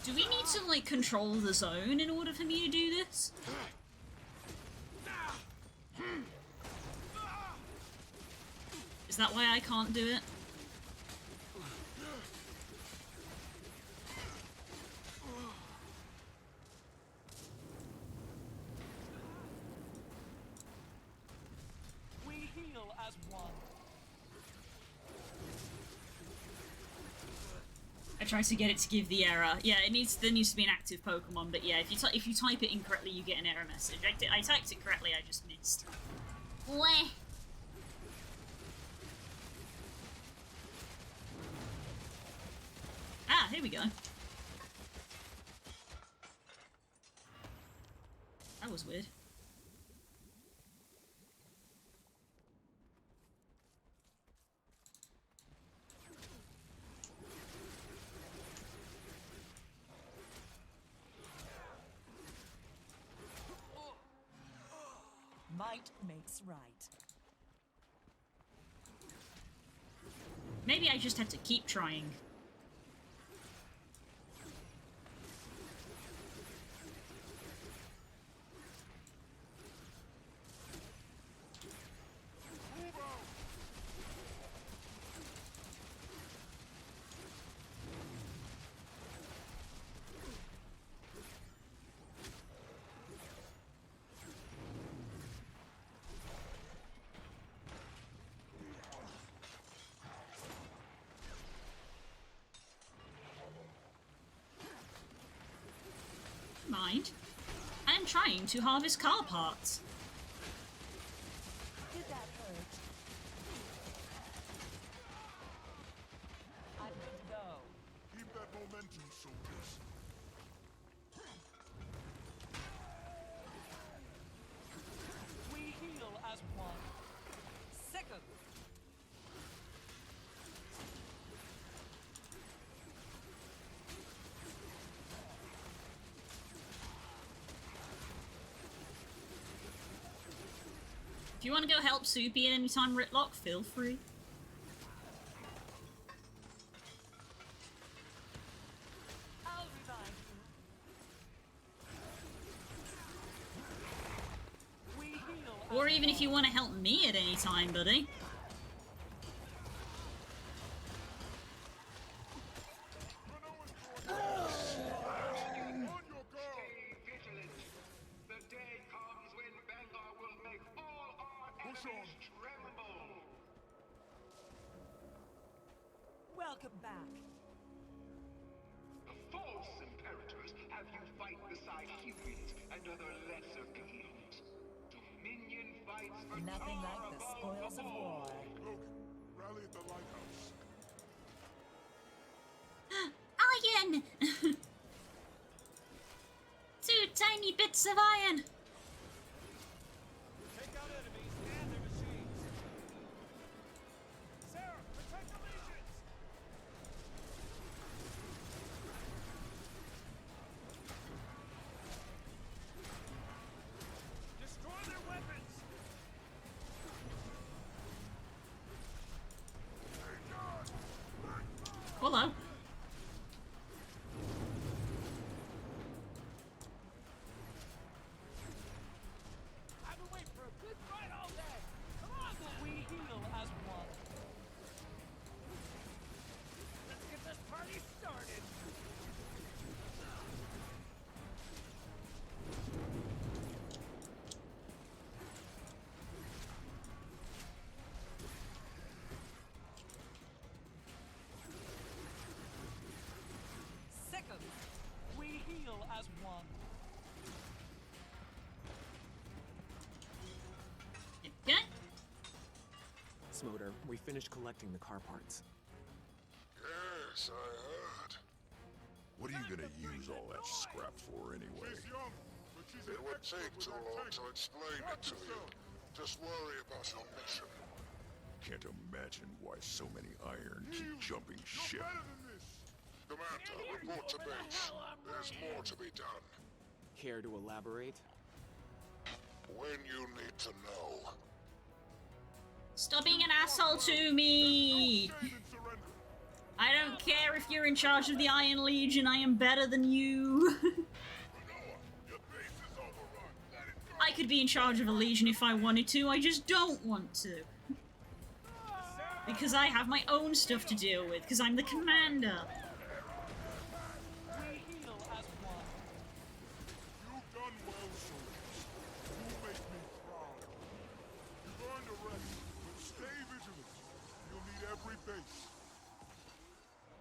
Do we need to, like, control the zone in order for me to do this? Is that why I can't do it? We heal as one. I tried to get it to give the error. Yeah, there needs to be an active Pokemon, but yeah, if you type it incorrectly, you get an error message. I typed it correctly, I just missed. Bleh. Ah, here we go. That was weird. Might makes right. Maybe I just have to keep trying. Mind. I am trying to harvest car parts. Did that hurt? I'm good to go. Keep that momentum, soldiers. We heal as one. Second. If you want to go help Soupy at any time, Ritlock, feel free. I'll revive you. We heal. Or even if you want to help me at any time, buddy. Welcome back. False imperators have you fight beside humans and other lesser beings. Dominion fights for Nothing like the spoils of war. Logan, rally at the lighthouse. Iron! 2 tiny bits of iron! Take out enemies and their machines. Sarah, protect the legions. Destroy their weapons. Hello. we finished collecting the car parts. Yes, I heard. What are you gonna use all that scrap for anyway? She's young, but she's it would take too long to explain it to you. Just worry about your mission. Can't imagine why so many iron keep jumping ship. Commander, report to base. There's more to be done. Care to elaborate? When you need to know. Stop being an asshole to me! I don't care if you're in charge of the Iron Legion, I am better than you. I could be in charge of a Legion if I wanted to, I just don't want to. Because I have my own stuff to deal with, because I'm the commander.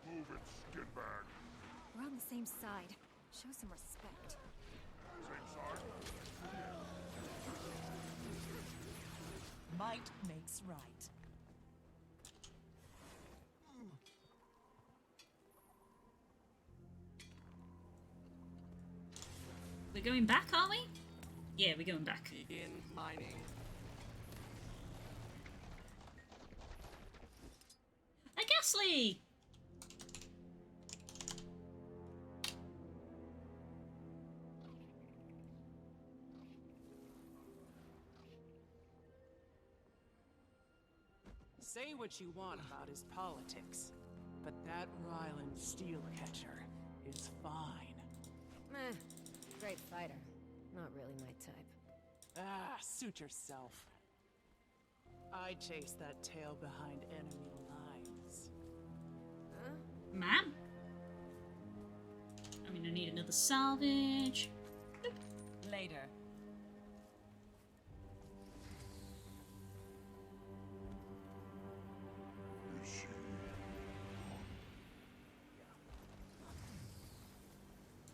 Move it, skin bag. We're on the same side. Show some respect. Same side? Might makes right. We're going back, are we? Yeah, we're going back. Begin mining. A Ghastly! Say what you want about his politics, but that Ryland Steelcatcher is fine. Meh. Great fighter. Not really my type. Ah, suit yourself. I chase that tail behind enemy lines. Huh? Ma'am? I mean, I need another salvage. Boop. Later.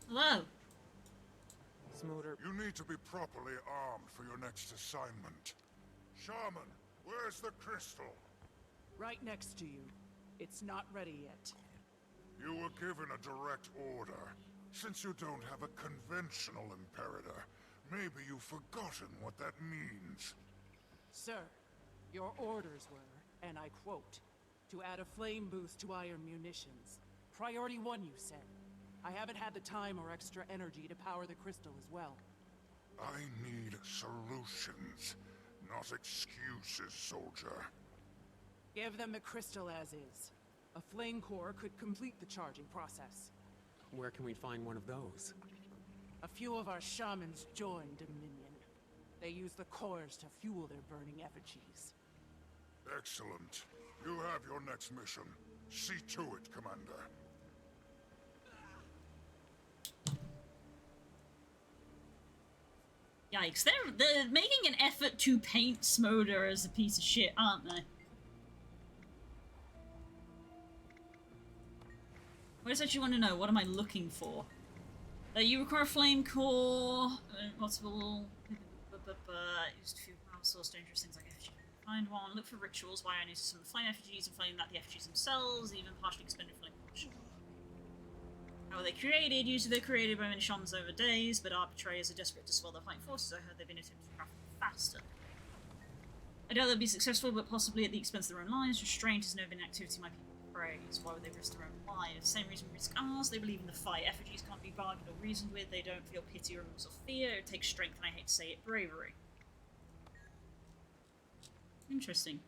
Hello. Smoother. You need to be properly armed for your next assignment. Shaman, where's the crystal? Right next to you. It's not ready yet. You were given a direct order. Since you don't have a conventional imperator, maybe you've forgotten what that means. Sir, your orders were, and I quote, to add a flame boost to iron munitions. Priority 1, you said. I haven't had the time or extra energy to power the crystal as well. I need solutions, not excuses, soldier. Give them the crystal as is. A flame core could complete the charging process. Where can we find one of those? A few of our shamans joined Dominion. They use the cores to fuel their burning effigies. Excellent. You have your next mission. See to it, Commander. Yikes, they're making an effort to paint Smolder as a piece of shit, aren't they? I just actually want to know, what am I looking for? You require a flame core, multiple, used to fuel power source, dangerous things like effigy. Find one, look for rituals, why I need some flame effigies and flame that the effigies themselves, even partially expended flame core. How are they created? Usually they're created by many shamans over days, but our betrayers are desperate to swell their fighting forces. I heard they've been attempting to craft them faster. I doubt they'll be successful, but possibly at the expense of their own lives. Restraint has never been an activity my people praise. Why would they risk their own lives? Same reason we risk ours. They believe in the fight. Effigies can't be bargained or reasoned with. They don't feel pity or remorse or fear. It takes strength, and I hate to say it, bravery. Interesting.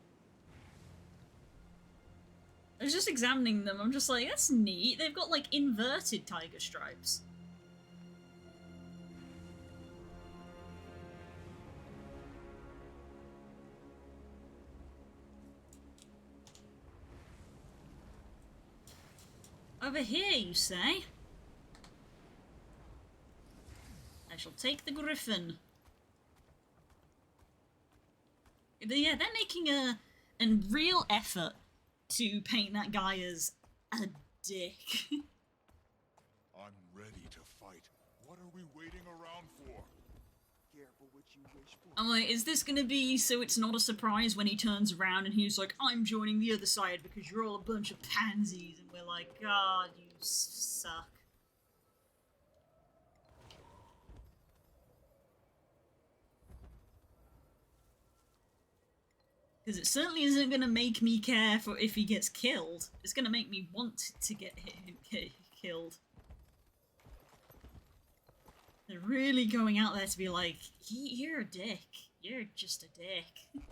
I was just examining them, I'm just like, that's neat. They've got, like, inverted tiger stripes. Over here, you say? I shall take the griffin. Yeah, they're making a real effort to paint that guy as a dick. I'm ready to fight. What are we waiting around for? Careful what you wish for. I'm like, is this gonna be so it's not a surprise when he turns around and he's like, I'm joining the other side because you're all a bunch of pansies, and we're like, God, you suck. Because it certainly isn't gonna make me care for if he gets killed. It's gonna make me want to get killed. They're really going out there to be like, you're a dick. You're just a dick.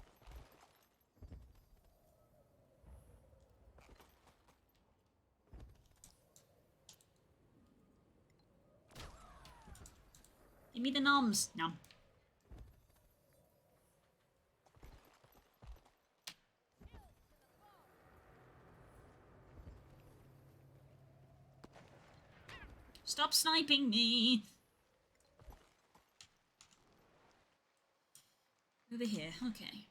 Give me the noms. No. Stop sniping me. Over here, okay.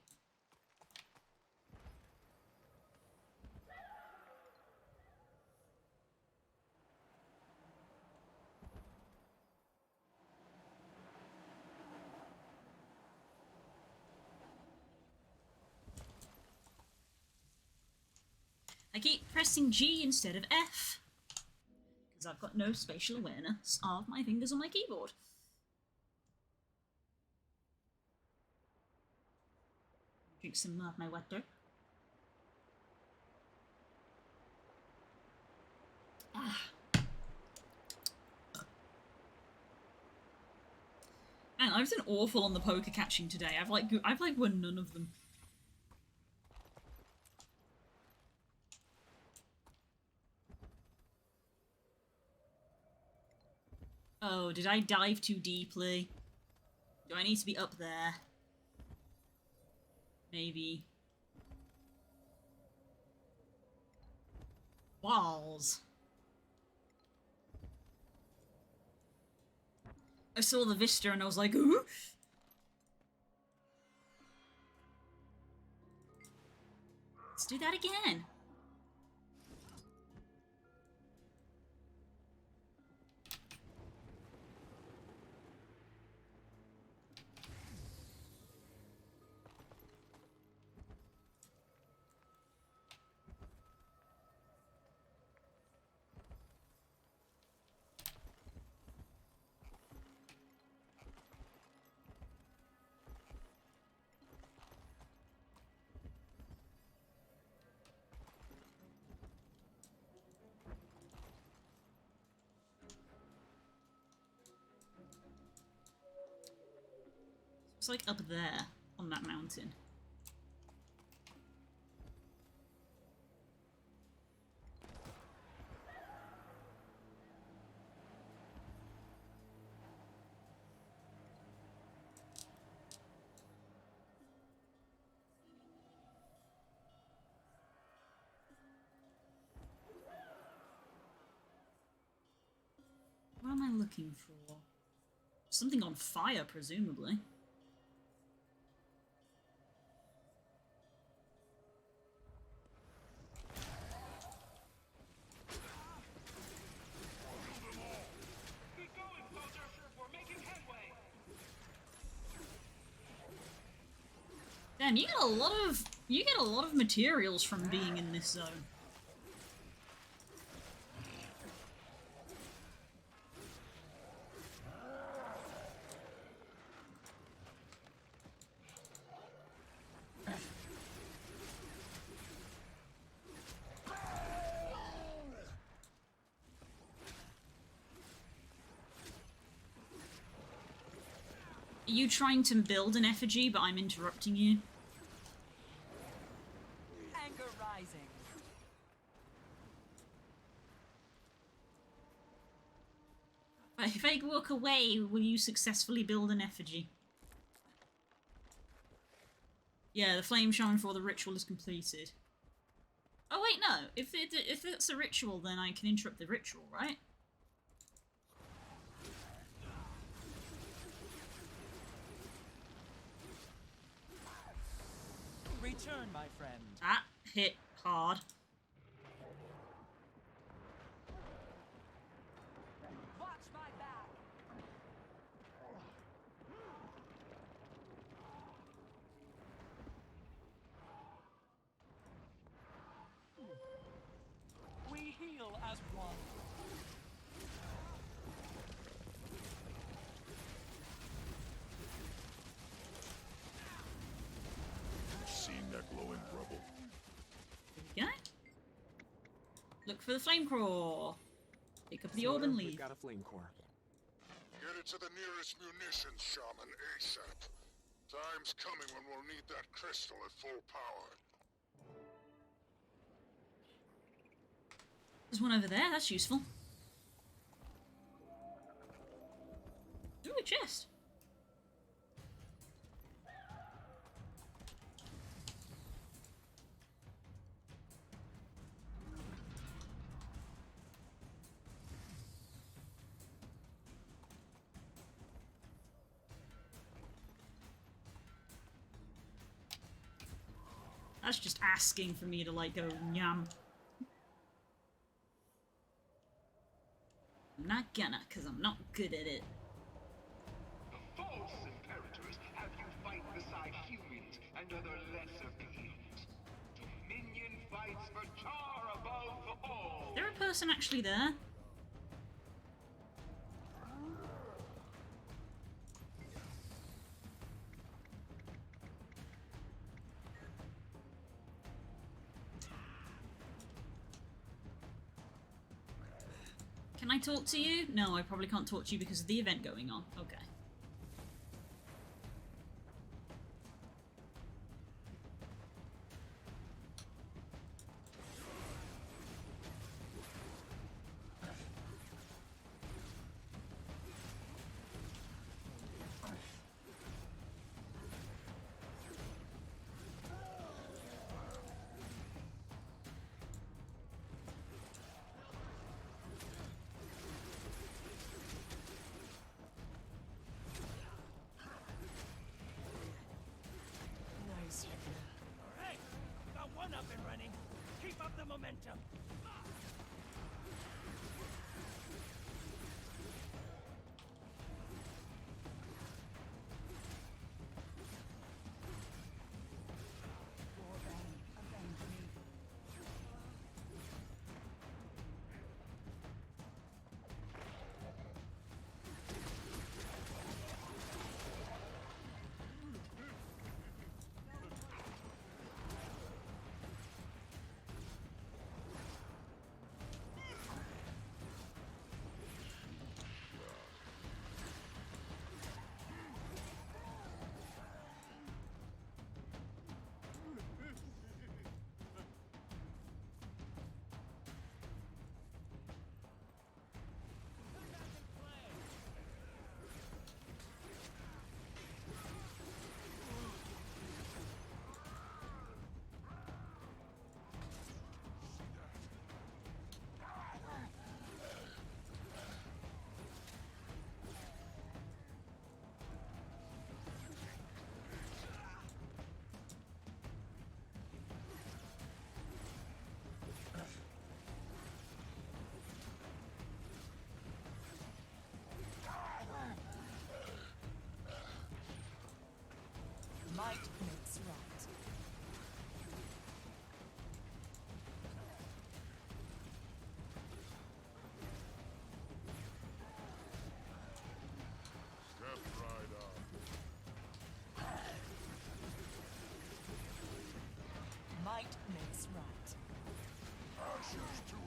I keep pressing G instead of F. Because I've got no spatial awareness of my fingers on my keyboard. Drink some of my water. Ah. Man, I've been awful on the poker catching today. I've won none of them. Oh, did I dive too deeply? Do I need to be up there? Maybe. Walls. I saw the vista and I was like, ooh. Let's do that again. It's like up there on that mountain. What am I looking for? Something on fire, presumably. Damn, you get a lot of materials from being in this zone. Are you trying to build an effigy, but I'm interrupting you? Anger rising. If I walk away, will you successfully build an effigy? Yeah, the flame shaman before the ritual is completed. Oh wait, no. If it's a ritual, then I can interrupt the ritual, right? Return, my friend. That hit hard. Watch my back. blowing rubble. There we go. Look for the flame core. Pick up the orb and leave. We've got a flame core. Get it to the nearest munitions shaman ASAP. Time's coming when we'll need that crystal at full power. There's one over there, that's useful. Ooh, a chest. That's just asking for me to, like, go nyam. I'm not gonna, because I'm not good at it. The false imperators have you fight beside humans and other lesser beings. Dominion fights for Char above all. Is there a person actually there? Can I talk to you? No, I probably can't talk to you because of the event going on. Okay. Alright, got one up and running. Keep up the momentum. Might makes right. Step right up. Might makes right. Ashes to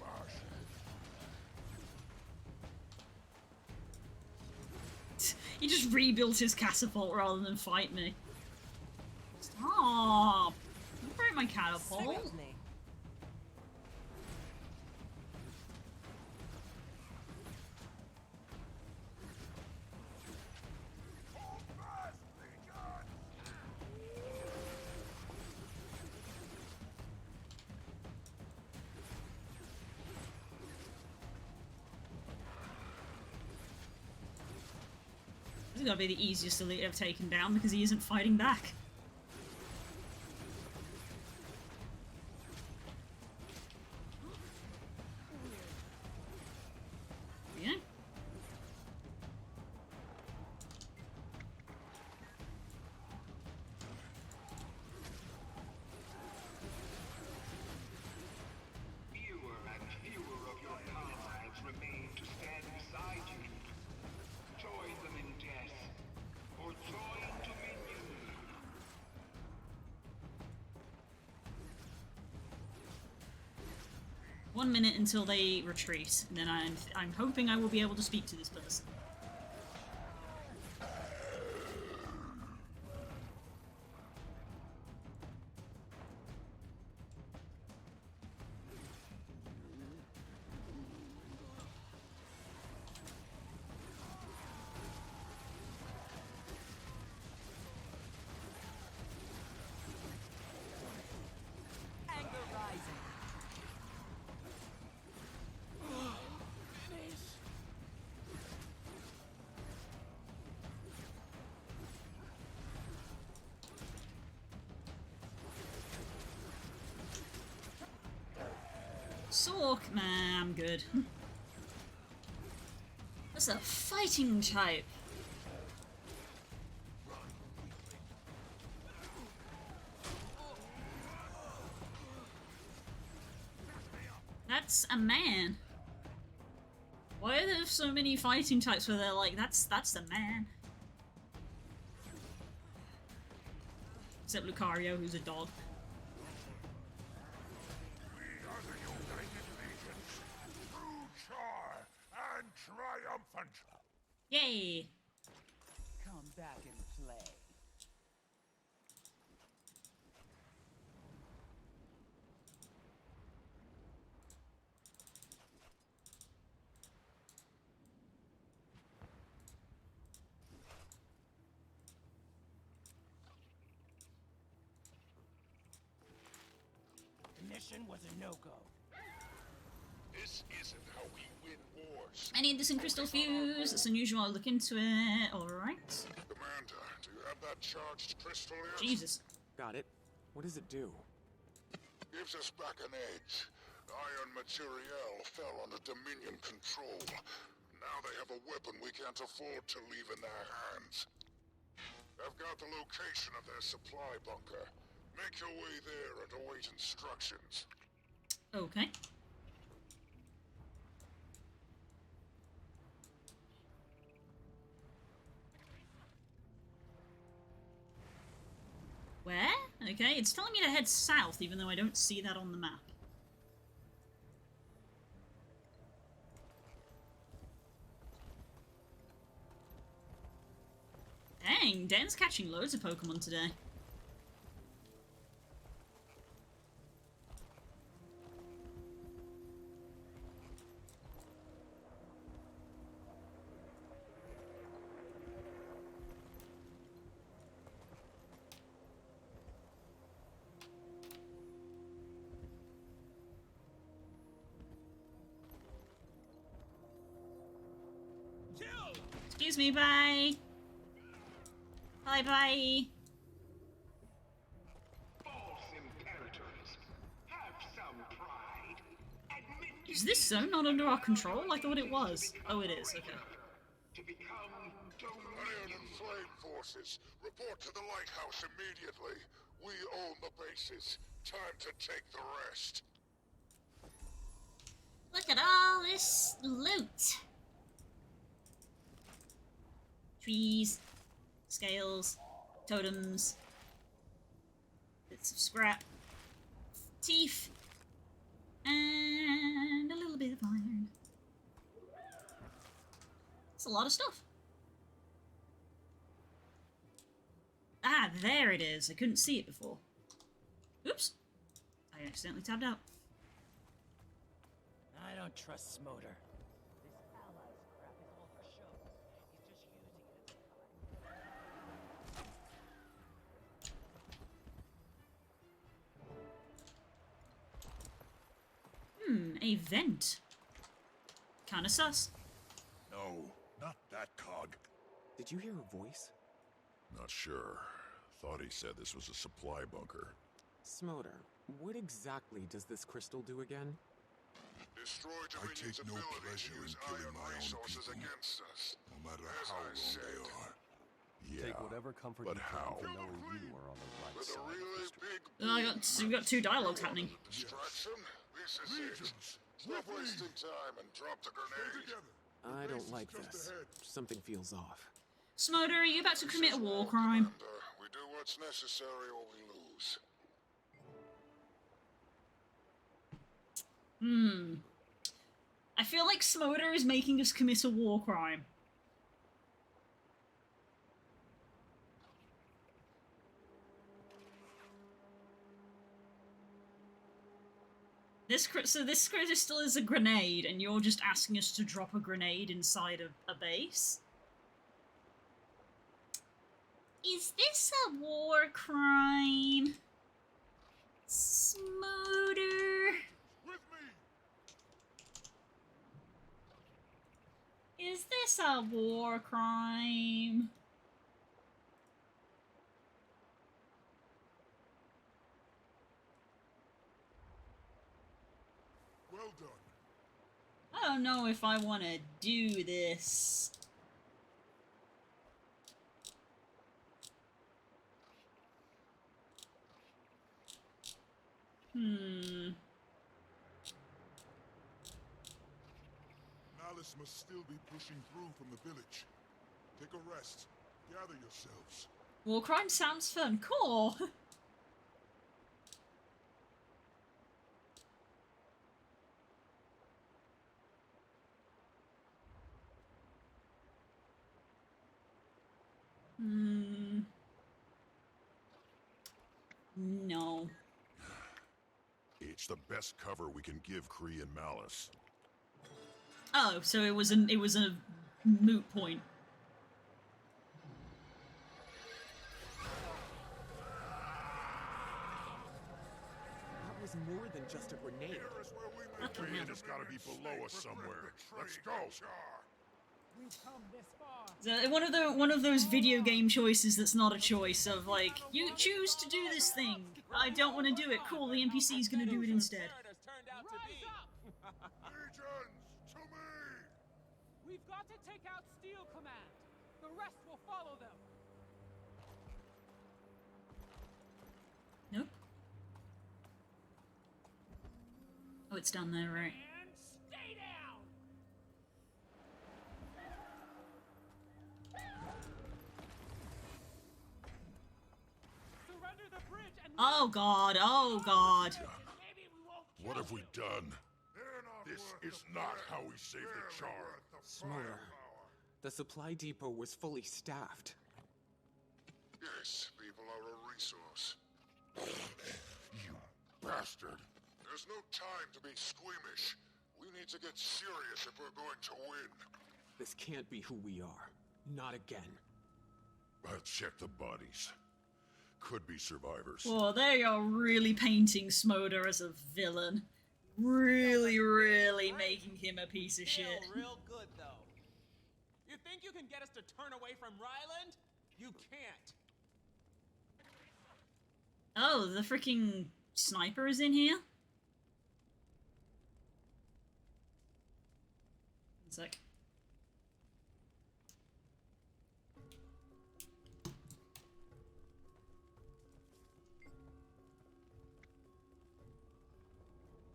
ashes. He just rebuilt his catapult rather than fight me. Stop! Don't break my catapult. Certainly. This is gotta be the easiest elite I've taken down because he isn't fighting back. Yeah. Fewer and fewer of your comrades remain to stand beside you. Join them in death, or join Dominion. 1 minute until they retreat, and then I'm hoping I will be able to speak to this person. Sork? Nah, I'm good. That's a fighting type. That's a man. Why are there so many fighting types where they're like, that's a man? Except Lucario, who's a dog. And triumphant. Yay! Come back and play. The mission was a no-go. This isn't how we win wars. I need this in crystal fuse. It's unusual. I'll look into it. Alright. Commander, do you have that charged crystal yet? Jesus. Got it. What does it do? Gives us back an edge. Iron materiel fell under Dominion control. Now they have a weapon we can't afford to leave in their hands. I've got the location of their supply bunker. Make your way there and await instructions. Okay. Where? Okay, it's telling me to head south, even though I don't see that on the map. Dang, Dan's catching loads of Pokemon today. Excuse me, bye. Bye bye. False imperators, have some pride. Admit Is this zone not under our control? I thought it was. Oh, it is. Okay. to become Iron and Flame forces, report to the lighthouse immediately. We own the bases. Time to take the rest. Look at all this loot. Trees, scales, totems, bits of scrap, teeth, and a little bit of iron. That's a lot of stuff. Ah, there it is. I couldn't see it before. Oops. I accidentally tabbed out. I don't trust Smoder. This allies crap is all for show. He's just using it as a cover. A vent. Kinda sus. No, not that cog. Did you hear a voice? Not sure. Thought he said this was a supply bunker. Smoder, what exactly does this crystal do again? Destroy I Dominion's take no ability pleasure to in use killing iron my own resources people, against us. no matter As how I wrong said, they are. Yeah, Take whatever comfort but you how? can for knowing you are on the right with a side of really history. big We got two dialogues happening. distraction. This is it. Stop wasting time and drop the grenade. I don't like this. Something feels off. Smoder, are you about to commit a war crime? We do what's necessary or we lose. I feel like Smoder is making us commit a war crime. This crystal is a grenade, and you're just asking us to drop a grenade inside a base? Is this a war crime? Smoder? Is this a war crime? Well done. I don't know if I want to do this. Malice must still be pushing through from the village. Take a rest. Gather yourselves. War crime sounds fun. Cool. No. It's the best cover we can give Kree and Malice. Oh, so it was a moot point. That was more than just a grenade. Kree has got to be below us somewhere. Let's go. We've come this far. So one of those video game choices that's not a choice of like, you choose to do this thing. I don't want to do it. Cool, the NPC's gonna do it instead. Rise up! Legions, to me! We've got to take out Steel Command. The rest will follow them. Nope. Oh, it's down there, right? And stay down! Surrender the bridge and Oh god, oh god. What have we done? This is not how we save the Char. Smoder, the supply depot was fully staffed. Yes, people are a resource. You bastard. There's no time to be squeamish. We need to get serious if we're going to win. This can't be who we are. Not again. I'll check the bodies. Could be survivors. Well, they are really painting Smoder as a villain. Really making him a piece of shit. Real good, though. You think you can get us to turn away from Ryland? You can't. Oh, the freaking sniper is in here? One sec.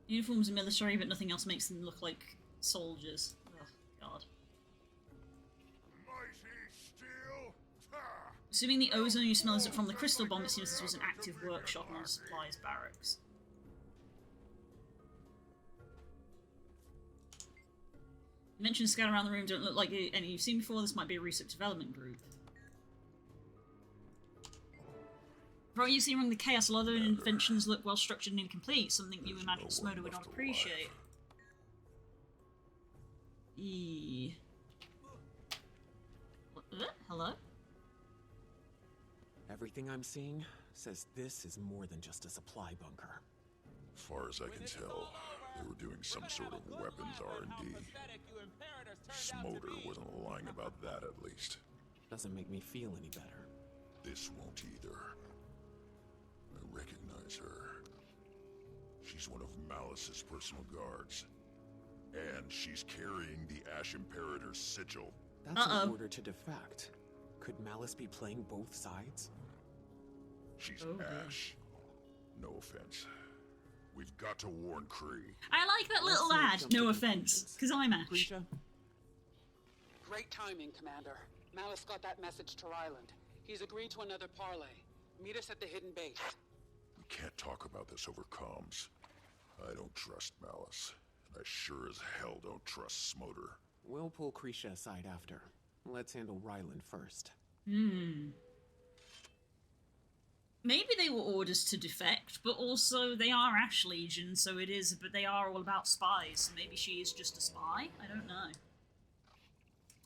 Uniforms are military, but nothing else makes them look like soldiers. Oh, God. Mighty steel. Assuming the ozone you smell is from the crystal bomb, it seems this was an active workshop, not a supplies barracks. You mentioned scout around the room don't look like any you've seen before. This might be a research development group. From what you see among the chaos, a lot of the inventions look well structured and incomplete, something you imagine Smoder would not appreciate. Hello? Everything I'm seeing says this is more than just a supply bunker. As far as I can tell, they were doing some sort of weapons R&D. Smoder wasn't lying about that, at least. Doesn't make me feel any better. This won't either. I recognize her. She's one of Malice's personal guards. And she's carrying the Ash Imperator's sigil. That's an order to defect. Could Malice be playing both sides? She's Ash. No offense. We've got to warn Kree. I like that little ad, no offense, because I'm Ash. Great timing, Commander. Malice got that message to Ryland. He's agreed to another parley. Meet us at the hidden base. We can't talk about this over comms. I don't trust Malice, and I sure as hell don't trust Smoter. We'll pull Krisha aside after. Let's handle Ryland first. Maybe they were orders to defect, but also they are Ash Legion, so it is, but they are all about spies, so maybe she is just a spy? I don't know.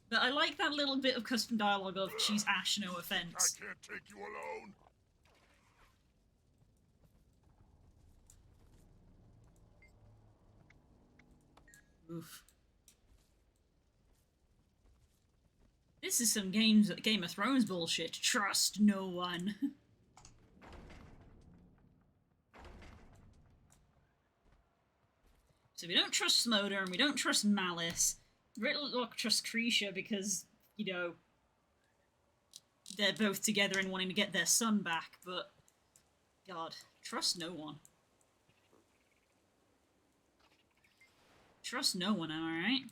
But I like that little bit of custom dialogue of, she's Ash, no offense. I can't take you alone. Oof. This is some Game of Thrones bullshit. Trust no one. So we don't trust Smoder and we don't trust Malice. Ritlock trusts Krisha because, you know, they're both together and wanting to get their son back, but God, trust no one. Trust no one, am I right?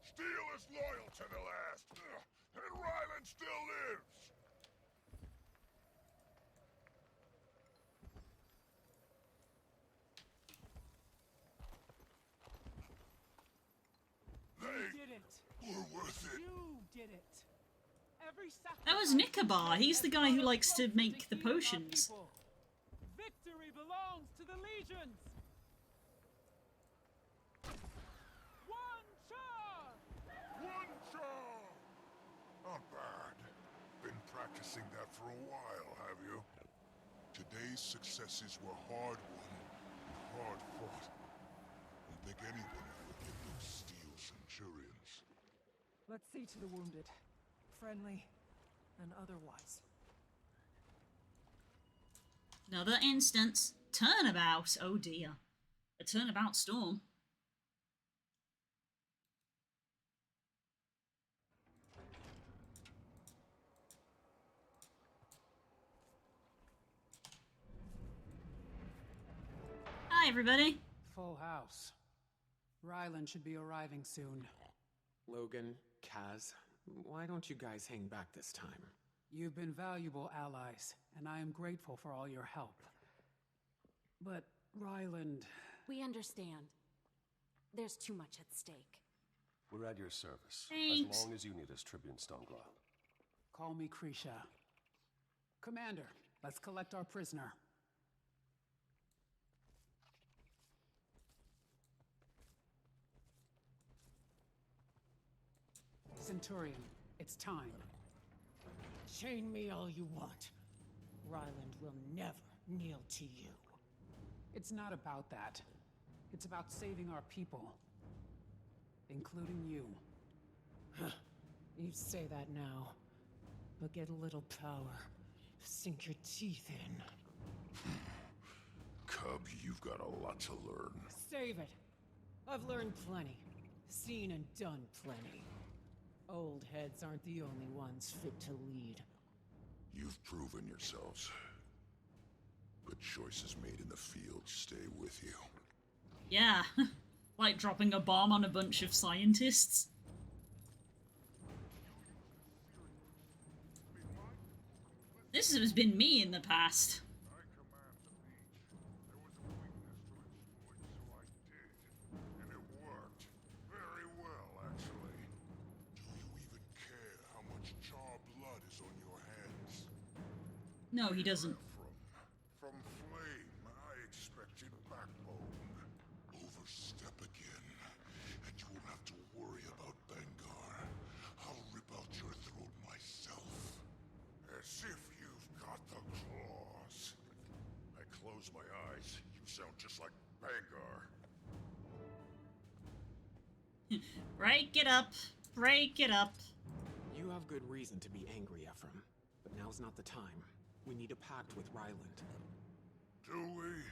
Steel is loyal to the last, and Ryland still lives. You did it. We're worth it. You did it. Every That was Nicobar. He's the guy who likes to make the potions. Victory belongs to the legions. One charge. One charge. Not bad. Been practicing that for a while, have you? Today's successes were hard won, hard fought. Don't think anyone would get those steel centurions. Let's see to the wounded. Friendly and otherwise. Another instance. Turnabout. Oh dear. A turnabout storm. Hi, everybody. Full house. Ryland should be arriving soon. Logan, Kaz, why don't you guys hang back this time? You've been valuable allies, and I am grateful for all your help. But Ryland... We understand. There's too much at stake. We're at your service. Thanks. As long as you need us, Tribune Stoneglaw. Call me Krisha. Commander, let's collect our prisoner. Centurion, it's time. Chain me all you want. Ryland will never kneel to you. It's not about that. It's about saving our people. Including you. You say that now, but get a little power. Sink your teeth in. Cub, you've got a lot to learn. Save it. I've learned plenty. Seen and done plenty. Old heads aren't the only ones fit to lead. You've proven yourselves. Good choices made in the field stay with you. Yeah. Like dropping a bomb on a bunch of scientists. This has been me in the past. I command the beach. There was a weakness to exploit, so I did. And it worked. Very well, actually. Do you even care how much char blood is on your hands? No, he doesn't. From Flame, I expected backbone. Overstep again, and you won't have to worry about Bangar. I'll rip out your throat myself. As if you've got the claws. I close my eyes. You sound just like Bangar. Break it up. Break it up. You have good reason to be angry, Ephraim. But now's not the time. We need a pact with Ryland. Do we?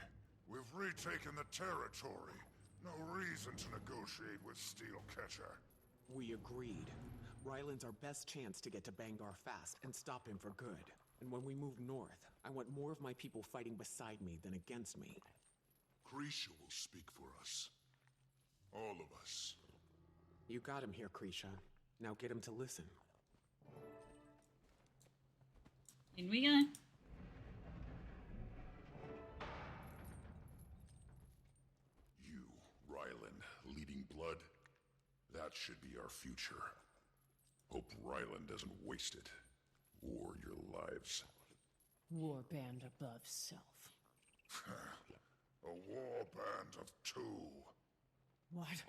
We've retaken the territory. No reason to negotiate with Steelcatcher. We agreed. Ryland's our best chance to get to Bangar fast and stop him for good. And when we move north, I want more of my people fighting beside me than against me. Krisha will speak for us. All of us. You got him here, Krisha. Now get him to listen. In we go. You, Ryland, leading blood? That should be our future. Hope Ryland doesn't waste it. Or your lives. Warband above self. A war band of two. What?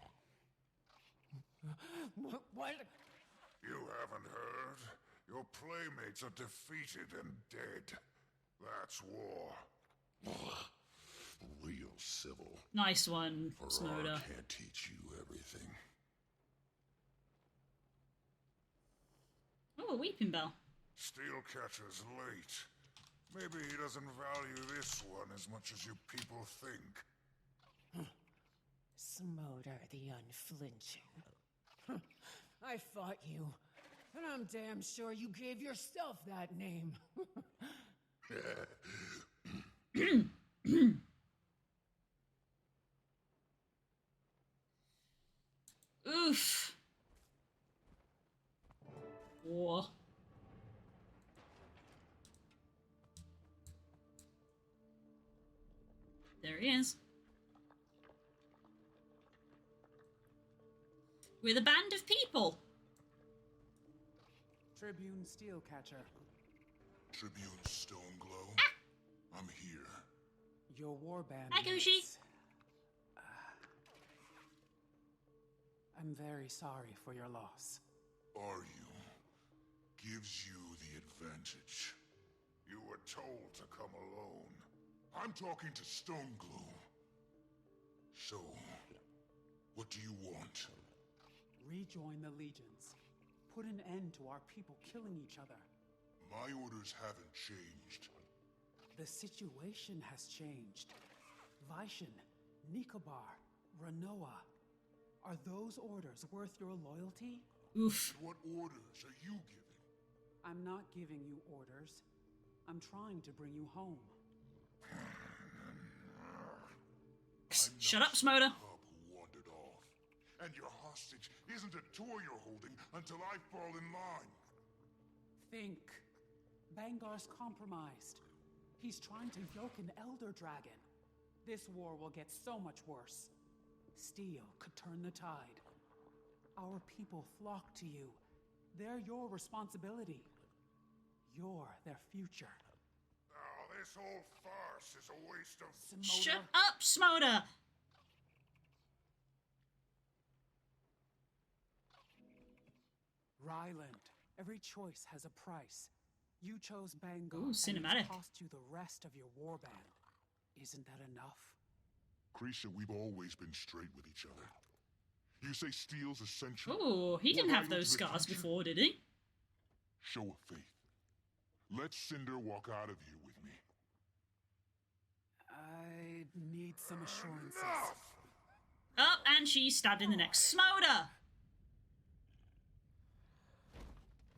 What? You haven't heard? Your playmates are defeated and dead. That's war. Real civil. Nice one, Farrar Smoda. can't teach you everything. Oh, a weeping bell. Steelcatcher's late. Maybe he doesn't value this one as much as you people think. Smoder the Unflinching. I fought you, and I'm damn sure you gave yourself that name. Oof. War. There he is. With a band of people. Tribune Steelcatcher. Tribune Stoneglow. I'm here. Your warband. Hi, Gucci. I'm very sorry for your loss. Are you? Gives you the advantage. You were told to come alone. I'm talking to Stoneglow. So, what do you want? Rejoin the legions. Put an end to our people killing each other. My orders haven't changed. The situation has changed. Vaishan, Nikobar, Ranoa. Are those orders worth your loyalty? Oof. What orders are you giving? I'm not giving you orders. I'm trying to bring you home. Shut up, Smoda. Who wandered off. And your hostage isn't a toy you're holding until I fall in line. Think. Bangar's compromised. He's trying to yoke an Elder Dragon. This war will get so much worse. Steel could turn the tide. Our people flock to you. They're your responsibility. You're their future. Oh, this whole farce is a waste of... Smoda. Shut up, Smoda! Ryland, every choice has a price. You chose Bangar. Ooh, cinematic. And it's cost you the rest of your warband. Isn't that enough? Krisha, we've always been straight with each other. You say Steel's essential. Oh, he didn't What have I do those to the scars future? before, did he? Show of faith. Let Cinder walk out of here with me. I need some assurances. Enough! Oh, and she's stabbed in the neck. Smoda!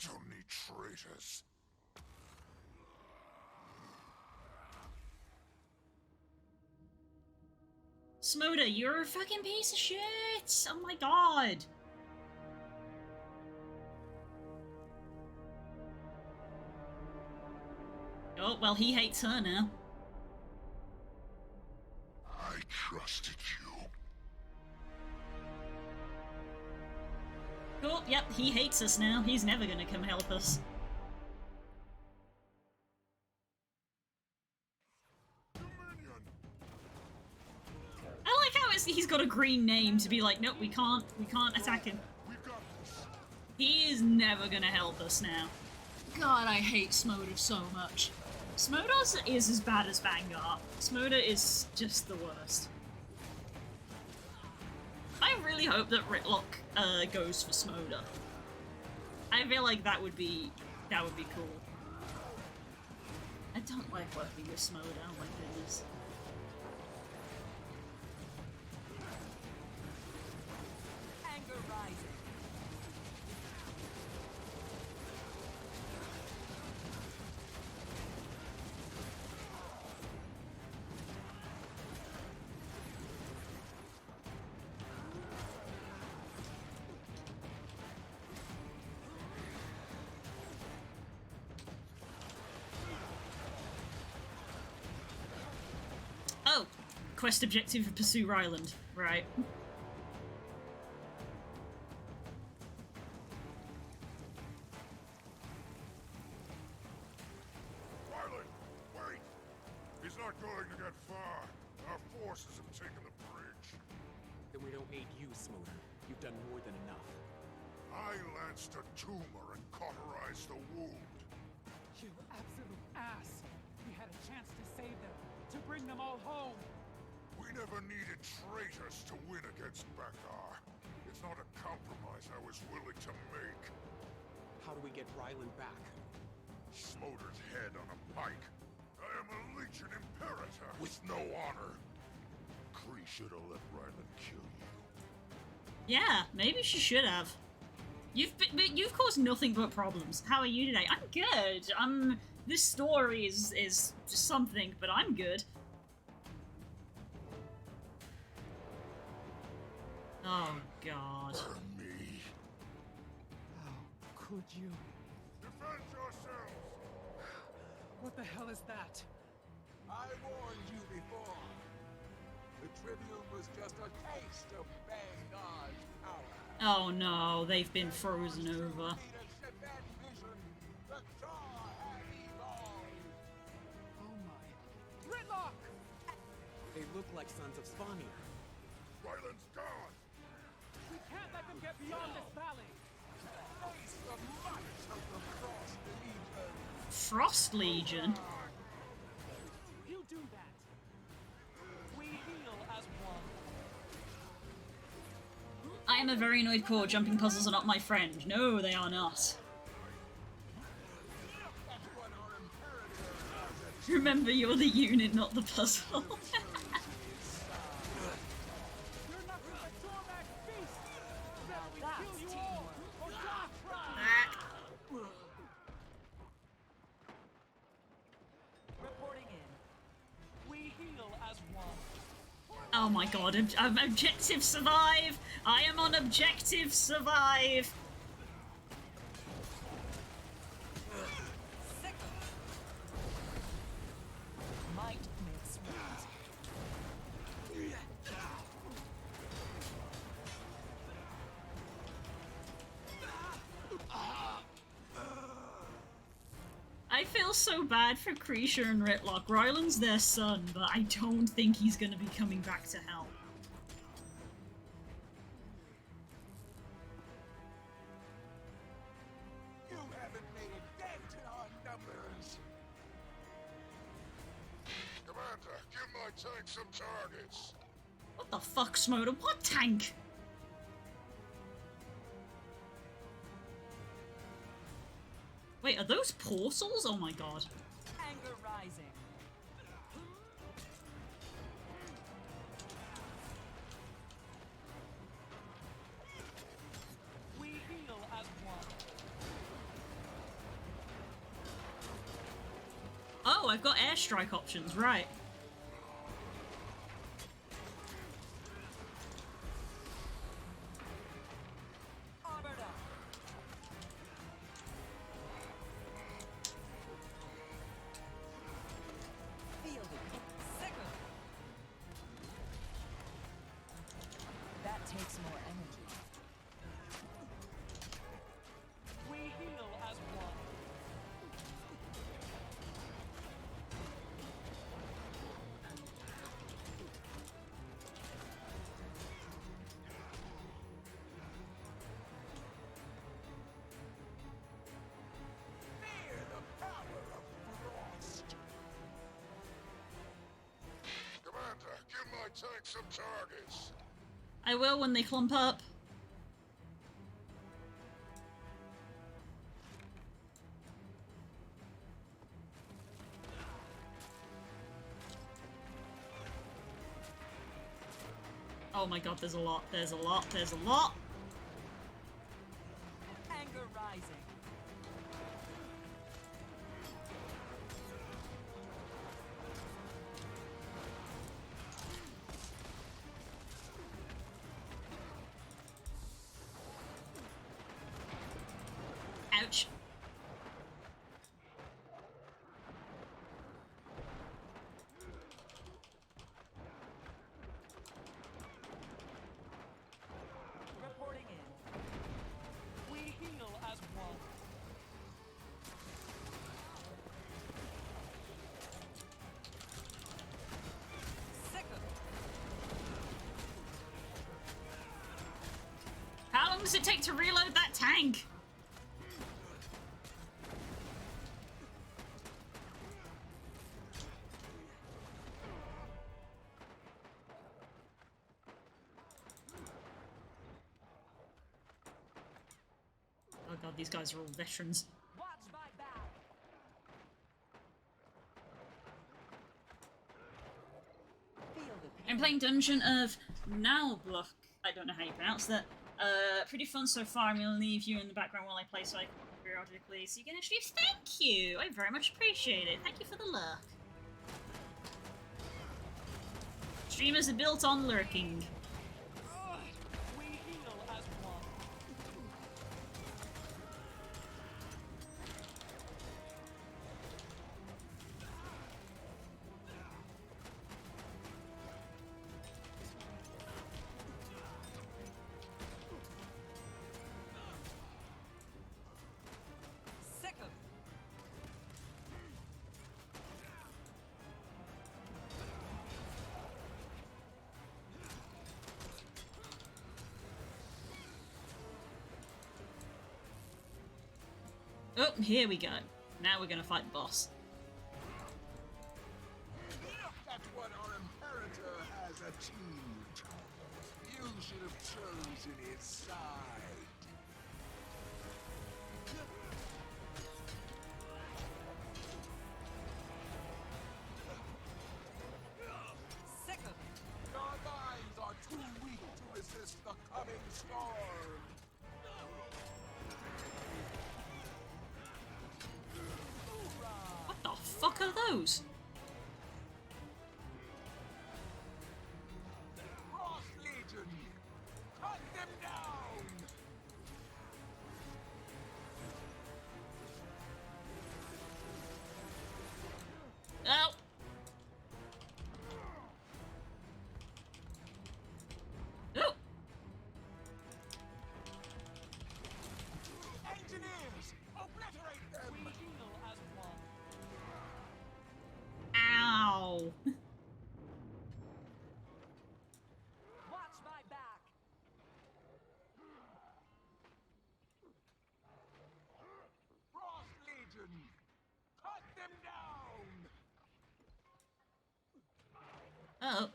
Don't need traitors. Smoda, you're a fucking piece of shit! Oh my god! Oh, well, he hates her now. I trusted you. Oh, yep, he hates us now. He's never gonna come help us. I like how he's got a green name to be like, nope, we can't attack him. He is never gonna help us now. God, I hate Smoda so much. Smoda is as bad as Vanguard. Smoda is just the worst. I really hope that Ritlock goes for Smoda. I feel like that would be cool. I don't like working with Smoda, oh my goodness. Anger rising. Quest objective, pursue Ryland. Right. Ryland, wait! He's not going to get far. Our forces have taken the bridge. Then we don't need you, Smoother. You've done more than enough. I lanced a tumor and cauterized the wound. You absolute ass! We had a chance to save them, to bring them all home. We never needed traitors to win against Bengar. It's not a compromise I was willing to make. How do we get Ryland back? Smolder's head on a pike. I am a Legion Imperator with no honor. Kree should have let Ryland kill you. Yeah, maybe she should have. You've caused nothing but problems. How are you today? I'm good. This story is just something, but I'm good. Oh God. Burn me. How could you? Defend yourselves! What the hell is that? I warned you before. The Tribune was just a taste of Bangar's power. Oh no, they've been frozen over. Oh my. Gridlock! They look like sons of Spawnier. Ryland's gone! We can't let them get beyond this valley! Face the might of the Frost Legion! Frost Legion? You do that! We heal as one. I am a very annoyed core. Jumping puzzles are not my friend. No, they are not. Remember, you're the unit, not the puzzle. Reporting in. We heal as one. Oh my god, objective survive! I am on objective survive! Might makes right. I feel so bad for Kreesha and Ritlock. Ryland's their son, but I don't think he's gonna be coming back to help. You haven't made a dent in our numbers. Commander, give my tank some targets. What the fuck, Smoder? What tank? Wait, are those portals? Oh my god. Anger rising. We heal as one. Oh, I've got airstrike options, right. Armored up. Fielded. Signal. That takes more energy. We heal as one. Fear the power of Frost. Commander, give my tank some targets. I will when they clump up. Oh my god, there's a lot, there's a lot, there's a lot! Anger rising. Ouch. long does it take to reload that tank? Oh god, these guys are all veterans. I'm playing Dungeon of Nalbloch. I don't know how you pronounce that. Pretty fun so far. I'm gonna leave you in the background while I play so I can periodically so you can actually thank you. I very much appreciate it. Thank you for the lurk. Streamers are built on lurking. Oh, here we go. Now we're gonna fight the boss. Look at what our Imperator has achieved. You should have chosen his side. Your minds are too weak to resist the coming storm. What the fuck are those? Frost Legion! Cut them down! Oh! Oh! Engineers! Obliterate them! Ow! Watch my back. Frost Legion! Cut them down! Oh.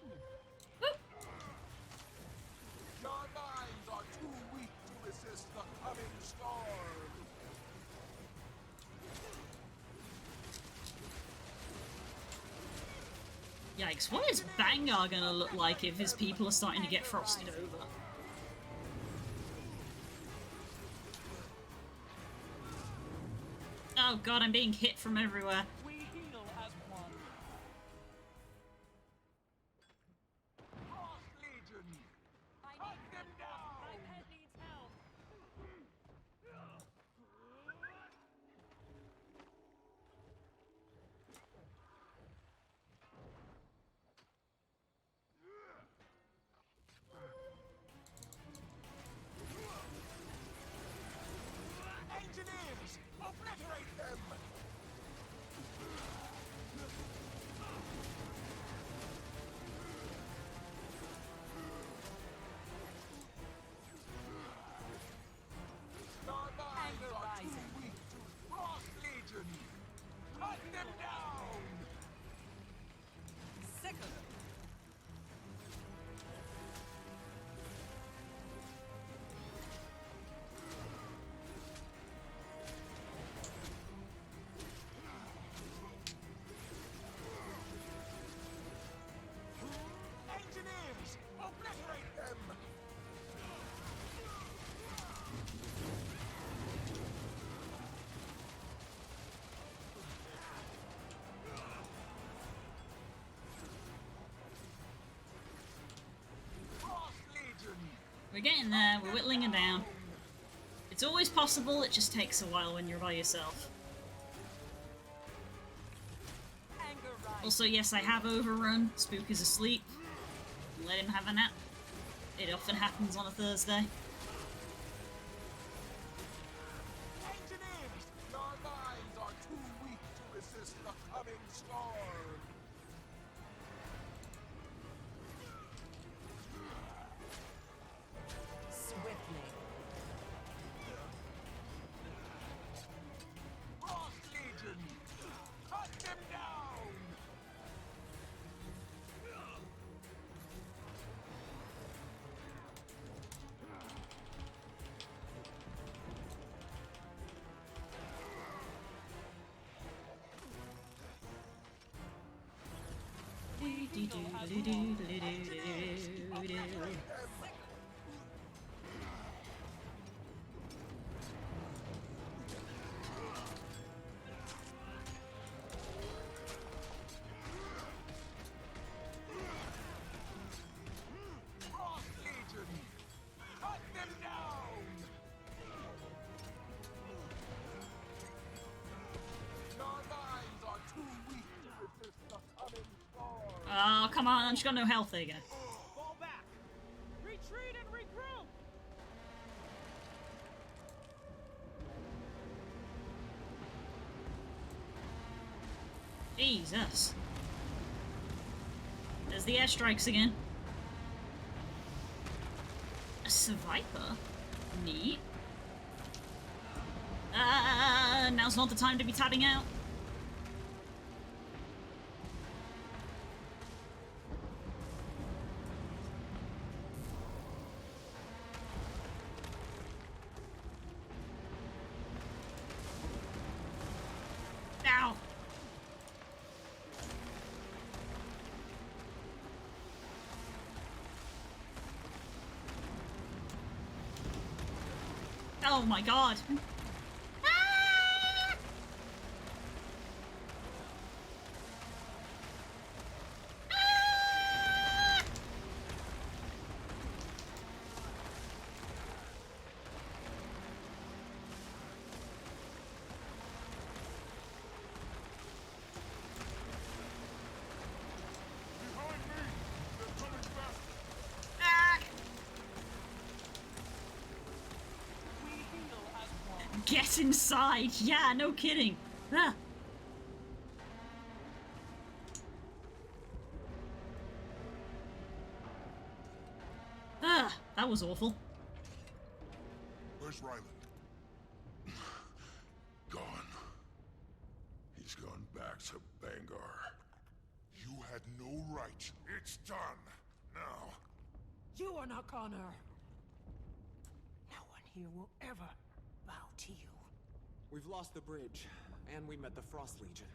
Your minds are too weak to resist the coming storm. Yikes, what is Bangar gonna look like if his people are starting to get frosted over? Oh god, I'm being hit from everywhere. We heal as one. Frost Legion! Cut them down! My pet needs help. Engineers! Obliterate them! Your minds are too weak to Frost Legion! Cut them down! Sick of it. Engineers! Obliterate them! Frost Legion! We're getting there, we're whittling it down. It's always possible, it just takes a while when you're by yourself. Also, yes, I have overrun. Spook is asleep. Let him have a nap. It often happens on a Thursday. Engineers! Your minds are too weak to resist the coming storm! Swiftly. Eagle has long afternoons of victory. Frost Legion! Cut them down! Your minds are too weak to resist the coming storm! Oh, come on, she's got no health, there you go. Fall back. Retreat and regroup. Jesus. There's the airstrikes again. A survivor? Neat. Now's not the time to be tabbing out. Ow! Oh my god. Get inside! Yeah, no kidding. Ah. That was awful. Where's Ryland? Gone. He's gone back to Bangar. You had no right. It's done. Now. You are not Connor. No one here will ever bow to you. We've lost the bridge, and we met the Frost Legion.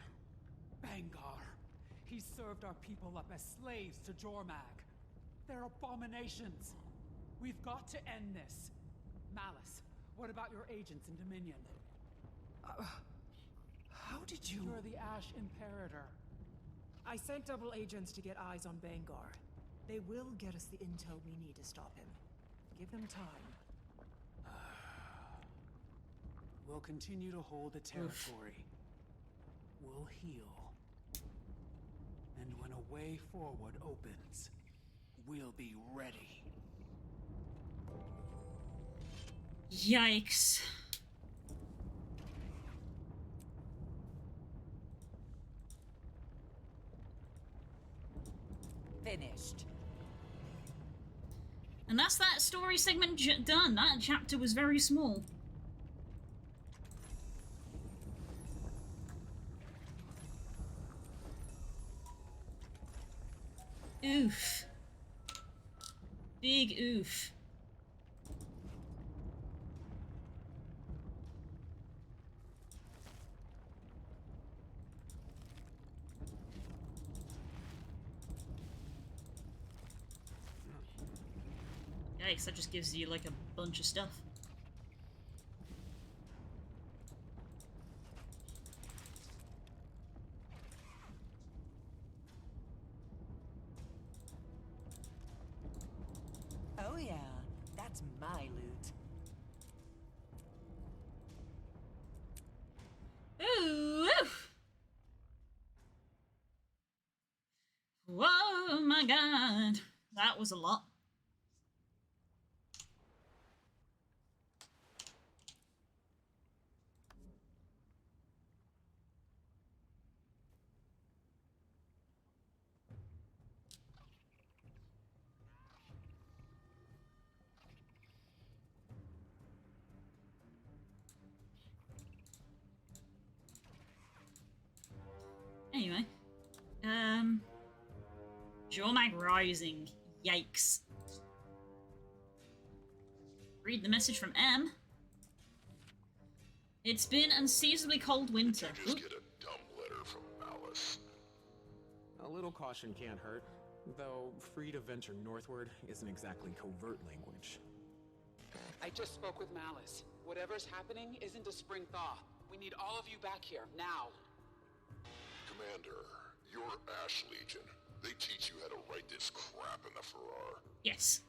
Bangar. He served our people up as slaves to Jormag. They're abominations. We've got to end this. Malice, what about your agents in Dominion? How did you... You're the Ash Imperator. I sent double agents to get eyes on Bangar. They will get us the intel we need to stop him. Give them time. We'll continue to hold the territory. We'll heal. And when a way forward opens, we'll be ready. Yikes. Finished. And that's that story segment done. That chapter was very small. Oof. Big oof. Yikes, that just gives you like a bunch of stuff. Oh yeah, that's my loot. Ooh! Whoa, my god. That was a lot. Anyway, Jormag Rising. Yikes. Read the message from M. It's been unseasonably cold winter. Just get a dumb letter from Malice. A little caution can't hurt. Though free to venture northward isn't exactly covert language. I just spoke with Malice. Whatever's happening isn't a spring thaw. We need all of you back here, now. Commander, you're Ash Legion. They teach you how to write this crap in the Farrar. Yes.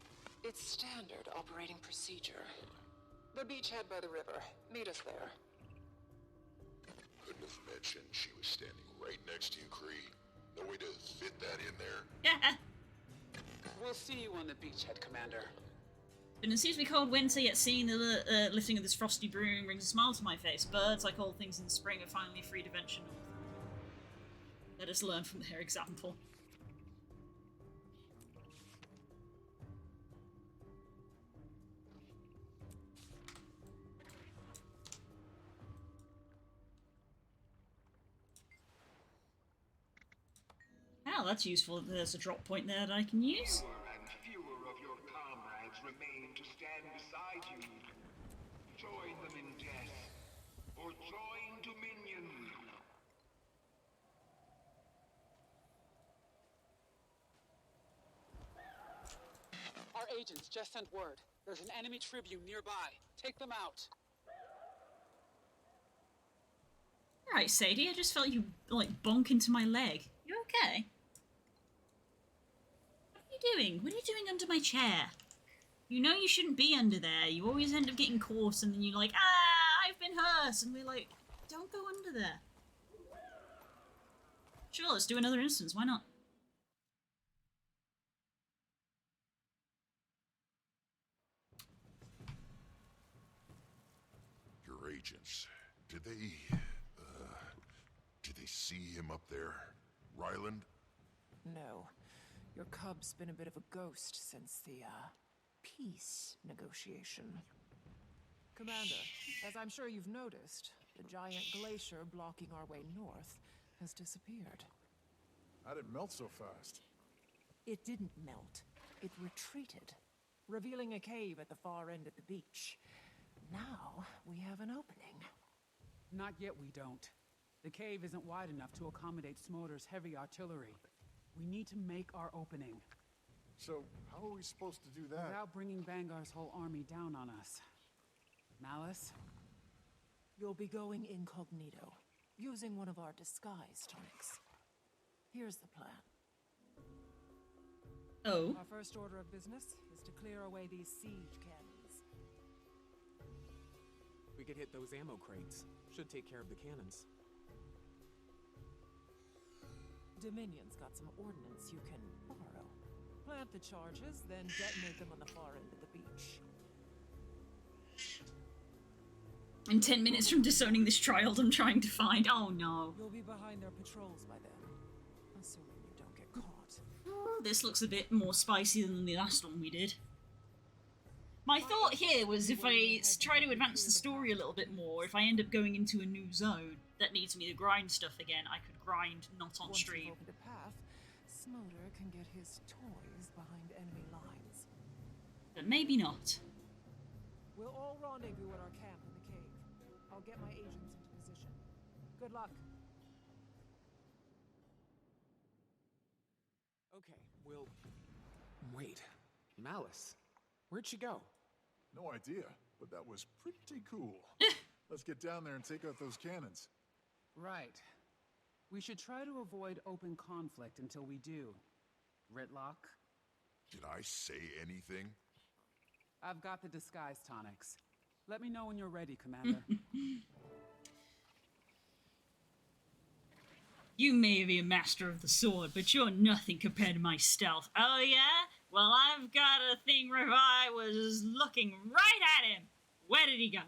It's standard operating procedure. The beachhead by the river. Meet us there. Couldn't have mentioned she was standing right next to you, Kree. No way to fit that in there. Yeah. We'll see you on the beachhead, Commander. And it seems to be cold winter, yet seeing the lifting of this frosty broom brings a smile to my face. Birds, like all things in spring, are finally free to venture north. Let us learn from their example. Oh, that's useful. There's a drop point there that I can use. Fewer and fewer of your comrades remain to stand beside you. Join them in death, or join Dominion. Our agents just sent word. There's an enemy tribune nearby. Take them out. Alright, Sadie, I just felt you, like, bonk into my leg. You okay? What are you doing? What are you doing under my chair? You know you shouldn't be under there. You always end up getting caught and then you're like, ah, I've been hurt. And we're like, don't go under there. Sure, let's do another instance. Why not? Your agents, did they see him up there? Ryland? No. Your cub's been a bit of a ghost since the, peace negotiation. Commander, as I'm sure you've noticed, the giant glacier blocking our way north has disappeared. How'd it melt so fast? It didn't melt. It retreated, revealing a cave at the far end of the beach. Now we have an opening. Not yet we don't. The cave isn't wide enough to accommodate Smolder's heavy artillery. We need to make our opening. So, how are we supposed to do that? Without bringing Bangar's whole army down on us. Malice? You'll be going incognito, using one of our disguise tonics. Here's the plan. Oh. Our first order of business is to clear away these siege cannons. We could hit those ammo crates. Should take care of the cannons. Dominion's got some ordnance you can borrow. Plant the charges, then detonate them on the far end of the beach. I'm 10 minutes from disowning this child I'm trying to find. Oh no. You'll be behind their patrols by then, assuming you don't get caught. Oh, this looks a bit more spicy than the last one we did. My thought here was if I try to advance the story a little bit more, if I end up going into a new zone that needs me to grind stuff again, I could grind not on stream. Once you open the path, Smolder can get his toys behind enemy lines. But maybe not. We'll all rendezvous at our camp in the cave. I'll get my agents into position. Good luck. Okay, we'll... Wait. Malice. Where'd she go? No idea, but that was pretty cool. Let's get down there and take out those cannons. Right. We should try to avoid open conflict until we do. Ritlock? Did I say anything? I've got the disguise tonics. Let me know when you're ready, Commander. You may be a master of the sword, but you're nothing compared to my stealth. Oh yeah? Well, I've got a thing where I was looking right at him. Where did he go?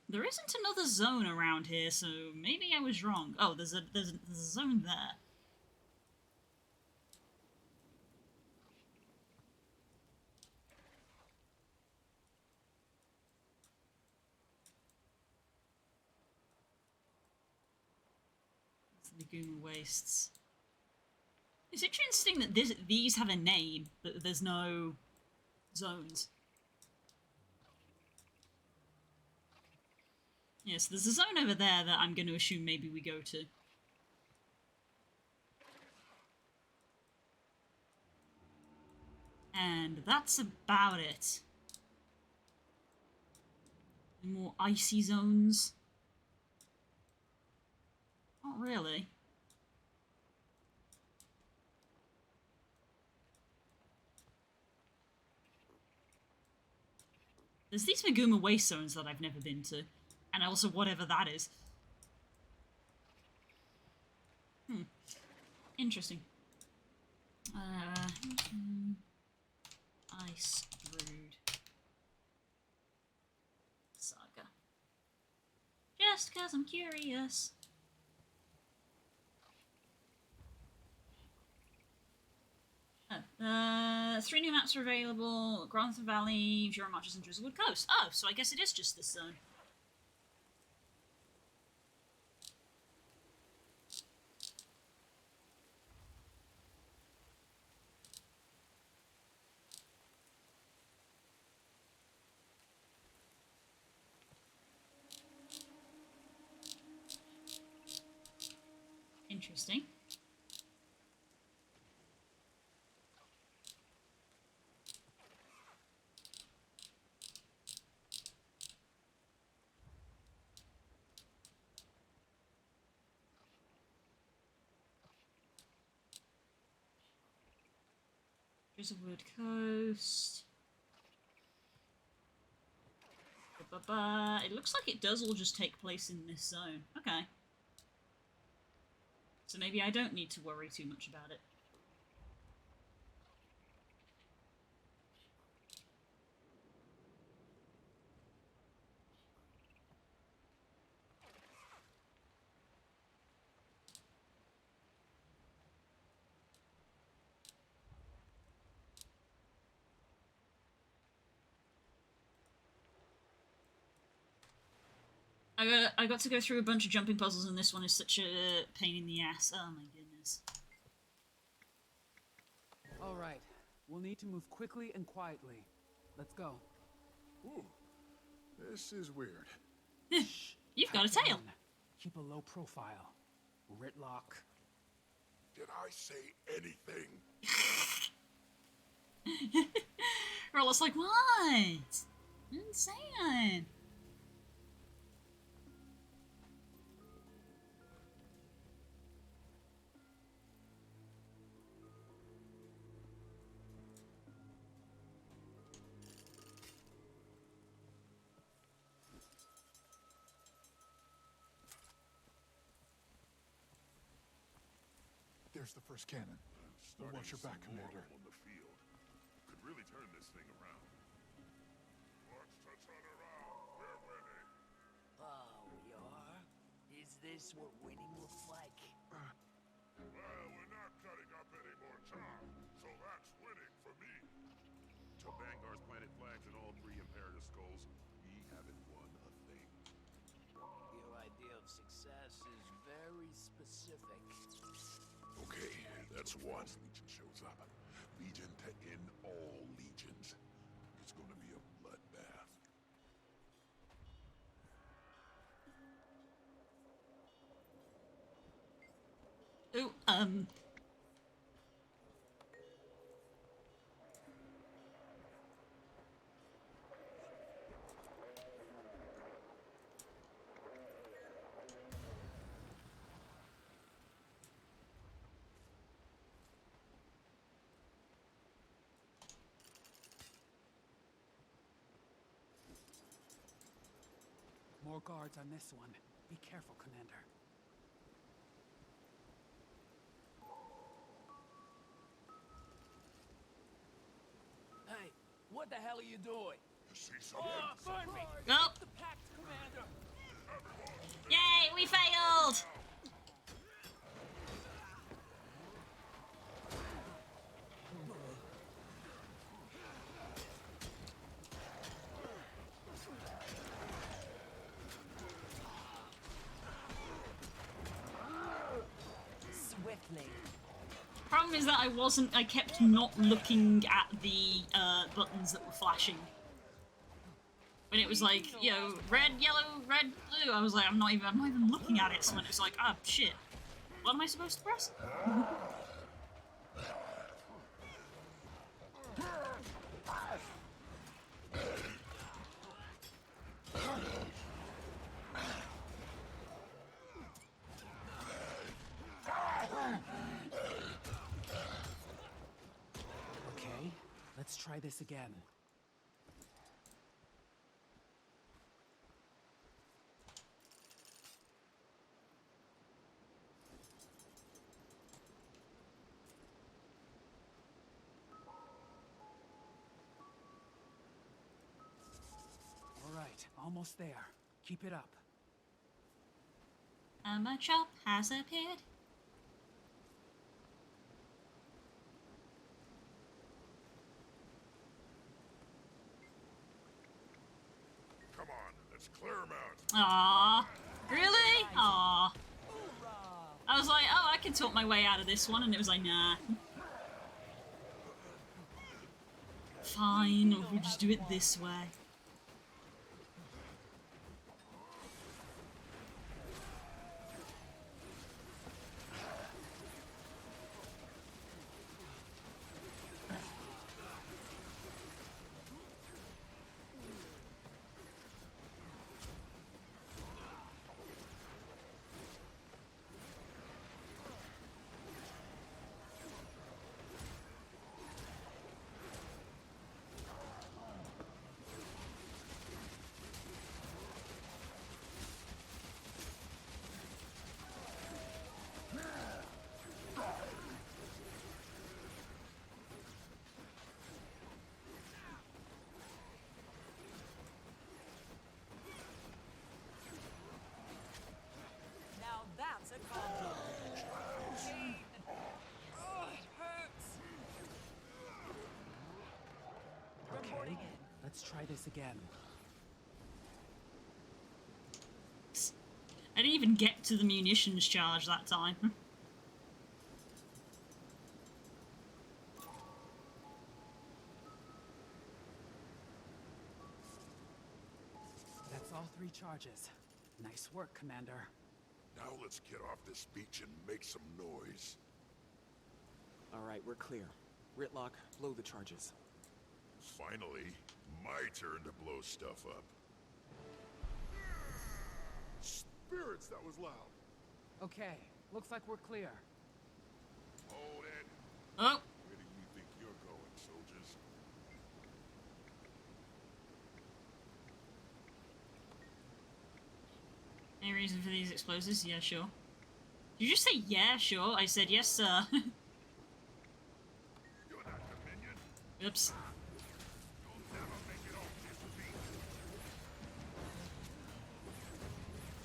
There isn't another zone around here, so maybe I was wrong. Oh, there's a zone there. Lagoon Wastes. It's interesting that these have a name, but there's no zones. Yes, there's a zone over there that I'm going to assume maybe we go to. And that's about it. More icy zones? Not really. There's these Maguma waste zones that I've never been to. And also whatever that is. Interesting. Icebrood Saga. Just cause I'm curious. Oh, 3 new maps are available. Grantham Valley, Jura Marches, and Drizzlewood Coast. Oh, so I guess it is just this zone. Interesting. Drizzlewood Coast. It looks like it does all just take place in this zone. Okay. So maybe I don't need to worry too much about it. I got to go through a bunch of jumping puzzles, and this one is such a pain in the ass. Oh my goodness. All right. We'll need to move quickly and quietly. Let's go. Ooh, this is weird. You've got a tail. Keep a low profile. Ritlock. Did I say anything? Rollo's like, what? I didn't say it. There's the first cannon. We'll watch your back, Commander. On the field. Could really turn this thing around. What's to turn around? We're winning. Oh, we are? Is this what winning looks like? Well, we're not cutting up any more time, so that's winning for me. Till Vanguard's planted flags in all 3 Imperator skulls, we haven't won a thing. Your idea of success is very specific. Okay, that's one. Legion shows up. Legion to end all legions. It's gonna be a bloodbath. Ooh, More guards on this one. Be careful, Commander. Hey, what the hell are you doing? You see something? Oh, burn me! No. It's the Pact, Commander! Yay, we failed! Swiftly. Problem is that I kept not looking at the buttons that were flashing. when it was like, you know, red, yellow, red, blue, I was like, I'm not even looking at it. So when it was like, oh shit, what am I supposed to press? Okay, let's try this again. All right, almost there. Keep it up. A chop has appeared. Come on, let's clear him out. Aww. Really? Aww. I was like, oh, I can talk my way out of this one, and it was like, nah. Fine, we'll just do it this way. Now that's a compliment. Oh, it hurts. Okay, let's try this again. I didn't even get to the munitions charge that time. That's all 3 charges. Nice work, Commander. Now let's get off this beach and make some noise. All right, we're clear. Ritlock, blow the charges. Finally, my turn to blow stuff up. Spirits, that was loud. Okay, looks like we're clear. Hold it. Oh. Where do you think you're going, soldiers? Any reason for these explosives? Yeah, sure. Did you just say yeah, sure? I said yes, sir. You're not Dominion. Oops. You'll never make it off this beach.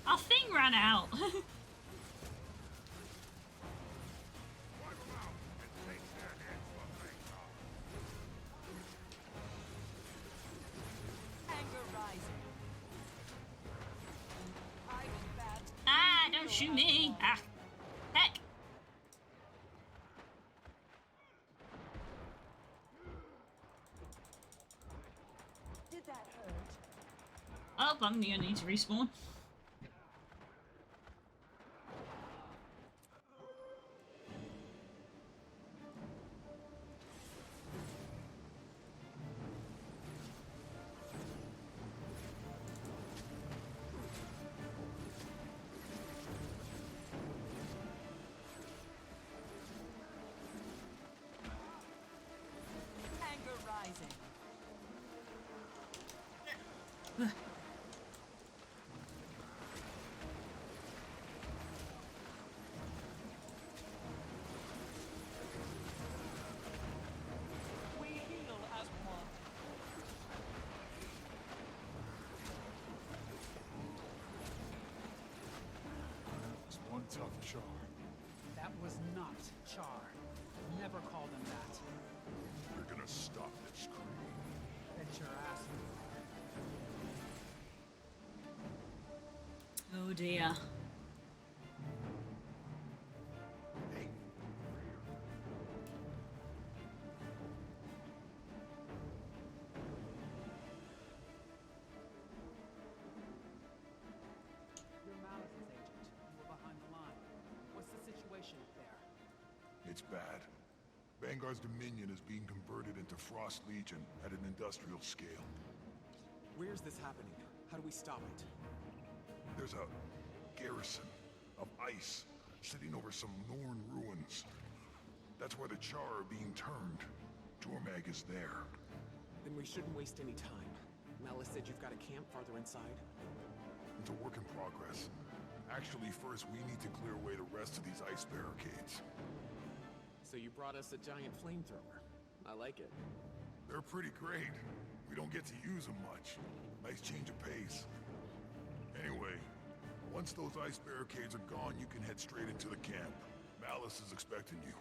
Our thing ran out. Wipe 'em out and take their heads for Bangor. Anger rising. Ah, don't shoot me. Ah, heck. Did that hurt? Oh, I'm gonna need to respawn. Anger rising. We heal as one. It's one tough char. That was not Char. Never call them that. We're gonna stop this creep. Bet your ass we Oh dear. It's bad. Vanguard's Dominion is being converted into Frost Legion at an industrial scale. Where's this happening? How do we stop it? There's a garrison of ice sitting over some Norn ruins. That's where the Char are being turned. Jormag is there. Then we shouldn't waste any time. Malice said you've got a camp farther inside? It's a work in progress. Actually, first we need to clear away the rest of these ice barricades. So you brought us a giant flamethrower. I like it. They're pretty great. We don't get to use them much. Nice change of pace. Anyway, once those ice barricades are gone, you can head straight into the camp. Malice is expecting you.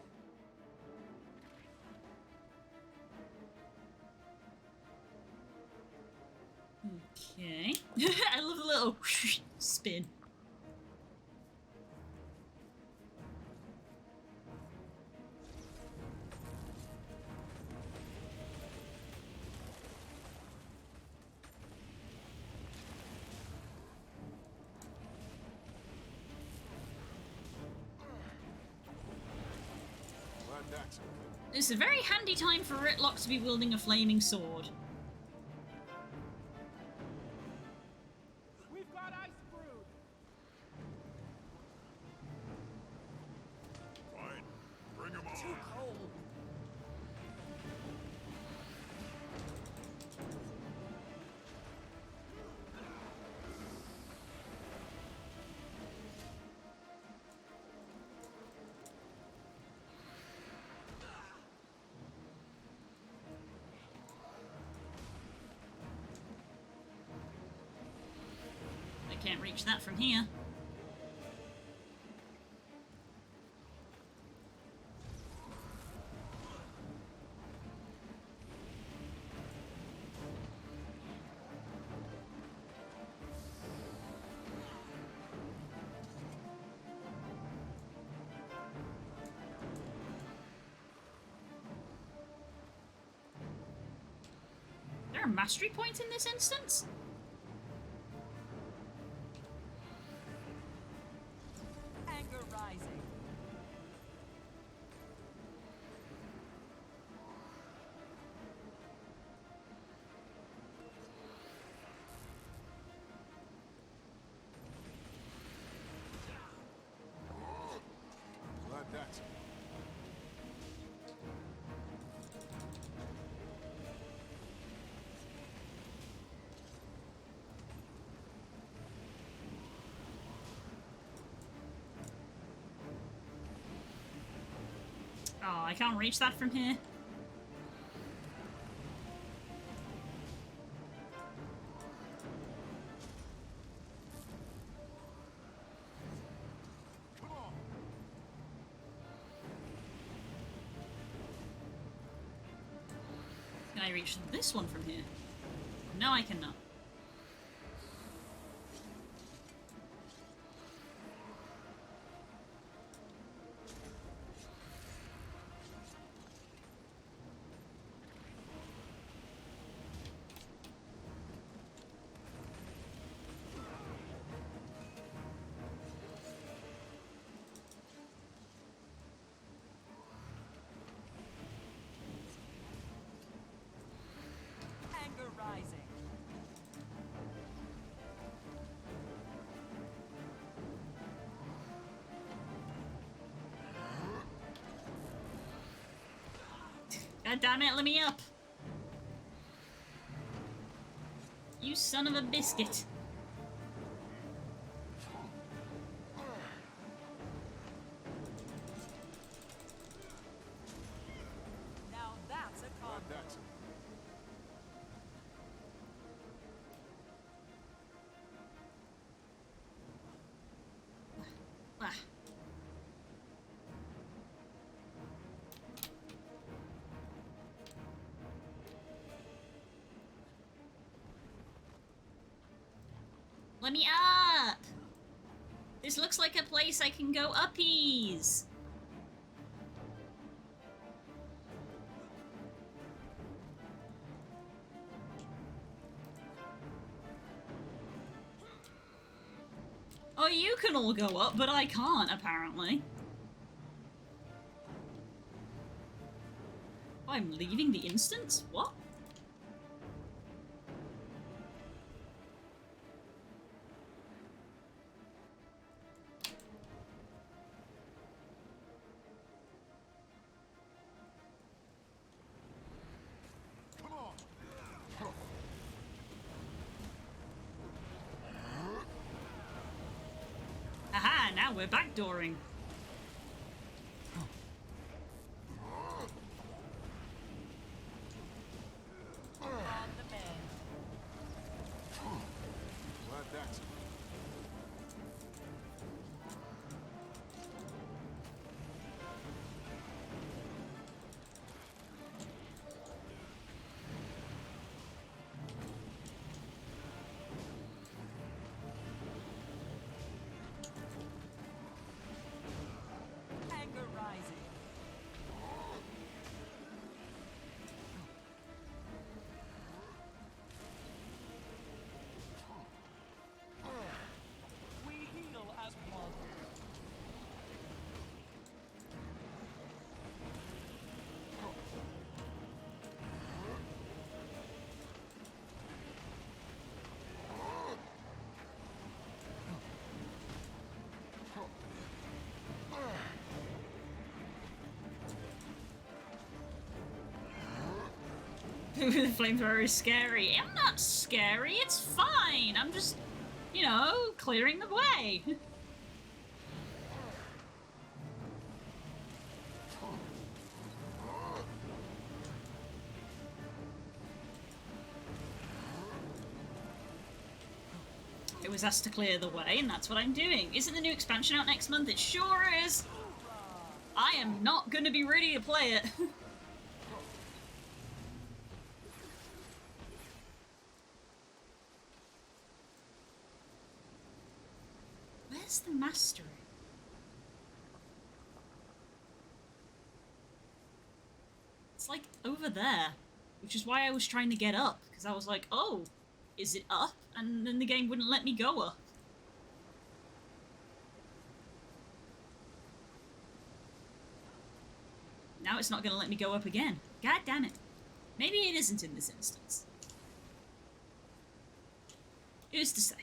Okay. I love the little spin. It's a very handy time for Ritlock to be wielding a flaming sword. We've got Icebrood. Fine. Bring him on. Too cold. I can't reach that from here. Is there a mastery point in this instance? Anger rising. Glad that's... Oh, I can't reach that from here. Come on. Can I reach this one from here? No, I cannot. Anger rising. God damn it, let me up! You son of a biscuit. Now that's a Glad combo. that's... Ah. Let me up! This looks like a place I can go uppies! Oh, you can all go up, but I can't, apparently. I'm leaving the instance? What? Aha, now we're backdooring. Glad that's Anger rising. We heal as one. The flamethrower is scary. I'm not scary, it's fine. I'm just, you know, clearing the way. It was asked to clear the way, and that's what I'm doing. Isn't the new expansion out next month? It sure is. I am not going to be ready to play it. Where's the mastery? It's like over there, which is why I was trying to get up, because I was like, oh, is it up? And then the game wouldn't let me go up. Now it's not going to let me go up again. God damn it. Maybe it isn't in this instance. Who's to say?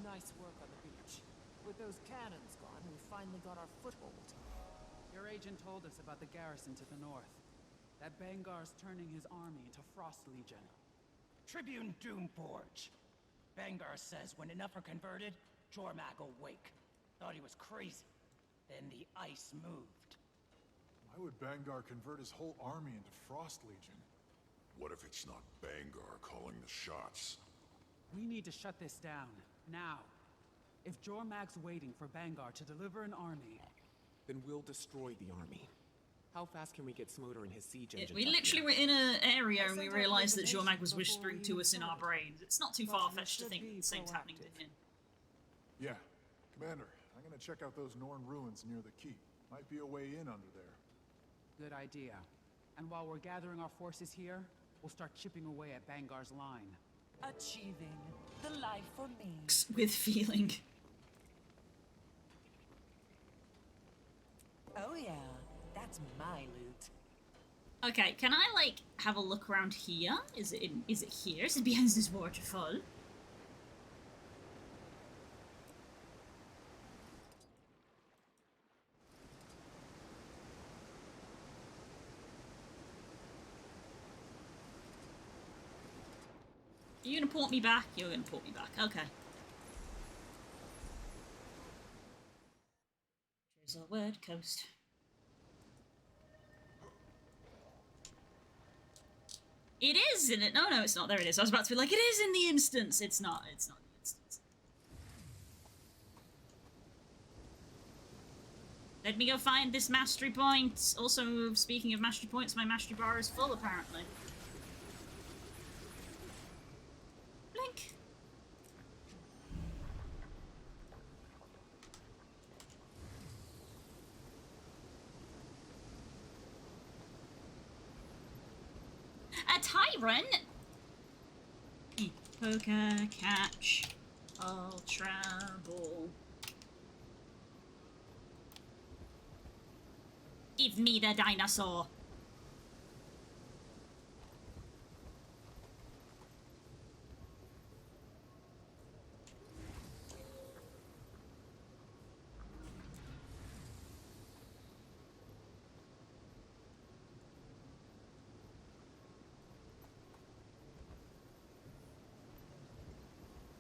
Nice work on the beach. With those cannons gone, we finally got our foothold. Your agent told us about the garrison to the north. That Bangar's turning his army into Frost Legion. Tribune Doomforge. Bangar says when enough are converted, Jormag will wake. Thought he was crazy. Then the ice moved. Why would Bangar convert his whole army into Frost Legion? What if it's not Bangar calling the shots? We need to shut this down, now. If Jormag's waiting for Bangar to deliver an army... Then we'll destroy the army. How fast can we get Smoder and his siege engines We up literally here? were in an area and we realised that Jormag was whispering to us in our brains. It's not too far-fetched to think that the same's happening to him. Yeah. Commander, I'm gonna check out those Norn ruins near the keep. Might be a way in under there. Good idea. And while we're gathering our forces here, we'll start chipping away at Bangar's line. Achieving the life for me. With feeling. Oh yeah, that's my loot. Okay, can I, like, have a look around here? Is it here? Is it behind this waterfall? You're gonna port me back? You're gonna port me back. Okay. There's our word, coast. It is in it. No, it's not. There it is. I was about to be like, it is in the instance. It's not. It's not in the instance. Let me go find this mastery point. Also, speaking of mastery points, my mastery bar is full, apparently. Blink. A tyrant? Poker, catch. I'll travel. Give me the dinosaur.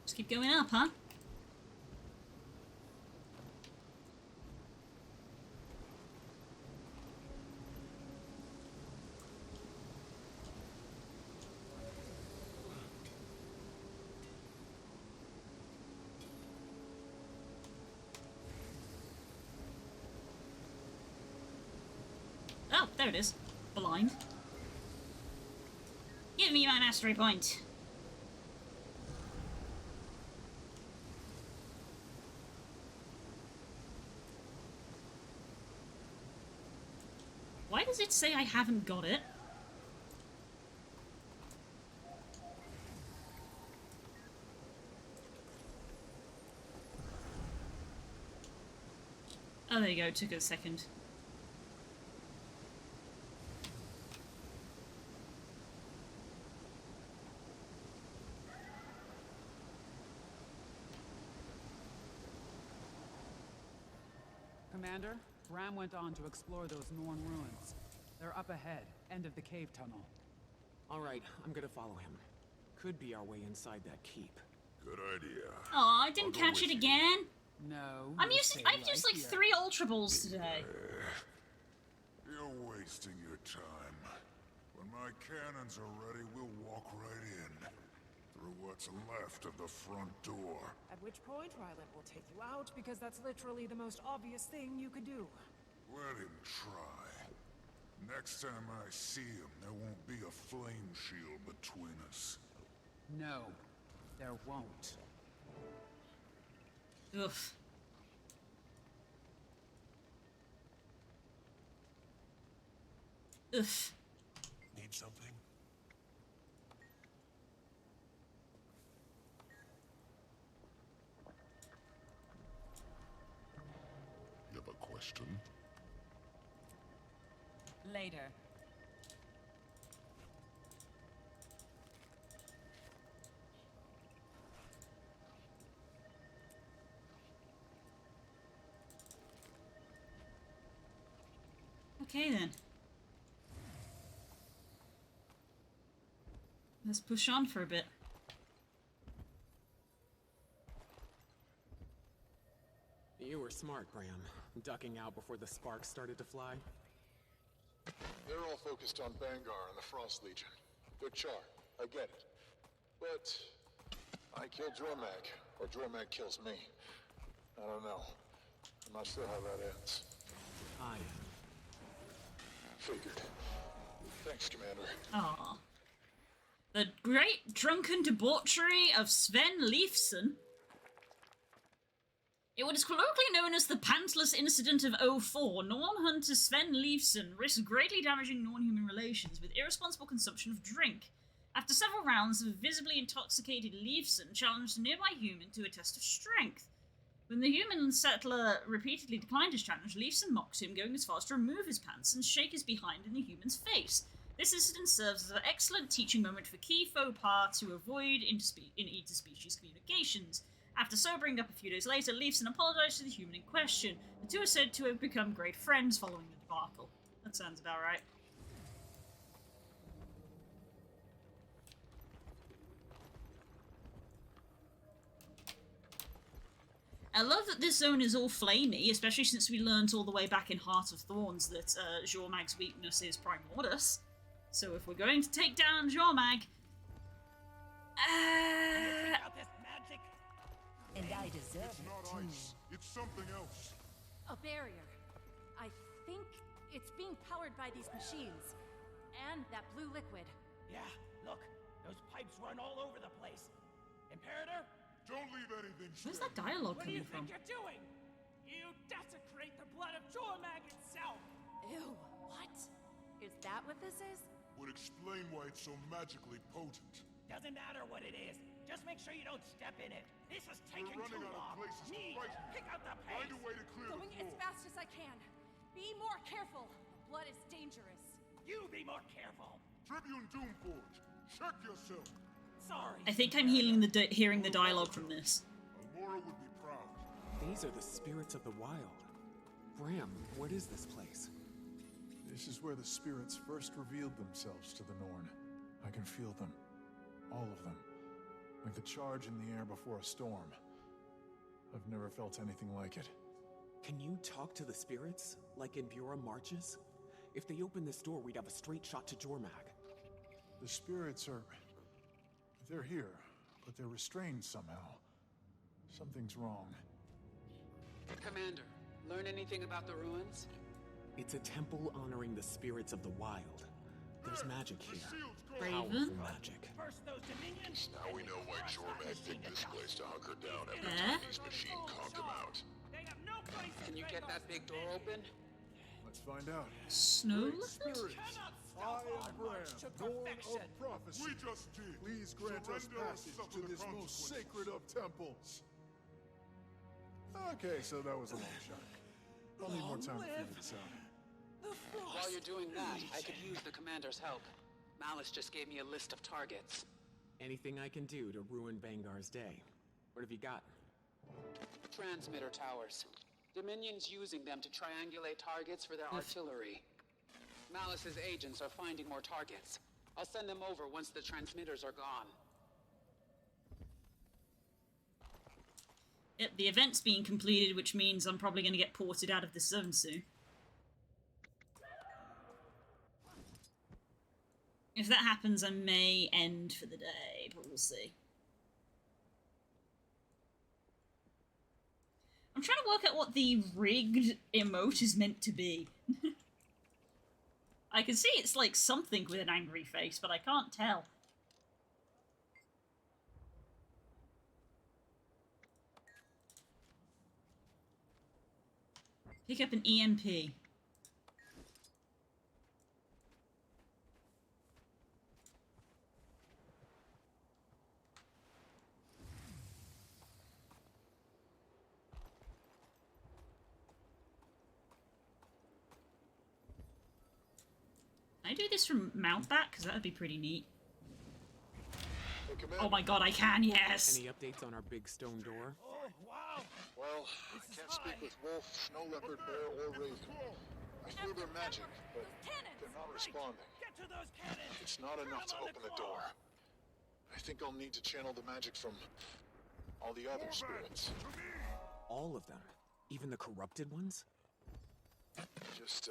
Just keep going up, huh? Oh, there it is. Blind. Give me my mastery point. Why does it say I haven't got it? Oh, there you go. Took a second. Commander, Bram went on to explore those Norn ruins. They're up ahead, end of the cave tunnel. All right, I'm gonna follow him. Could be our way inside that keep. Good idea. Oh, I didn't catch it again. No. I've used like 3 Ultra Balls today. You're wasting your time. When my cannons are ready, we'll walk right in. Through what's left of the front door. At which point, Ryland will take you out, because that's literally the most obvious thing you could do. Let him try. Next time I see him, there won't be a flame shield between us. No, there won't. Oof. Oof. Need something? You have a question? Later. Okay then. Let's push on for a bit. You were smart, Bram. Ducking out before the sparks started to fly. They're all focused on Bangar and the Frost Legion. Good chart, I get it. But I kill Jormag, or Jormag kills me. I don't know. I'm not sure how that ends. I figured. Thanks, Commander. Aww. The great drunken debauchery of Sven Leifson. It was colloquially known as the Pantless Incident of 04. Norn hunter Sven Leifson risked greatly damaging Norn-human relations with irresponsible consumption of drink. After several rounds, the visibly intoxicated Leifson challenged a nearby human to a test of strength. When the human settler repeatedly declined his challenge, Leifson mocked him, going as far as to remove his pants and shake his behind in the human's face. This incident serves as an excellent teaching moment for key faux pas to avoid in interspecies communications. After sobering up a few days later, Leifson apologized to the human in question. The two are said to have become great friends following the debacle. That sounds about right. I love that this zone is all flamey, especially since we learned all the way back in Heart of Thorns that Jormag's weakness is Primordus. So if we're going to take down Jormag... And I deserve It's not ice. It's something else. A barrier. I think it's being powered by these machines. And that blue liquid. Yeah, look. Those pipes run all over the place. Imperator? Don't leave anything Where's that dialogue What do you coming from? think you're doing? You desecrate the blood of Jormag itself! Ew, what? Is that what this is? Would explain why it's so magically potent. Doesn't matter what it is. Just make sure you don't step in it. This is taking We're running too out of long. places to Me, fight. pick up the pace. Find a way to clear Going the as floor. fast as I can. Be more careful. Blood is dangerous. You be more careful. Tribune Doomforge, check yourself. Sorry. I think I'm hearing the dialogue from this. Almora would be proud. These are the spirits of the wild. Bram, what is this place? This is where the spirits first revealed themselves to the Norn. I can feel them. All of them. Like the charge in the air before a storm. I've never felt anything like it. Can you talk to the spirits? Like in Bura Marches? If they open this door, we'd have a straight shot to Jormag. The spirits are... they're here, but they're restrained somehow. Something's wrong. Commander, learn anything about the ruins? It's a temple honoring the spirits of the wild. There's magic here. Raven? Powerful magic. First those Dominions. Now we know why Jormag picked this place to hunker down every Eh? time these machine conk him out. They have no place in Can you get that big door open? Let's find out. Snow Great spirits, Cannot I stop am our Bram, march to Lord perfection. of prophecy. We just did. Please grant us Surrender or passage suffer to the this most consequences. sacred of temples. Okay, so that was a long shot. I'll need more time to figure this out. While you're doing that, I could use the commander's help. Malice just gave me a list of targets. Anything I can do to ruin Vangar's day. What have you got? Transmitter towers. Dominion's using them to triangulate targets for their artillery. Malice's agents are finding more targets. I'll send them over once the transmitters are gone. Yep, the event's being completed, which means I'm probably going to get ported out of the zone soon. If that happens, I may end for the day, but we'll see. I'm trying to work out what the rigged emote is meant to be. I can see it's like something with an angry face, but I can't tell. Pick up an EMP. Can I do this from mountback? Because that would be pretty neat. Oh my god, I can, yes! Any updates on our big stone door? Oh, wow. Well, I can't speak with Wolf, Snow Leopard, Bear, or Raven. I threw their magic, but they're not responding. Get to those cannons. It's not enough to open the door. I think I'll need to channel the magic from all the other spirits. All of them? Even the corrupted ones? Just,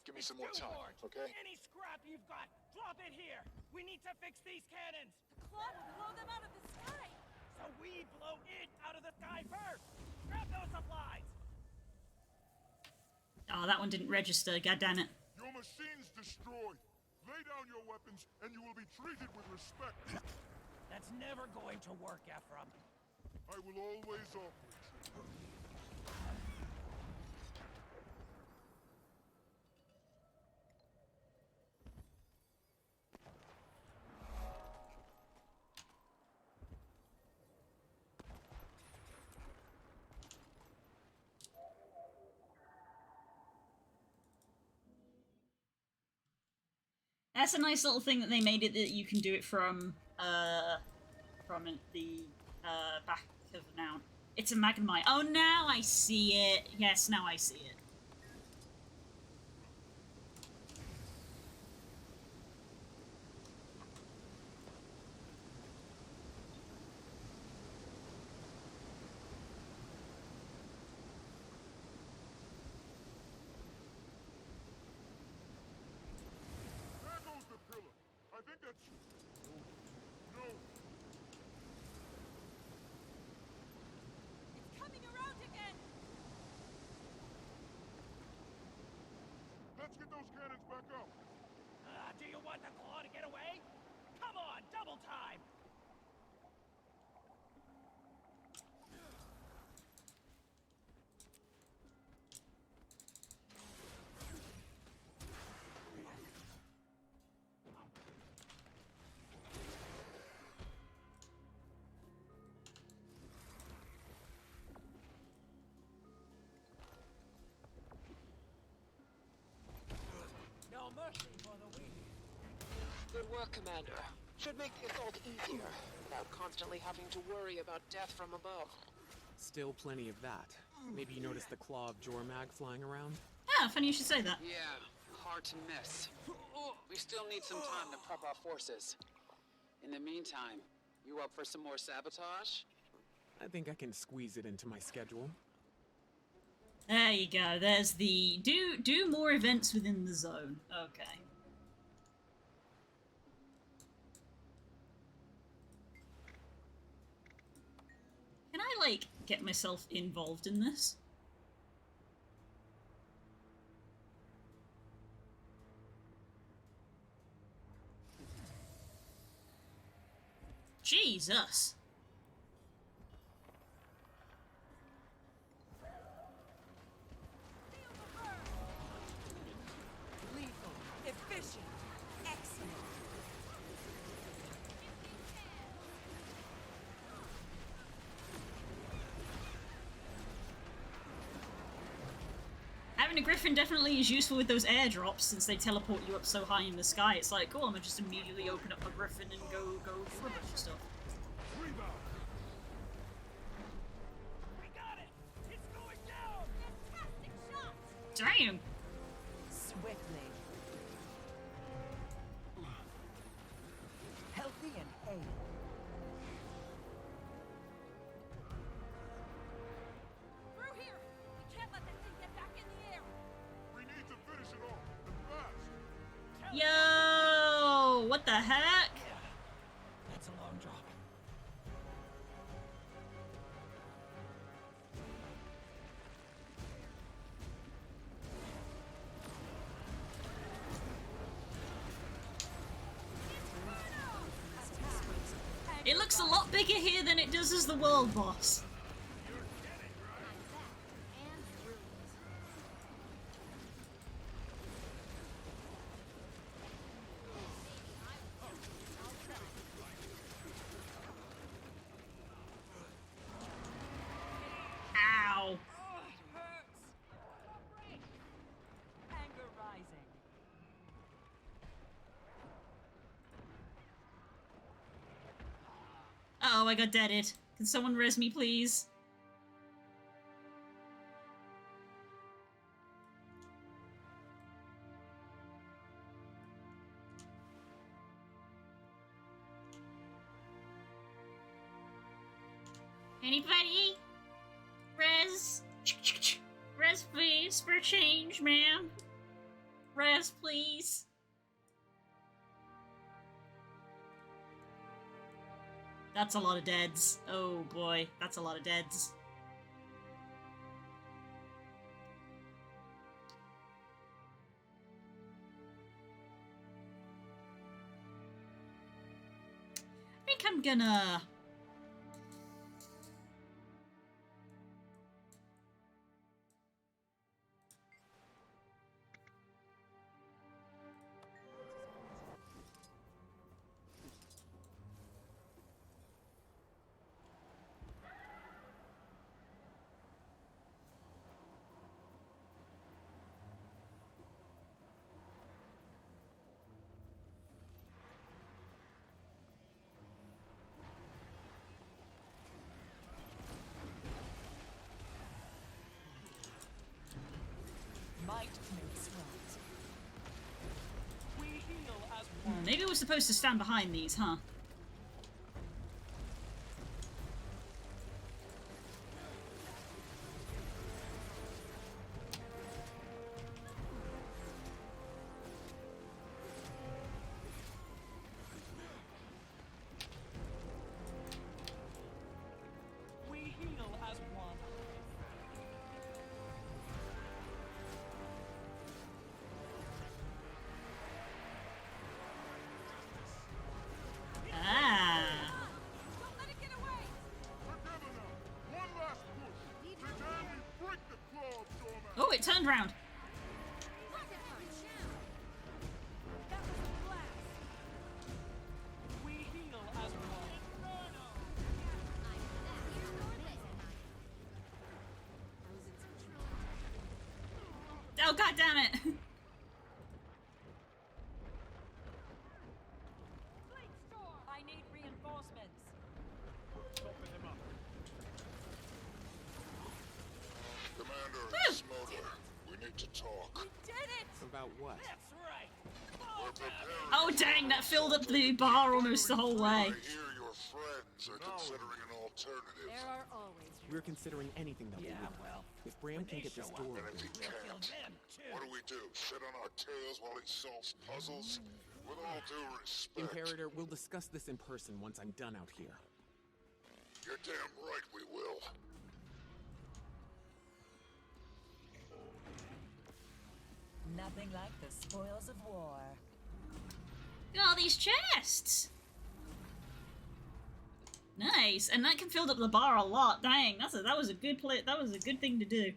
give me some more time, okay? Any scrap you've got, drop it here. We need to fix these cannons. The claw will blow them out of the sky. So we blow it out of the sky first. Grab those supplies. Oh, that one didn't register, god damn it. Your machine's destroyed. Lay down your weapons, and you will be treated with respect. That's never going to work, Ephraim. I will always operate. That's a nice little thing that they made it that you can do it from the back of now. It's a magmite. Oh, now I see it. Yes, now I see it. There goes the pillar. I think that's... No. It's coming around again. Let's get those cannons back up. Do you want the claw to get away? Come on, double time. work, Commander. Should make the assault easier, without constantly having to worry about death from above. Still plenty of that. Maybe you noticed the claw of Jormag flying around? Ah, funny you should say that. Yeah, hard to miss. We still need some time to prep our forces. In the meantime, you up for some more sabotage? I think I can squeeze it into my schedule. There you go. There's the do more events within the zone. Okay. Can I like get myself involved in this? Jesus. Lethal, efficient, excellent. Having a griffin definitely is useful with those airdrops since they teleport you up so high in the sky. It's like, cool, I'm gonna just immediately open up my griffin and go do a bunch of stuff. We got it! It's going down! Fantastic shot! Damn! Swiftly. Healthy and hale. Through here! We can't let that thing get back in the air! We need to finish it off, and fast! Yo! What the heck? That's a long drop. It looks a lot bigger here than it does as the world boss. Ow. It hurts. Anger rising. Uh-oh, I got deaded. Can someone res me, please? Anybody? Res? Res, please, for change, ma'am. Res, please. That's a lot of deads. Oh boy, that's a lot of deads. I think I'm gonna... Might makes right. We heal as one. Maybe we're supposed to stand behind these, huh? We heal as one. Ah. Don't let it get away! Together now! One last push! Pretend we break the claw of Jormag! Oh, it turned round. That was a blast. We heal as one. Oh, god damn it. need to talk. Did it! About what? That's right. We're preparing. Oh dang, that filled up the bar almost the whole way. I hear your friends are considering an alternative. There are always. We're considering anything that Yeah, will work. well, If Bram can get this door And if he open, We'll kill can't, them too. what do? Sit on our tails while he solves puzzles? With all due respect. Imperator, we'll discuss this in person once I'm done out here. You're damn right we will. Nothing like the spoils of war. Look at all these chests. Nice, and that can fill up the bar a lot. Dang, that was a good play. That was a good thing to do.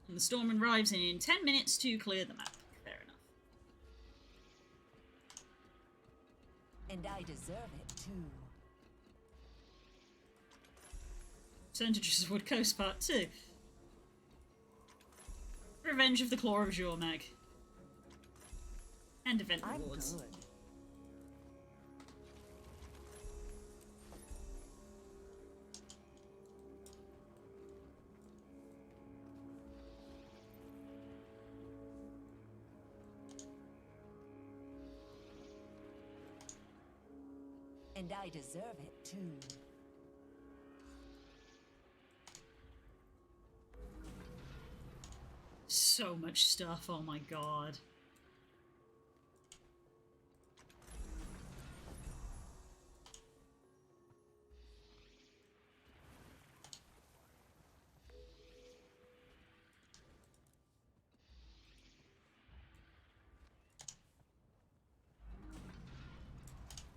And the storm arrives in 10 minutes to clear the map. Fair enough. And I deserve it too. Percentages of Wood Coast Part 2. Revenge of the Claw of Jormag. And event rewards. Good. And I deserve it too. So much stuff, oh my god.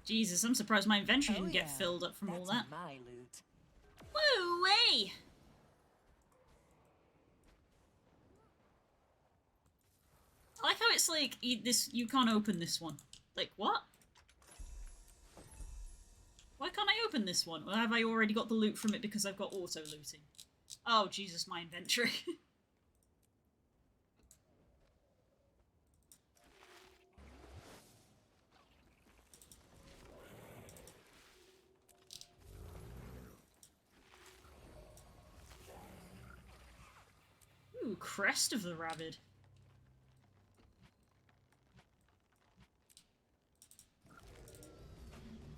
Jesus, I'm surprised my inventory didn't get filled up from all that. My loot. Woo-wee! I like how it's like, you can't open this one. Like, what? Why can't I open this one? Or have I already got the loot from it because I've got auto-looting? Oh, Jesus, my inventory. Ooh, Crest of the Rabid.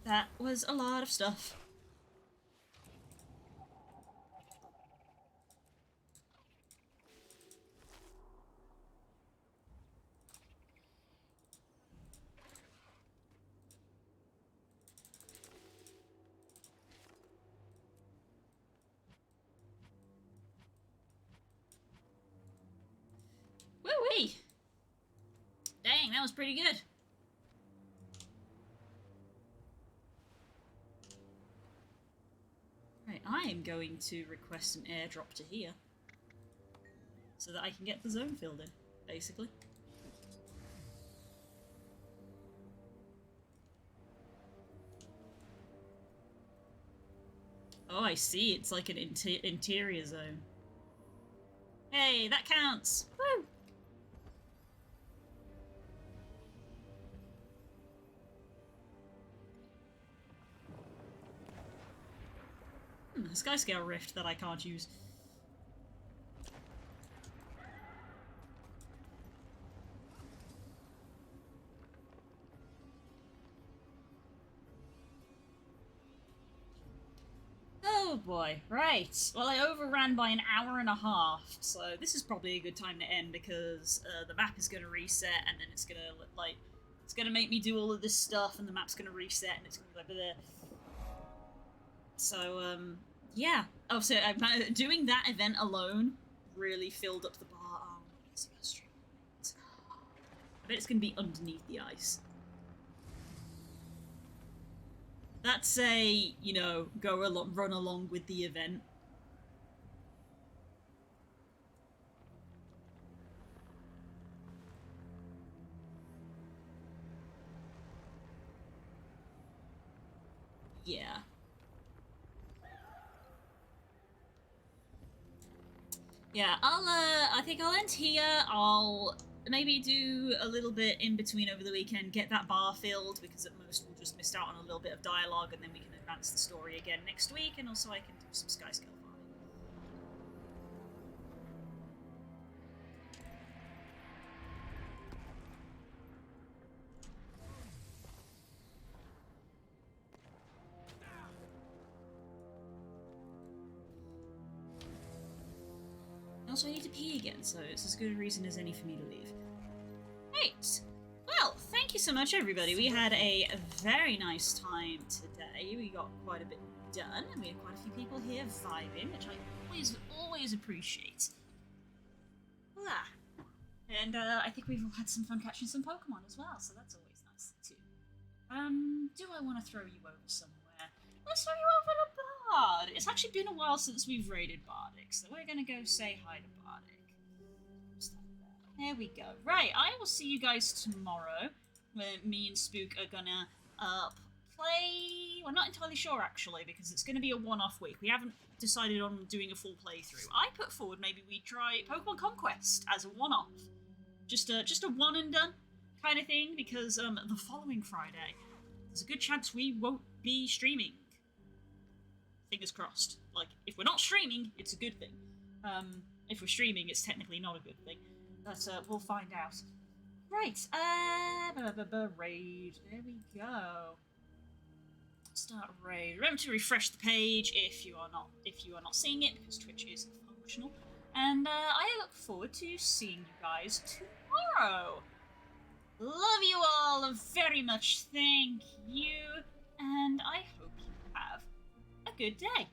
That was a lot of stuff. Woo-wee! Dang, that was pretty good. Right, I am going to request an airdrop to here. So that I can get the zone filled in, basically. Oh, I see. It's like an interior zone. Hey, that counts! Woo! A Skyscale rift that I can't use. Oh boy, right. Well, I overran by an hour and a half, so this is probably a good time to end because the map is going to reset and then it's going to, like, it's going to make me do all of this stuff and the map's going to reset and it's going to be like, bleh. So, yeah. Oh, so doing that event alone really filled up the bar. Oh, let's see how straight it is. I bet it's going to be underneath the ice. That's a, you know, run along with the event. Yeah. Yeah, I think I'll end here. I'll maybe do a little bit in between over the weekend, get that bar filled, because at most we'll just miss out on a little bit of dialogue, and then we can advance the story again next week, and also I can do some Sky Scale farming. Also, I need to pee again, so it's as good a reason as any for me to leave. Right. Well, thank you so much, everybody. We had a very nice time today. We got quite a bit done, and we had quite a few people here vibing, which I always appreciate. Ah. And I think we've all had some fun catching some Pokemon as well, so that's always nice too. Do I want to throw you over somewhere? Let's throw you over to Bard. It's actually been a while since we've raided Bardic, so we're gonna go say hi to Bardic. There we go. Right, I will see you guys tomorrow, where me and Spook are gonna play... Well, not entirely sure, actually, because it's gonna be a one-off week. We haven't decided on doing a full playthrough. I put forward maybe we try Pokemon Conquest as a one-off. Just a one-and-done kind of thing, because the following Friday, there's a good chance we won't be streaming. Fingers crossed. Like, if we're not streaming, it's a good thing. If we're streaming, it's technically not a good thing. But we'll find out. Right, raid. There we go. Start raid. Remember to refresh the page if you are not seeing it, because Twitch is functional. And I look forward to seeing you guys tomorrow. Love you all very much. Thank you, and I hope you have a good day.